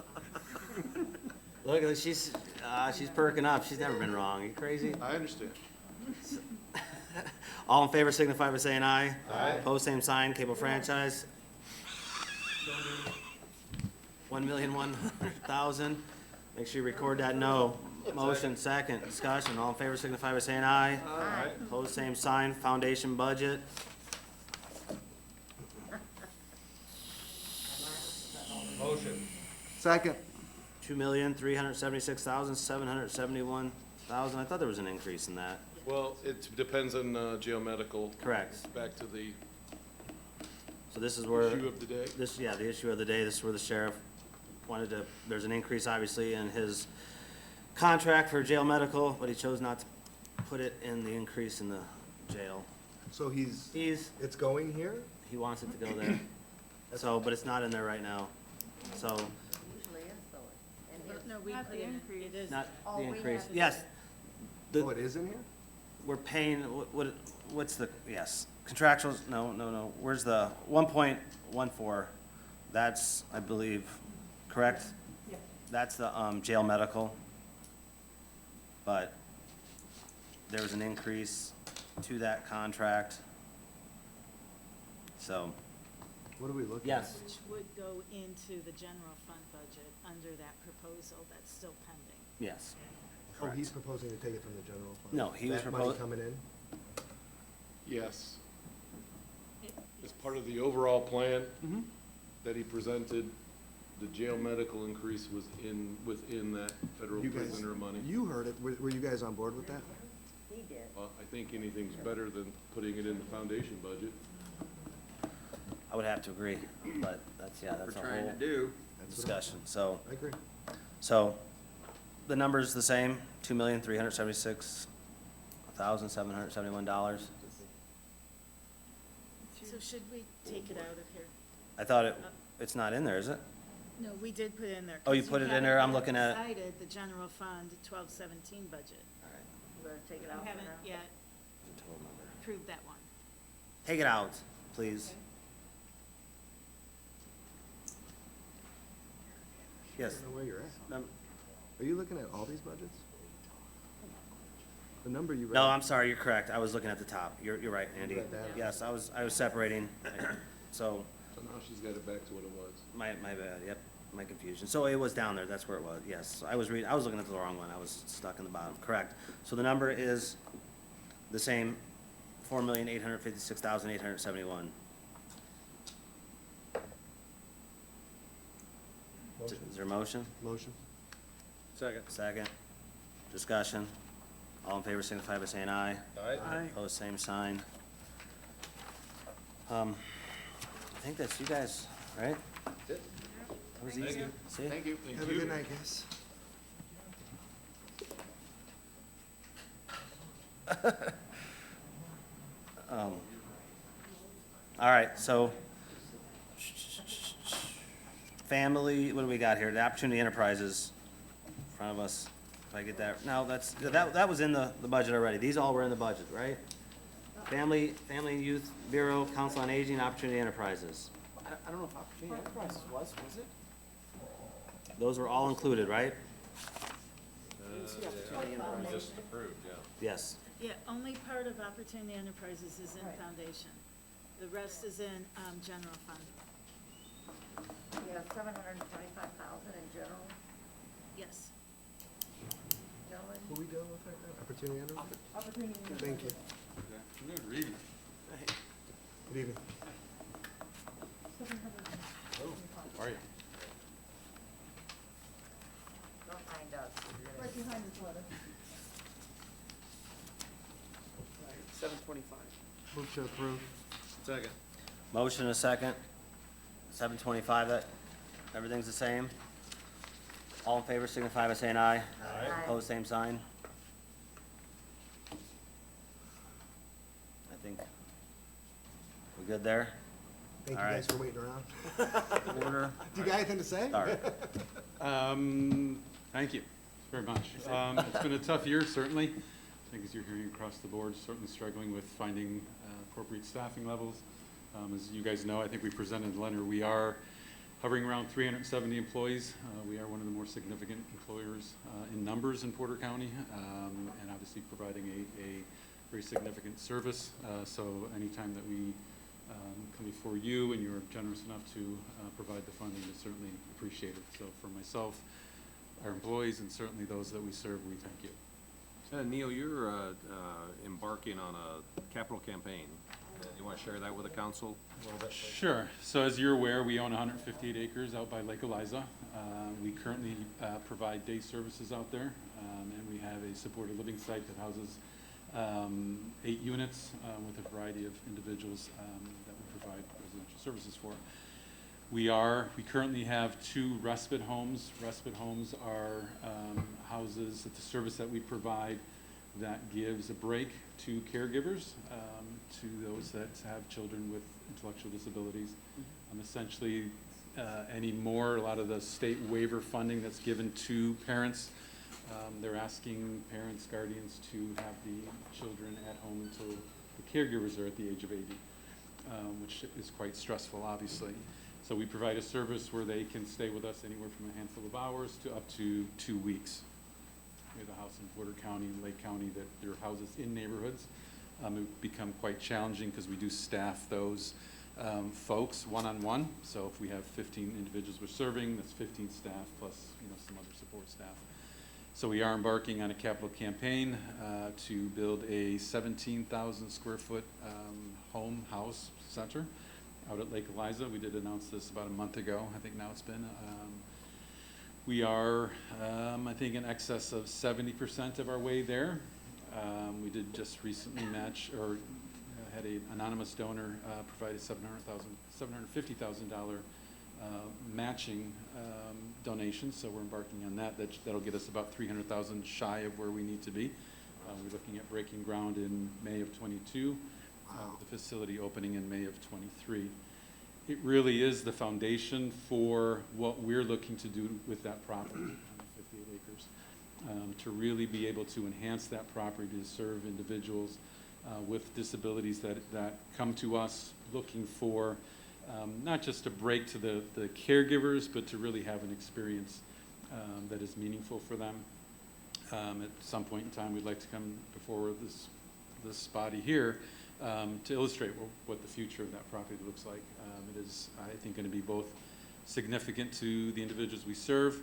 Look at this, she's perking up. She's never been wrong. You crazy? I understand. All in favor signify by saying aye. Aye. Pose same sign, cable franchise. 1,100,000. Make sure you record that no. Motion second, discussion, all in favor signify by saying aye. Aye. Opposed, same sign, foundation budget. Motion. Second. 2,376,771,000, I thought there was an increase in that. Well, it depends on geomedical. Correct. Back to the So this is where. issue of the day. This, yeah, the issue of the day, this is where the sheriff wanted to, there's an increase obviously in his contract for jail medical, but he chose not to put it in the increase in the jail. So He's, it's going here? he wants it to go there. So, but it's not in there right now, so, Usually is though. And here's, No, we put it, it is. not Oh, the we increase, have it. yes. Oh, it is in here? We're paying, what's the, yes, contractuals, no, where's the 1.14? That's, I believe, correct? Yep. That's the, jail medical. But there was an increase to that contract. So, What are we looking at? yes, Which would go into the general fund budget under that proposal that's still pending. yes. Oh, he's proposing to take it from the general fund? No, he was That money propo- coming in? Yes. As part of the overall plan Mm-hmm. that he presented, the jail medical increase was within that federal You guys, prisoner money. you heard it. Were you guys on board with that? he did. Well, I think anything's better than putting it in the foundation budget. I would have to agree, but that's, yeah, that's a We're trying whole to do. That's what discussion, so. I agree. So, the number's the same, $2,376,771. So should we take it out of here? I thought it's not in there, is it? No, we did put it in there. Oh, you 'cause put it in haven't there, I'm yet looking at it. Decided the general fund 1217 budget. We're gonna take it We out for haven't now. yet Total number. approved that one. Take it out, please. I Yes. don't know where you're at. Num- Are you looking at all these budgets? The number you read? No, I'm sorry, you're correct. I was looking at the top. You're right, Andy. Read that. Yes, I was separating. So, So now she's got it back to what it was. my bad, yep, my confusion. So it was down there, that's where it was, yes. I was looking at the wrong one. I was stuck in the bottom, correct. So the number is the same, 4,856,871. Motion. Is there a motion? Motion. Second. Second. Discussion. All in favor signify by saying aye. Aye. Opposed, same sign. I think that's you guys, right? That's it. That was Thank easy. you. See? Thank you. Have a good night, guys. All right, so, family, what do we got here? The Opportunity Enterprises in front of us. If I get that, no, that was in the budget already. These all were in the budget, right? Family and Youth Bureau, Council on Aging, Opportunity Enterprises. I don't know if Opportunity Enterprises was it? Those were all included, right? I didn't see Opportunity Enterprises. Just approved, yeah. Yes. Yeah, only part of Opportunity Enterprises is in foundation. The rest is in, general fund. We have 725,000 in general, Yes. gentlemen. Who we dealing with right now? Opportunity Enterprise? Opportunity. Thank you. Good reading. Good evening. How are you? Don't find us. Right behind this letter. 725. Move to approve. Second. Motion and a second. 725, that, everything's the same? All in favor signify by saying aye. Aye. Opposed, same sign. I think we good there? Thank you All right. guys for waiting around. Order. Do you got anything to say? Sorry. Thank you very much. It's been a tough year, certainly. I think as you're hearing across the board, certainly struggling with finding appropriate staffing levels. As you guys know, I think we presented in the letter, we are hovering around 370 employees. We are one of the more significant employers in numbers in Porter County, and obviously providing a very significant service. So anytime that we come before you and you're generous enough to provide the funding is certainly appreciated. So for myself, our employees and certainly those that we serve, we thank you. Neil, you're embarking on a capital campaign. You want to share that with the council a little bit? Sure. So as you're aware, we own 158 acres out by Lake Eliza. We currently provide day services out there, and we have a supported living site that houses 8 units with a variety of individuals that we provide residential services for. We currently have 2 respite homes. Respite homes are houses, it's a service that we provide that gives a break to caregivers, to those that have children with intellectual disabilities. Essentially, anymore, a lot of the state waiver funding that's given to parents, they're asking parents, guardians to have the children at home until the caregivers are at the age of 80, which is quite stressful, obviously. So we provide a service where they can stay with us anywhere from a handful of hours to up to 2 weeks. We have a house in Porter County and Lake County that there are houses in neighborhoods. It become quite challenging because we do staff those folks one-on-one. So if we have 15 individuals we're serving, that's 15 staff plus some other support staff. So we are embarking on a capital campaign to build a 17,000 square foot house center out at Lake Eliza. We did announce this about a month ago. I think now it's been. We are, I think, in excess of 70% of our way there. We did just recently had an anonymous donor provide a $750,000 matching donation. So we're embarking on that. That'll get us about $300,000 shy of where we need to be. We're looking at breaking ground in May of '22. With the facility opening in May of '23. It really is the foundation for what we're looking to do with that property, 158 acres, to really be able to enhance that property to serve individuals with disabilities that come to us looking for not just a break to the caregivers, but to really have an experience that is meaningful for them. At some point in time, we'd like to come before this body here to illustrate what the future of that property looks like. It is, I think, going to be both significant to the individuals we serve,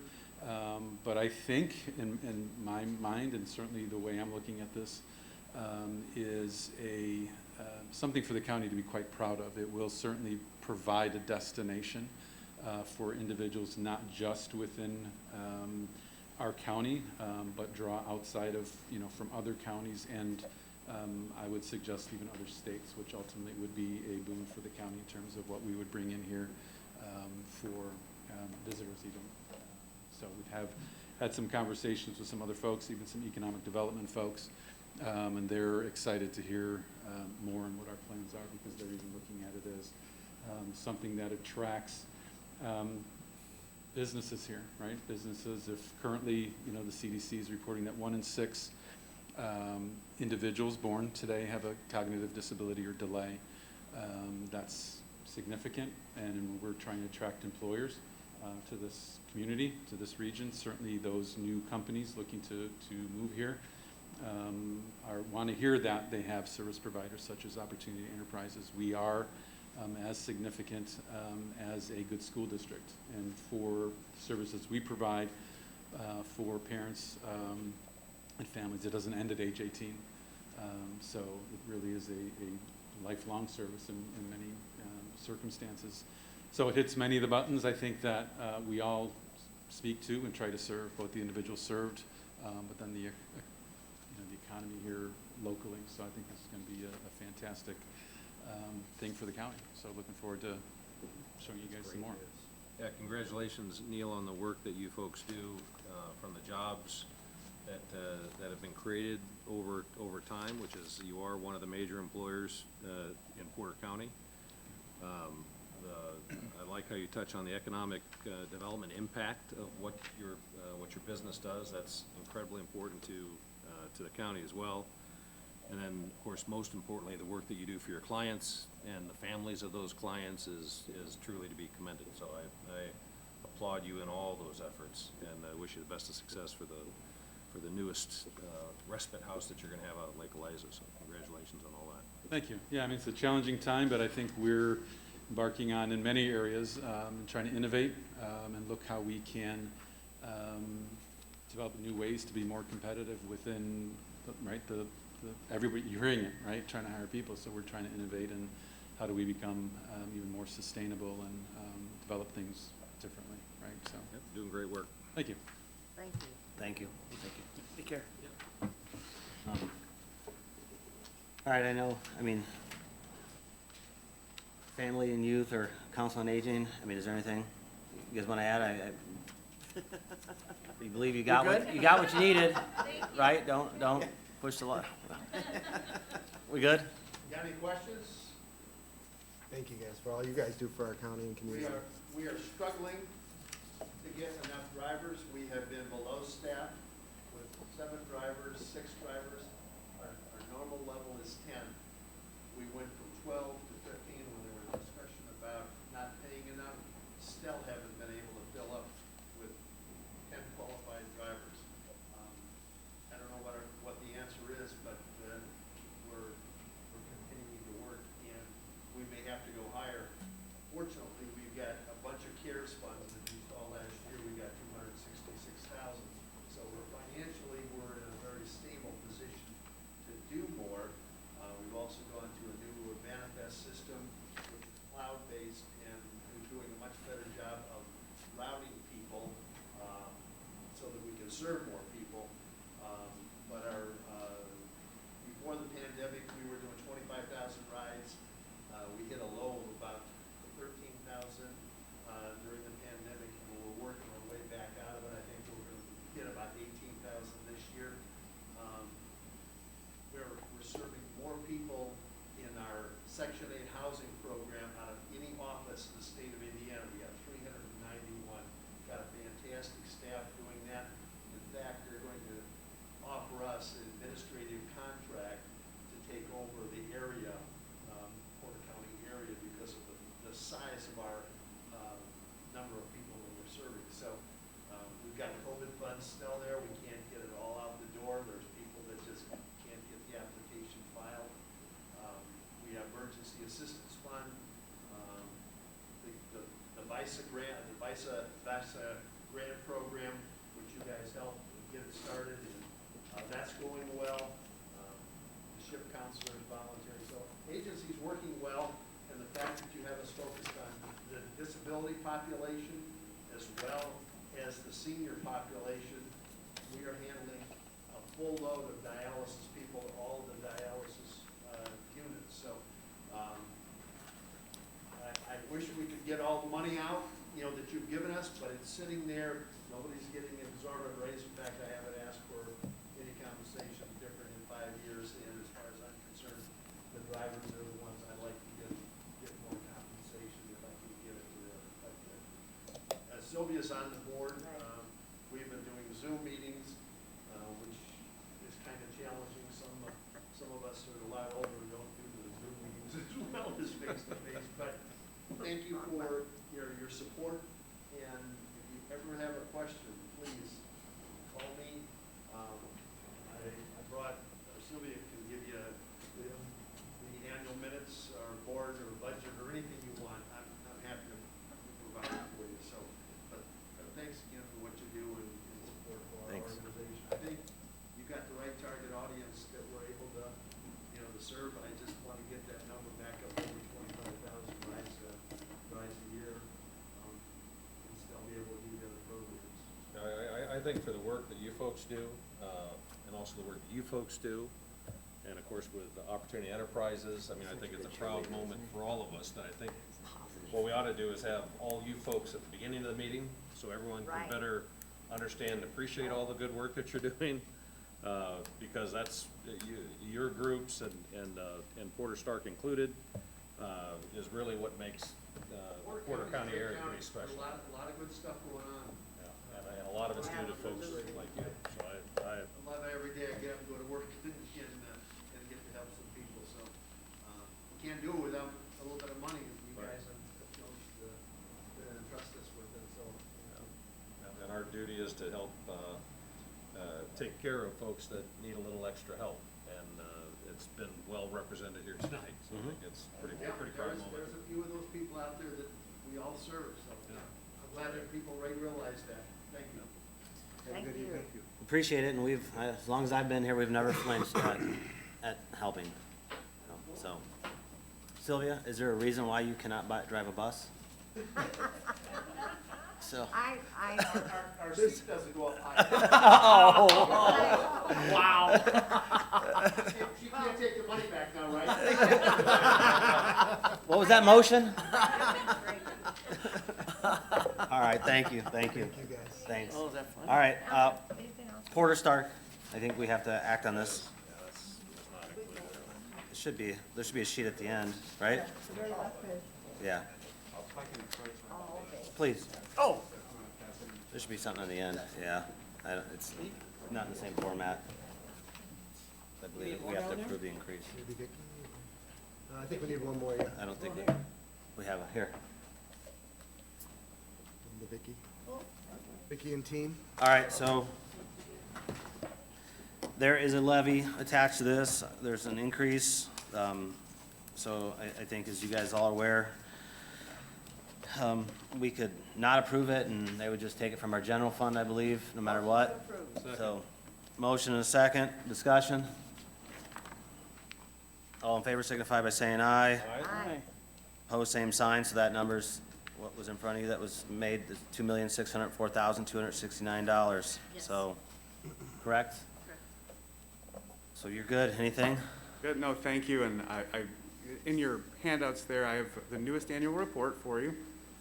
but I think in my mind, and certainly the way I'm looking at this, is something for the county to be quite proud of. It will certainly provide a destination for individuals, not just within our county, but draw outside of, from other counties and I would suggest even other states, which ultimately would be a boon for the county in terms of what we would bring in here for visitors even. So we have had some conversations with some other folks, even some economic development folks, and they're excited to hear more on what our plans are because they're even looking at it as something that attracts businesses here, right? Businesses, if currently, the CDC is reporting that 1 in 6 individuals born today have a cognitive disability or delay. That's significant, and we're trying to attract employers to this community, to this region. Certainly those new companies looking to move here want to hear that they have service providers such as Opportunity Enterprises. We are as significant as a good school district, and for services we provide for parents and families, it doesn't end at age 18. So it really is a lifelong service in many circumstances. So it hits many of the buttons, I think, that we all speak to and try to serve, both the individuals served, but then the economy here locally. So I think this is going to be a fantastic thing for the county. So looking forward to showing you guys some more. Yeah, congratulations, Neil, on the work that you folks do, from the jobs that have been created over time, which is you are one of the major employers in Porter County. I like how you touch on the economic development impact of what your business does. That's incredibly important to the county as well. And then, of course, most importantly, the work that you do for your clients and the families of those clients is truly to be commended. So I applaud you in all those efforts, and I wish you the best of success for the newest respite house that you're going to have out at Lake Eliza. So congratulations on all that. Thank you. Yeah, I mean, it's a challenging time, but I think we're embarking on in many areas and trying to innovate and look how we can develop new ways to be more competitive within, right, everybody, you're hearing it, right, trying to hire people, so we're trying to innovate in how do we become even more sustainable and develop things differently, right, so. Yep, doing great work. Thank you. Thank you. Thank you. Thank you. Take care. All right, I know, I mean, family and youth or council on aging, I mean, is there anything you guys want to add? You believe you got what you needed, right? Don't push the luck. We good? Got any questions? Thank you guys for all you guys do for our county and community. We are struggling to get enough drivers. We have been below staff with 7 drivers, 6 drivers. Our normal level is 10. We went from 12 to 15 when there was discussion about not paying enough. Still haven't been able to fill up with 10 qualified drivers. I don't know what the answer is, but we're continuing to work, and we may have to go higher. Fortunately, we've got a bunch of CARES funds that you saw last year. We got $266,000. So we're in a very stable position to do more. We've also gone to a new manifest system, which is cloud-based, and we're doing a much better job of routing people so that we can serve more people. But before the pandemic, we were doing 25,000 rides. We hit a low of about 13,000 during the pandemic, and we're working our way back out of it. I think we're going to hit about 18,000 this year. We're serving more people in our Section 8 housing program out of any office in the state of Indiana. We got 391. Got a fantastic staff doing that. In fact, they're going to offer us an administrative contract to take over the area, Porter County area, because of the size of our number of people that we're serving. So we've got COVID funds still there. We can't get it all out the door. There's people that just can't get the application filed. We have emergency assistance fund, the VISA grant, the VISA grant program, which you guys helped get it started, and that's going well. The ship counselor is voluntary, so agency's working well, and the fact that you have us focused on the disability population as well as the senior population, we are handling a full load of dialysis people, all of the dialysis units. So I wish we could get all the money out, that you've given us, but it's sitting there. Nobody's getting an exorbitant raise. In fact, I haven't asked for any compensation different in 5 years, and as far as I'm concerned, the drivers are the ones I'd like to get more compensation if I can get it to them. But Sylvia's on the board. We've been doing Zoom meetings, which is kind of challenging. Some of us are a lot older and don't do the Zoom meetings as well as face-to-face, but thank you for your support, and if you ever have a question, please call me. I brought, Sylvia can give you the annual minutes or board or budget or anything you want. I'm happy to provide it for you. So, but thanks again for what you do and support for our organization. I think you got the right target audience that we're able to, to serve. I just want to get that number back up over 25,000 rides a year, and still be able to do the other programs. I think for the work that you folks do, and also the work that you folks do, and of course with the Opportunity Enterprises, I mean, I think it's a proud moment for all of us that I think what we ought to do is have all you folks at the beginning of the meeting, so everyone can better understand and appreciate all the good work that you're doing, because that's, your groups and Porter Stark included, is really what makes Porter County area pretty special. A lot of good stuff going on. Yeah, and a lot of it's due to folks like you, so I love every day I get up and go to work and get to help some people, so, we can't do it without a little bit of money if you guys have chosen to entrust us with it, so. And our duty is to help take care of folks that need a little extra help, and it's been well represented here tonight, so I think it's pretty proud moment. There's a few of those people out there that we all serve, so I'm glad that people realize that. Thank you. Thank you. Appreciate it, and as long as I've been here, we've never flinched at helping. So, Sylvia, is there a reason why you cannot drive a bus? So. Our seat doesn't go up high. Wow. She can't take the money back now, right? What was that motion? All right, thank you. Thank you, guys. Thanks. Oh, is that fun? All right, Porter Stark, I think we have to act on this. There should be a sheet at the end, right? Yeah. Please. Oh. There should be something at the end, yeah. It's not in the same format. I believe we have to approve the increase. Maybe Vicky? I think we need one more, yeah. I don't think we have it here. The Vicky. Vicky and team. All right, so there is a levy attached to this. There's an increase. So I think, as you guys all are aware, we could not approve it, and they would just take it from our general fund, I believe, no matter what. So, motion and a second. Discussion? All in favor signify by saying aye. Aye. Opposed, same sign. So that number's what was in front of you that was made, $2,604,269. Yes. So, correct? So you're good. Anything? Good, no, thank you, and in your handouts there, I have the newest annual report for you,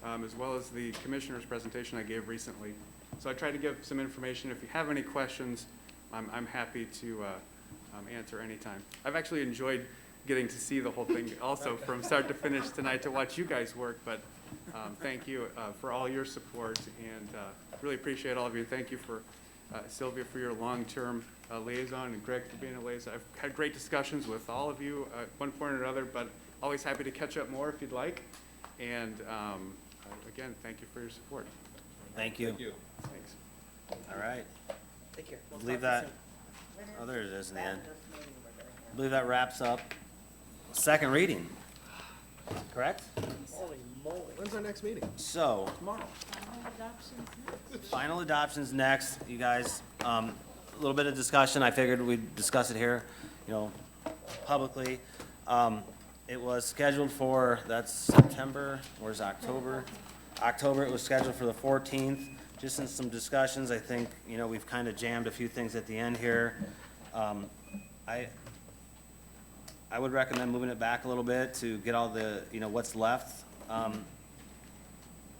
as well as the commissioner's presentation I gave recently. So I tried to give some information. If you have any questions, I'm happy to answer anytime. I've actually enjoyed getting to see the whole thing also from start to finish tonight to watch you guys work, but thank you for all your support, and really appreciate all of you. Thank you for Sylvia for your long-term liaison, and Greg for being a liaison. I've had great discussions with all of you at one point or another, but always happy to catch up more if you'd like. And again, thank you for your support. Thank you. Thank you. Thanks. All right. Take care. We'll I believe talk to you that, soon. oh, there it is in the end. I believe that wraps up second reading. Correct? Holy moly. When's our next meeting? So, Tomorrow. final adoption's next, you guys. A little bit of discussion. I figured we'd discuss it here, publicly. It was scheduled for, that's September, where's October? October, it was scheduled for the 14th. Just in some discussions, I think, we've kind of jammed a few things at the end here. I would recommend moving it back a little bit to get all the, what's left,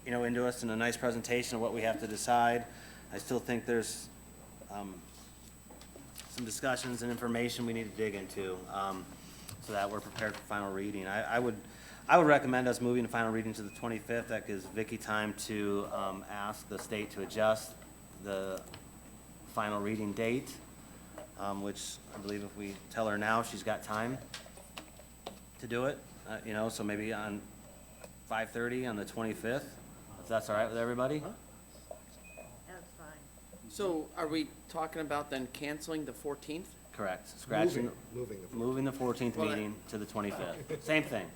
into us in a nice presentation of what we have to decide. I still think there's some discussions and information we need to dig into, so that we're prepared for final reading. I would recommend us moving the final reading to the 25th. That gives Vicky time to ask the state to adjust the final reading date, which I believe if we tell her now, she's got time to do it, so maybe on 5:30 on the 25th, if that's all right with everybody? That's fine. So are we talking about then canceling the 14th? Correct. Scratching, Moving the 14th. moving the 14th Well, meeting to the 25th. Same thing,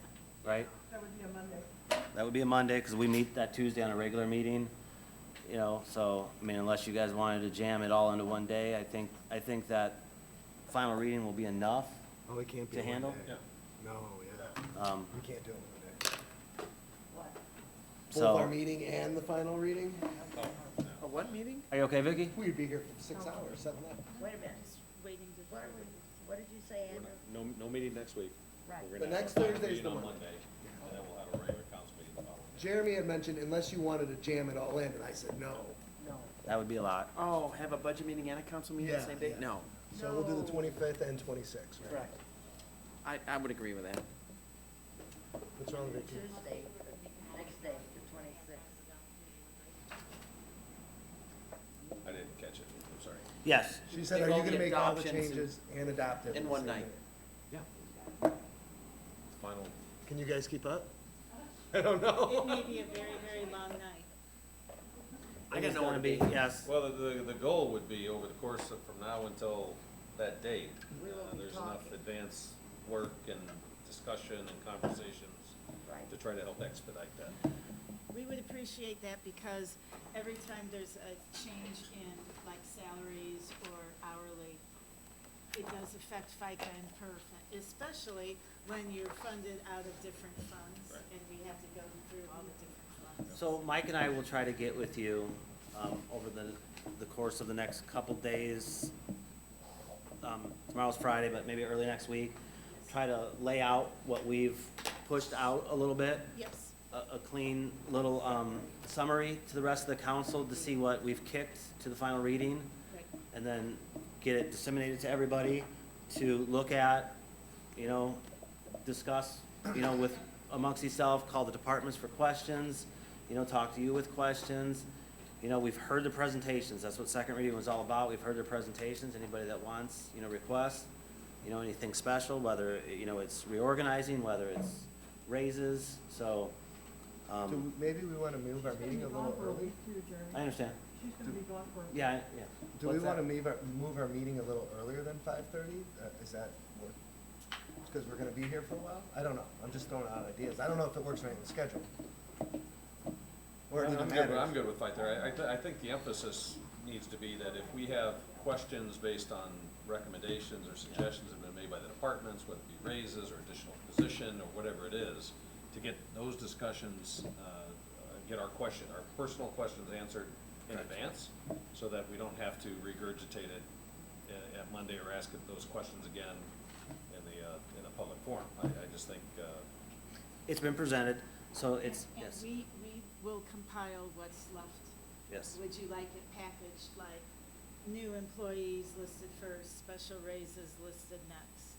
right? That would be a Monday. That would be a Monday, because we meet that Tuesday on a regular meeting, so, unless you guys wanted to jam it all into one day, I think that final reading will be enough Oh, it can't be to one handle. day. No, yeah. We can't do it one day. Both So, our meeting and the final reading? A what meeting? are you okay, Vicky? We'd be here for 6 hours, 7 hours. Wait a minute. Waiting to. What did you say, Andrew? No meeting next week. Right. We're The gonna have next a final Thursday's meeting the on Monday. And then we'll have a regular council meeting the following day. Jeremy had mentioned unless you wanted to jam it all in, and I said no. No. That would be a lot. Oh, have a budget meeting and a council meeting the Yeah, same day? yeah. No. So we'll do the 25th and 26th, right? Correct. I would agree with that. What's wrong, Vicky? Tuesday, next day, the 26th. I didn't catch it, I'm sorry. Yes. She said, Make are all you the gonna make all the adoptions changes and adopt it? in the one same night. day? Final, Can you guys keep up? I don't know. It may be a very, very long night. I It got is no gonna one be, to be. yes. well, the goal would be over the course of, from now until that date, We will be there's enough talking. advance work and discussion and conversations Right. to try to help expedite that. we would appreciate that because every time there's a change in like salaries or hourly, it does affect FICA and PERF, especially when you're funded out of different funds and we have to go through all the different funds. So Mike and I will try to get with you, over the course of the next couple days. Tomorrow's Friday, but maybe early next week. Try to lay out what we've pushed out a little bit. Yes. A clean little, summary to the rest of the council to see what we've kicked to the final reading. Right. And then get it disseminated to everybody to look at, you know, discuss, you know, with amongst yourself, call the departments for questions, you know, talk to you with questions. You know, we've heard the presentations, that's what second reading was all about, we've heard the presentations, anybody that wants, you know, request, you know, anything special, whether, you know, it's reorganizing, whether it's raises, so, Maybe we wanna move our meeting a little early? I understand. She's gonna be gone for. Yeah, yeah. Do we What's that? wanna move our meeting a little earlier than 5:30? Is that what, because we're gonna be here for a while? I don't know, I'm just throwing out ideas. I don't know if it works for anyone's schedule. Or it even I'm matters. good with 5:30. I think the emphasis needs to be that if we have questions based on recommendations or suggestions that have been made by the departments, whether it be raises or additional position or whatever it is, to get those discussions, get our personal questions answered in advance, so that we don't have to regurgitate it at Monday or ask those questions again in a public forum. I just think, It's been presented, so it's, And yes, we will compile what's left. yes. Would you like it packaged like new employees listed first, special raises listed next?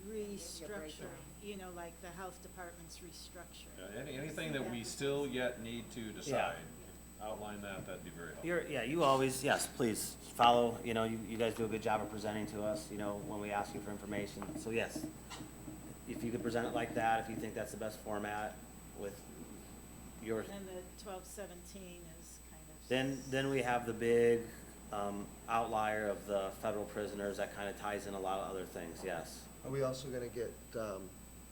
Restructuring, you know, like the health department's restructuring. anything that we still yet need to decide, outline that'd be very helpful. You always, yes, please, follow, you know, you guys do a good job of presenting to us, you know, when we ask you for information, so yes. If you could present it like that, if you think that's the best format with your, And then the 1217 is kind of. then we have the big, outlier of the federal prisoners that kind of ties in a lot of other things, yes. Are we also gonna get,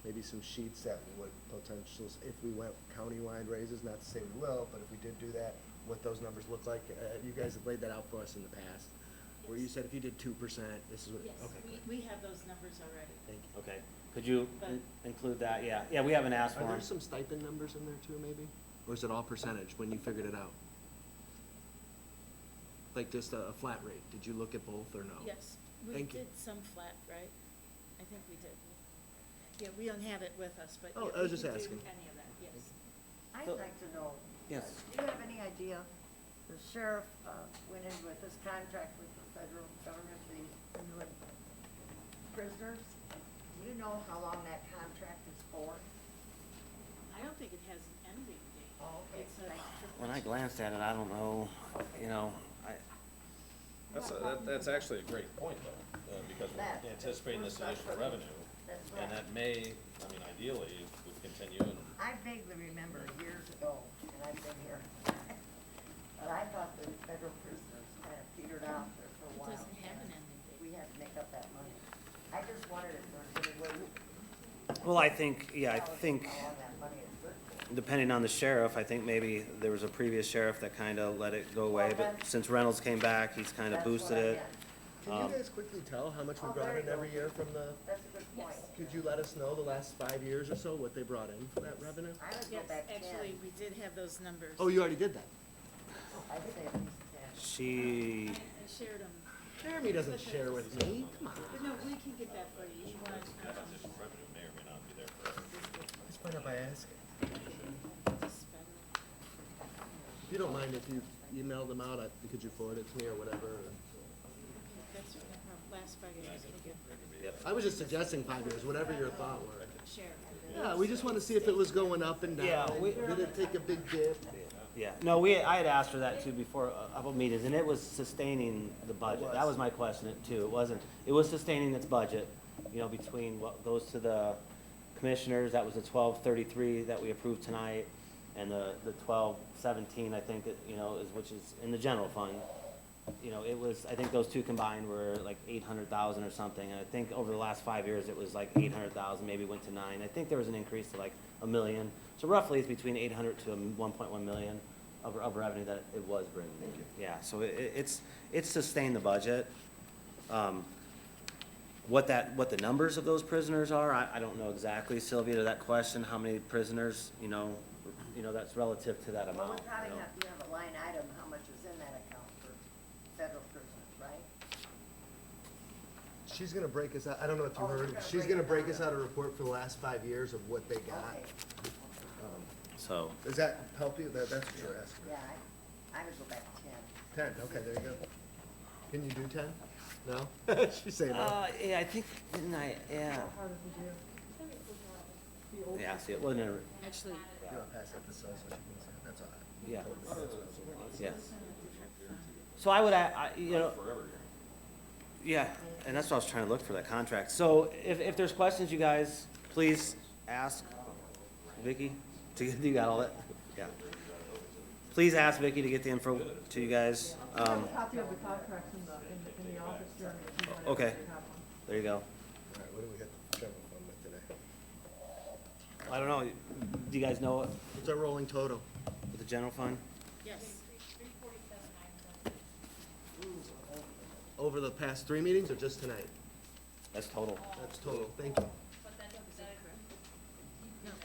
maybe some sheets that would potentials, if we went countywide raises, not to say we will, but if we did do that, what those numbers look like? You guys have laid that out for us in the past, where you said if you did 2%, this is what, Yes, okay. we have those numbers already. Thank you. Okay, could you But- include that, yeah, we haven't asked for Are them. there some stipend numbers in there too, maybe? Or is it all percentage when you figured it out? Like just a flat rate, did you look at both or no? Yes, we Thank you. did some flat, right? I think we did. Yeah, we don't have it with us, but. Oh, yeah, I was we just can do asking. Any of that, yes. I'd So- like to know. Yes. Do you have any idea, the sheriff, went in with this contract with the federal government, the renewing prisoners? Do you know how long that contract is for? I don't think it has an ending date. Oh, okay. It's a. When I glanced at it, I don't know, you know, That's actually a great point, though, because we're anticipating this additional revenue. That's And right. that may, I mean, ideally, if we continue and, I vaguely remember years ago, and I've been here, but I thought the federal prisoners kind of petered out there for a while. Doesn't have an ending date. We had to make up that money. I just wondered if there's any way. well, I think, yeah, I tell us think, How long that money is good for. depending on the sheriff, I think maybe there was a previous sheriff that kind of let it go away, but since Reynolds came back, he's kind of That's what boosted I it. meant. Can you guys quickly tell how much we Oh, brought there in you every go. year from the, That's a good point. could you let us know the last 5 years or so, what they brought in for that revenue? I would go Yes, back 10. actually, we did have those numbers. Oh, you already did that? I'd say at least 10. She, I shared them. Jeremy doesn't share with me, come on. But no, we can get that for you. You want, additional revenue may or may not be there for. Let's find out by asking. to spend. If you don't mind, if you email them out, could you forward it to me or whatever? That's from the last 5 years. I was just suggesting 5 years, whatever your thought were. Share. Yeah, we just want to see if it was going up and down. Yeah, Did it take a big dip? yeah, no, I had asked for that too before a couple meetings, and it was sustaining the budget. That was my question too. It was sustaining its budget, you know, between what goes to the commissioners, that was the 1233 that we approved tonight, and the 1217, I think, you know, which is in the general fund. You know, it was, I think those two combined were like 800,000 or something, and I think over the last 5 years, it was like 800,000, maybe went to 9. I think there was an increase to like a million. So roughly it's between 800 to 1.1 million of revenue that it was bringing in. Yeah, so it's sustained the budget. What the numbers of those prisoners are, I don't know exactly, Sylvia, to that question, how many prisoners, that's relative to that Well, amount. we probably you know. have, you have a line item, how much is in that account for federal prisoners, right? She's gonna break us out, I don't know if you Oh, heard, she's gonna she's break gonna it break down. us out a report for the last 5 years of what they got. Okay, So, Does that help you? That's what you're asking. yeah, I would go back to 10. 10, okay, there you go. Can you do 10? No? She's saying no. yeah, I think, didn't I, yeah. How does it do? The old- Yeah, see, it wasn't, Actually, You wanna pass that to Sil so she can see it? That's all right. yeah. Yeah. So I would, yeah, and that's what I was trying to look for, that contract. So if there's questions, you guys, please ask Vicky you got all that? Yeah. Please ask Vicky to get the info to you guys. I have a copy of the contracts in the office, Jeremy. if you want to Okay. have one. There you go. All right, what do we hit the general fund with today? I don't know, do you guys know what, What's our rolling total? with the general fund? yes. Over the past 3 meetings or just tonight? That's total. That's total, thank you.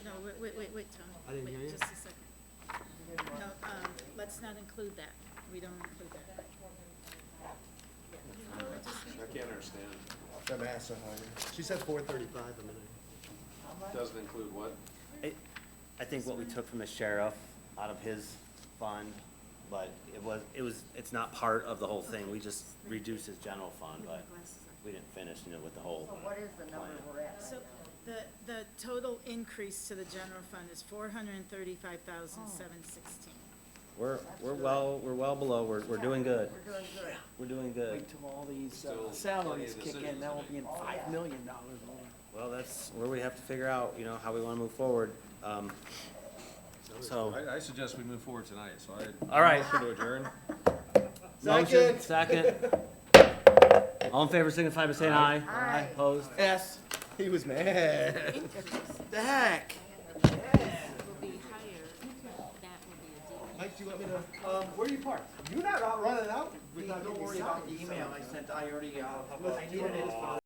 No, wait, Tom. I didn't hear you. Wait, just a second. No, let's not include that. We don't include that. I can't understand. The math so hard. She said 435 a minute. Doesn't include what? I think what we took from the sheriff out of his fund, but it's not part of the whole thing. We just reduced his general fund, but we didn't finish, with the whole. So what is the number we're at So right now? the total increase to the general fund is 435,716. We're well below, we're doing good. We're doing good. We're doing good. Wait till all these Still salaries plenty of kick in, decisions then to we'll be in $5 million more. Well, that's where we have to figure out, how we wanna move forward. So, I suggest we move forward tonight, so all right. motion to adjourn. Motion, second. All in favor, signify by saying aye. Aye. Opposed? Yes, He was mad. the heck? Will be higher, that will be a decrease. Mike, do you want me to? Where are you parked? You're not out running out. Don't worry about the email I sent, I already, I needed it.